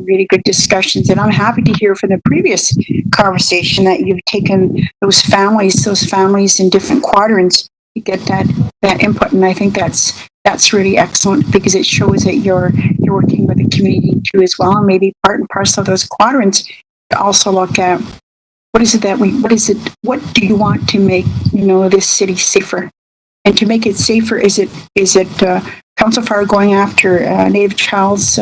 really good discussions. And I'm happy to hear from the previous conversation that you've taken those families in different quadrants to get that input. And I think that's really excellent, because it shows that you're working with the community too as well, and maybe part and parcel of those quadrants to also look at what do you want to make this city safer. And to make it safer, is it Council Fire going after Native Child's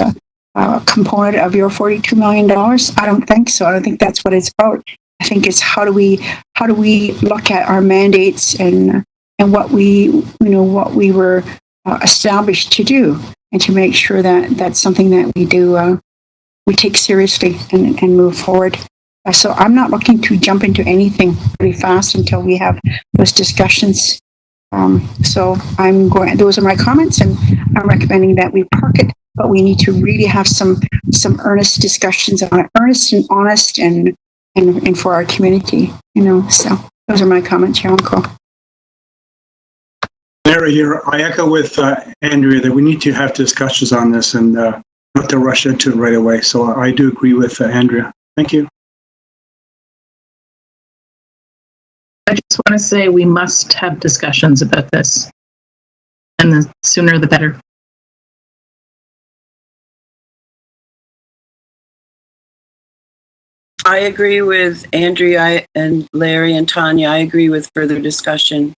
component of your $42 million? I don't think so. I don't think that's what it's about. I think it's how do we look at our mandates and what we were established to do, and to make sure that that's something that we do we take seriously and move forward. So I'm not looking to jump into anything really fast until we have those discussions. So those are my comments, and I'm recommending that we park it, but we need to really have some earnest discussions on it, earnest and honest and for our community, so those are my comments, Your Uncle. Larry here, I echo with Andrea that we need to have discussions on this and not to rush into it right away. So I do agree with Andrea. Thank you. I just want to say we must have discussions about this, and the sooner the better. I agree with Andrea and Larry and Tanya. I agree with further discussion.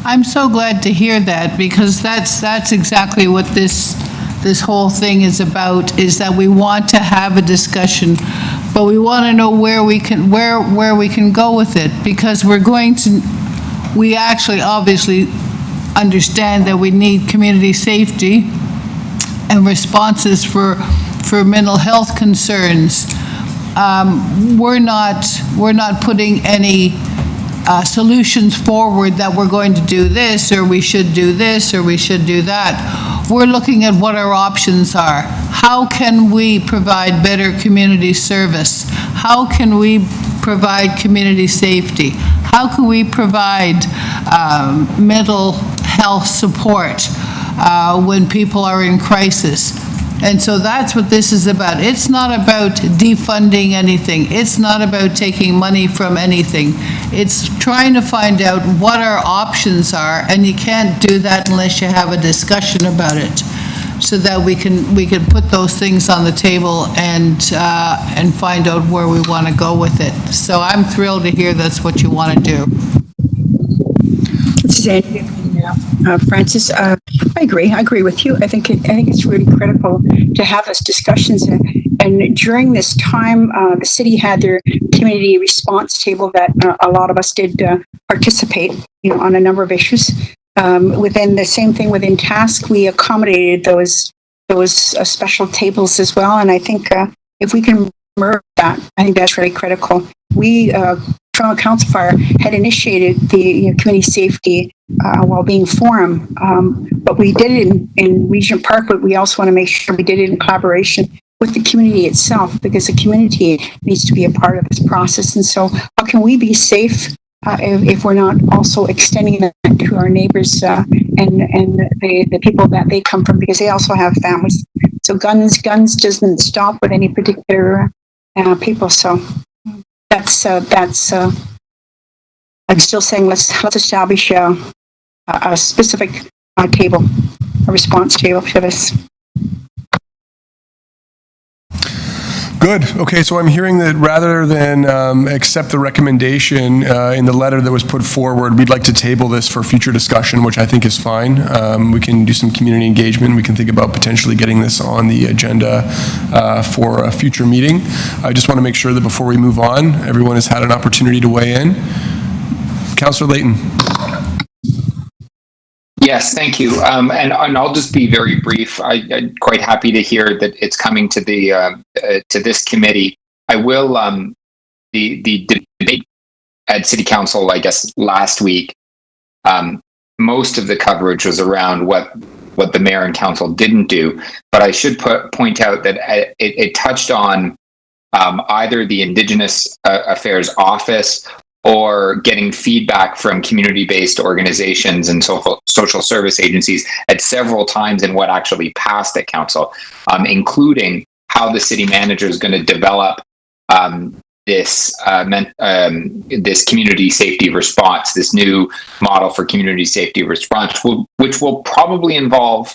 I'm so glad to hear that, because that's exactly what this whole thing is about, is that we want to have a discussion, but we want to know where we can go with it, because we actually obviously understand that we need community safety and responses for mental health concerns. We're not putting any solutions forward that we're going to do this, or we should do this, or we should do that. We're looking at what our options are. How can we provide better community service? How can we provide community safety? How can we provide mental health support when people are in crisis? And so that's what this is about. It's not about defunding anything. It's not about taking money from anything. It's trying to find out what our options are, and you can't do that unless you have a discussion about it, so that we can put those things on the table and find out where we want to go with it. So I'm thrilled to hear that's what you want to do. This is Andrea. Francis, I agree with you. I think it's really critical to have those discussions. And during this time, the city had their community response table that a lot of us did participate, on a number of issues. Within the same thing within task, we accommodated those special tables as well. And I think if we can merge that, I think that's really critical. We Toronto Council Fire had initiated the community safety wellbeing forum, but we did it in Regent Park, but we also want to make sure we did it in collaboration with the community itself, because the community needs to be a part of this process. And so how can we be safe if we're not also extending that to our neighbors and the people that they come from, because they also have families. So guns doesn't stop with any particular people. So that's I'm still saying let's establish a specific table, a response table for this. Good. Okay, so I'm hearing that rather than accept the recommendation in the letter that was put forward, we'd like to table this for future discussion, which I think is fine. We can do some community engagement. We can think about potentially getting this on the agenda for a future meeting. I just want to make sure that before we move on, everyone has had an opportunity to weigh in. Councillor Layton. Yes, thank you. And I'll just be very brief. I'm quite happy to hear that it's coming to the to this committee. I will the debate at City Council, I guess, last week. Most of the coverage was around what the mayor and council didn't do, but I should point out that it touched on either the Indigenous Affairs Office or getting feedback from community-based organizations and social service agencies at several times in what actually passed at council, including how the city manager is going to develop this community safety response, this new model for community safety response, which will probably involve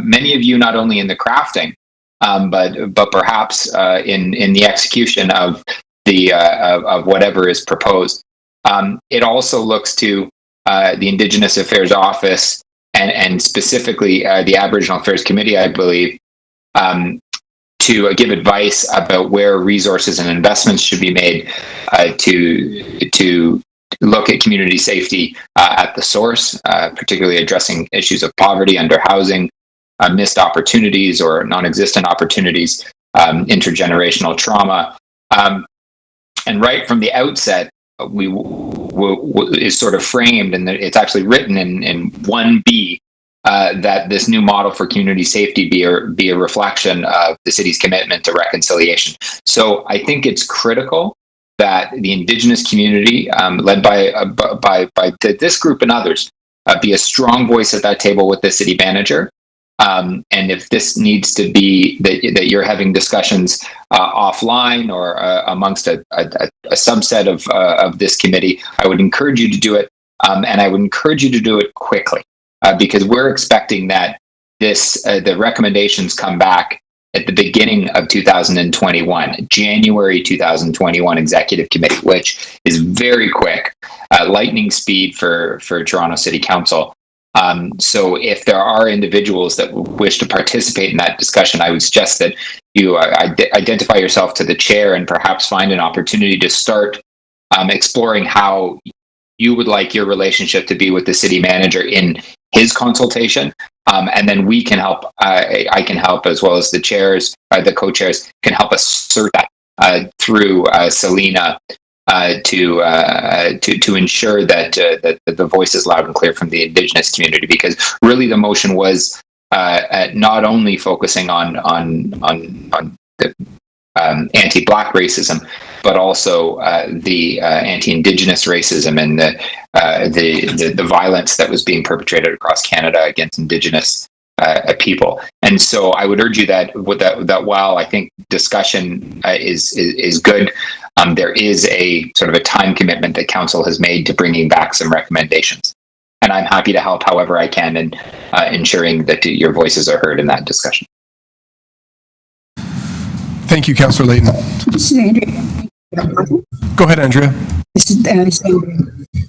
many of you, not only in the crafting, but perhaps in the execution of of whatever is proposed. It also looks to the Indigenous Affairs Office and specifically the Aboriginal Affairs Committee, I believe, to give advice about where resources and investments should be made to look at community safety at the source, particularly addressing issues of poverty, underhousing, missed opportunities or non-existent opportunities, intergenerational trauma. And right from the outset, is sort of framed, and it's actually written in 1B that this new model for community safety be a reflection of the city's commitment to reconciliation. So I think it's critical that the Indigenous community, led by this group and others, be a strong voice at that table with the city manager. And if this needs to be that you're having discussions offline or amongst a subset of this committee, I would encourage you to do it, and I would encourage you to do it quickly, because we're expecting that the recommendations come back at the beginning of 2021, January 2021 Executive Committee, which is very quick, lightning speed for Toronto City Council. So if there are individuals that wish to participate in that discussion, I would suggest that you identify yourself to the chair and perhaps find an opportunity to start exploring how you would like your relationship to be with the city manager in his consultation. And then we can help, I can help, as well as the chairs, the co-chairs can help us sort that through Selena to ensure that the voice is loud and clear from the Indigenous community, because really the motion was not only focusing on the anti-Black racism, but also the anti-Indigenous racism and the violence that was being perpetrated across Canada against Indigenous people. And so I would urge you that while I think discussion is good, there is a sort of a time commitment that Council has made to bringing back some recommendations. And I'm happy to help however I can in ensuring that your voices are heard in that discussion. Thank you, Councillor Layton. This is Andrea. Go ahead, Andrea. This is Andrea.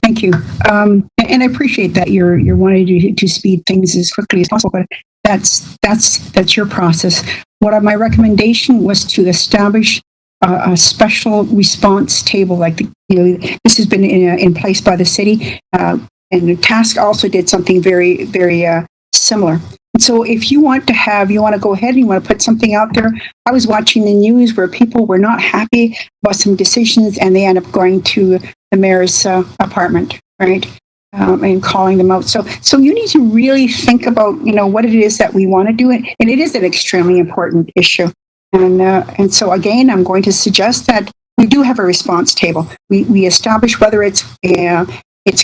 Thank you. And I appreciate that you're wanting to speed things as quickly as possible, but that's your process. My recommendation was to establish a special response table, like this has been in place by the city, and the task also did something very, very similar. And so if you want to go ahead and you want to put something out there. I was watching the news where people were not happy about some decisions and they end up going to the mayor's apartment, right? And calling them out. So you need to really think about, what it is that we want to do. And it is an extremely important issue. And so again, I'm going to suggest that we do have a response table. We establish whether it's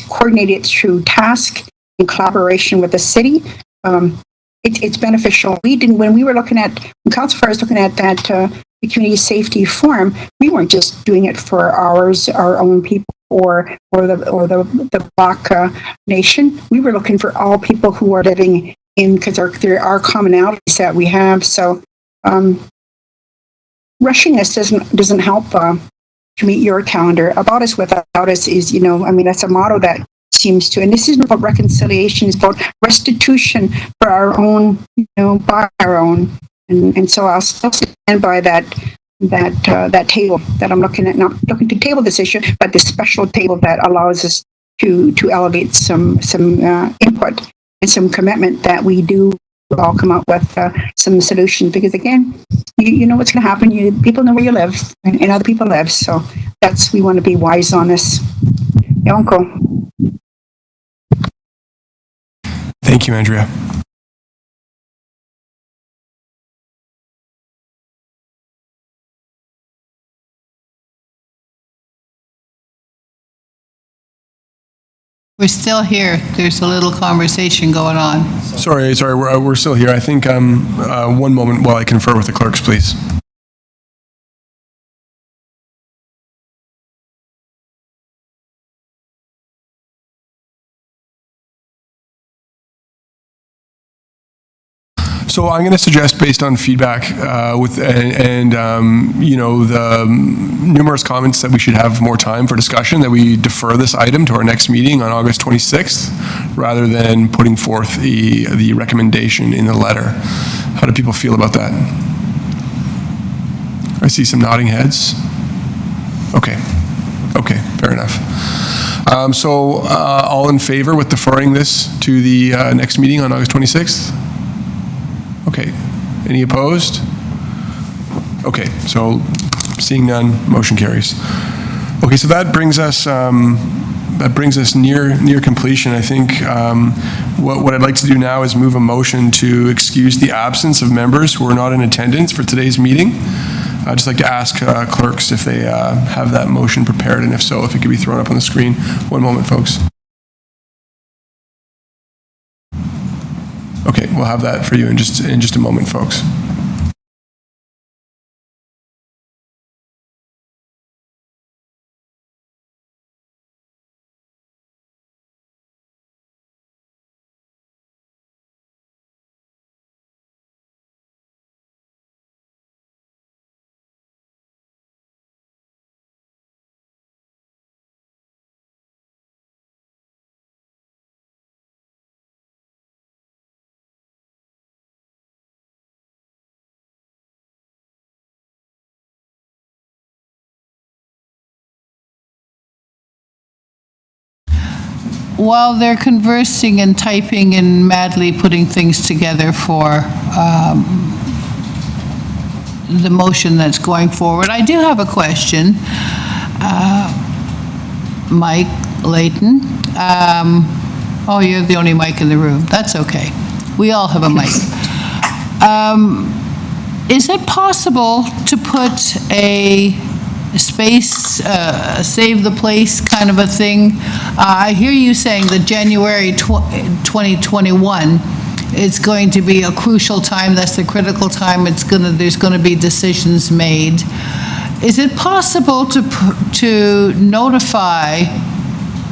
coordinated through task in collaboration with the city. It's beneficial. When Council Fire was looking at that the community safety forum, we weren't just doing it for our own people or the Black nation. We were looking for all people who are living in, because there are commonalities that we have. So rushing us doesn't help to meet your calendar. About us without us is, that's a motto that seems to, and this isn't about reconciliation, it's about restitution for our own, by our own. And so I'll still stand by that table that I'm looking at, not looking to table this issue, but this special table that allows us to elevate some input and some commitment that we do all come up with some solutions. Because again, you know what's going to happen. People know where you live and other people live. So we want to be wise on this. Yonko. Thank you, Andrea. We're still here. There's a little conversation going on. Sorry, we're still here. I think one moment while I confer with the clerks, please. So I'm going to suggest, based on feedback the numerous comments that we should have more time for discussion, that we defer this item to our next meeting on August 26th, rather than putting forth the recommendation in the letter. How do people feel about that? I see some nodding heads. Okay, fair enough. So all in favor with deferring this to the next meeting on August 26th? Okay. Any opposed? Okay. So seeing none, motion carries. Okay. So that brings us near completion. I think what I'd like to do now is move a motion to excuse the absence of members who are not in attendance for today's meeting. I'd just like to ask clerks if they have that motion prepared, and if so, if it could be thrown up on the screen. One moment, folks. Okay, we'll have that for you in just a moment, folks. While they're conversing and typing and madly putting things together for the motion that's going forward, I do have a question. Mike Layton. Oh, you're the only mic in the room. That's okay. We all have a mic. Is it possible to put a space, save the place kind of a thing? I hear you saying that January 2021 is going to be a crucial time. That's the critical time. There's going to be decisions made. Is it possible to notify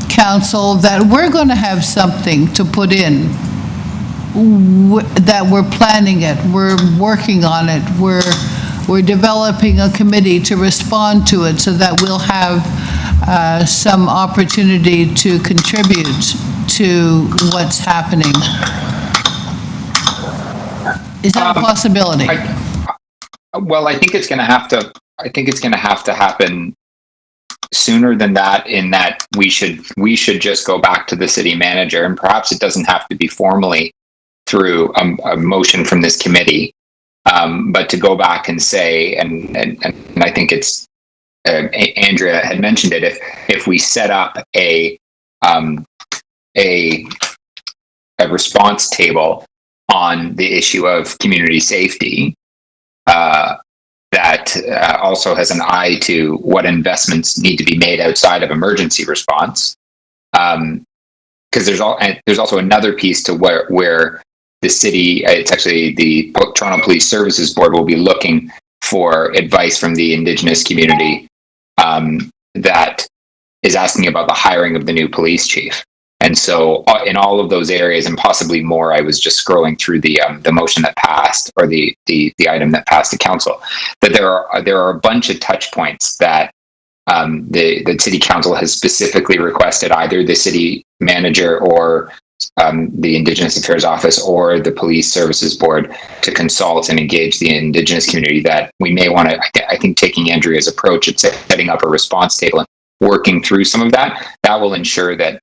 council that we're going to have something to put in, that we're planning it, we're working on it, we're developing a committee to respond to it, so that we'll have some opportunity to contribute to what's happening? Is that a possibility? Well, I think it's going to have to. I think it's going to have to happen sooner than that. In that we should just go back to the city manager, and perhaps it doesn't have to be formally through a motion from this committee, but to go back and say, and I think it's Andrea had mentioned it. If we set up a response table on the issue of community safety, that also has an eye to what investments need to be made outside of emergency response, because there's also another piece to where the city, it's actually the Toronto Police Services Board, will be looking for advice from the Indigenous community, that is asking about the hiring of the new police chief. And so in all of those areas, and possibly more, I was just scrolling through the motion that passed, or the item that passed to council, that there are a bunch of touch points that the city council has specifically requested either the city manager or the Indigenous Affairs Office or the Police Services Board to consult and engage the Indigenous community, that we may want to, I think taking Andrea's approach at setting up a response table and working through some of that will ensure that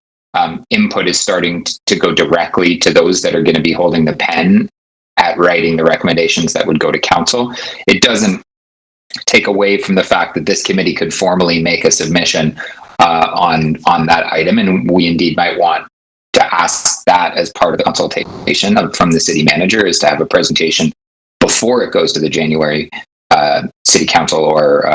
input is starting to go directly to those that are going to be holding the pen at writing the recommendations that would go to council. It doesn't take away from the fact that this committee could formally make a submission on that item, and we indeed might want to ask that as part of the consultation from the city manager, is to have a presentation before it goes to the January city council or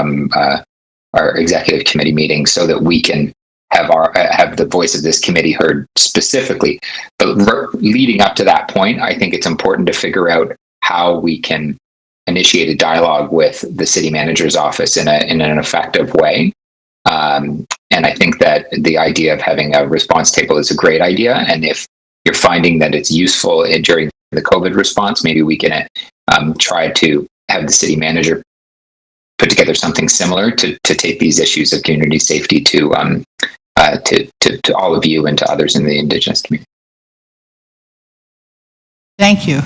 our executive committee meeting, so that we can have the voice of this committee heard specifically. But leading up to that point, I think it's important to figure out how we can initiate a dialogue with the city manager's office in an effective way. And I think that the idea of having a response table is a great idea. And if you're finding that it's useful during the COVID response, maybe we can try to have the city manager put together something similar to take these issues of community safety to all of you and to others in the Indigenous community. Thank you.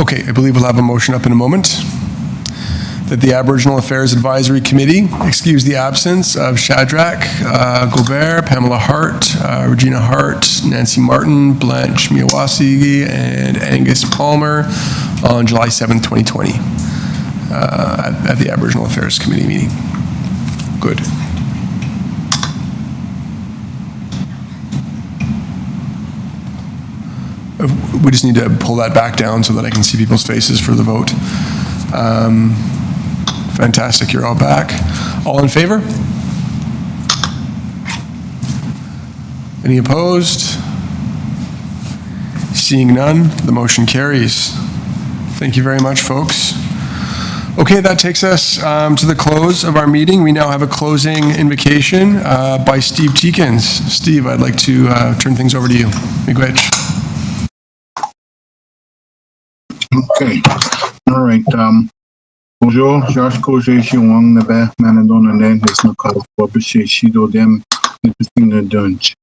Okay, I believe we'll have a motion up in a moment. That the Aboriginal Affairs Advisory Committee excuse the absence of Shadrach Gobert, Pamela Hart, Regina Hart, Nancy Martin, Blanche Miyawasi, and Angus Palmer on July 7th, 2020 at the Aboriginal Affairs Committee meeting. Good. We just need to pull that back down so that I can see people's faces for the vote. Fantastic, you're all back. All in favor? Any opposed? Seeing none, the motion carries. Thank you very much, folks. Okay, that takes us to the close of our meeting. We now have a closing invocation by Steve Teakins. Steve, I'd like to turn things over to you. Miigwech. Okay. All right. Bonjour, Josh Koje Shiwang Nabe Manadona Nen is no call for Shido dem in the dunch.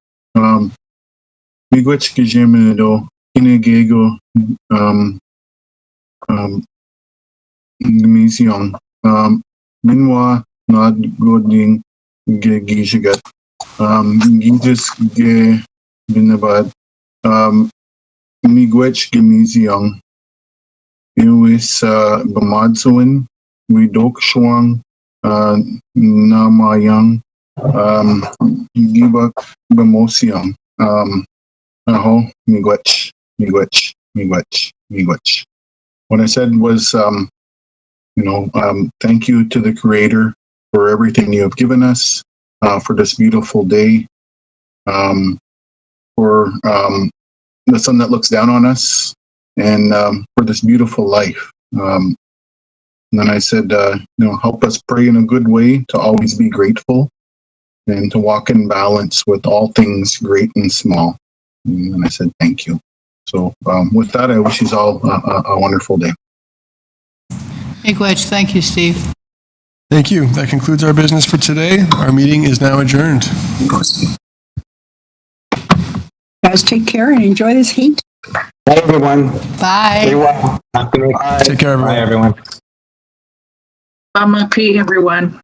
Miigwech Gijimido, Inegego, Gimisiong, Minwa, Not Goding, Gijigat, Gijis Ge Binabad, Miigwech Gimisiong. Iwis Bamadsuin, Widok Shwang, Namayang, Gibak Bamosiang, Aho, Miigwech, Miigwech, Miigwech, Miigwech. What I said was, thank you to the Creator for everything you have given us, for this beautiful day, for the sun that looks down on us, and for this beautiful life. And then I said, help us pray in a good way to always be grateful and to walk in balance with all things great and small. And I said, thank you. So with that, I wish you all a wonderful day. Miigwech, thank you, Steve. Thank you. That concludes our business for today. Our meeting is now adjourned. Guys, take care and enjoy this heat. Bye, everyone. Bye. Be well. Take care, everyone. Bye, everyone. Bye, everyone.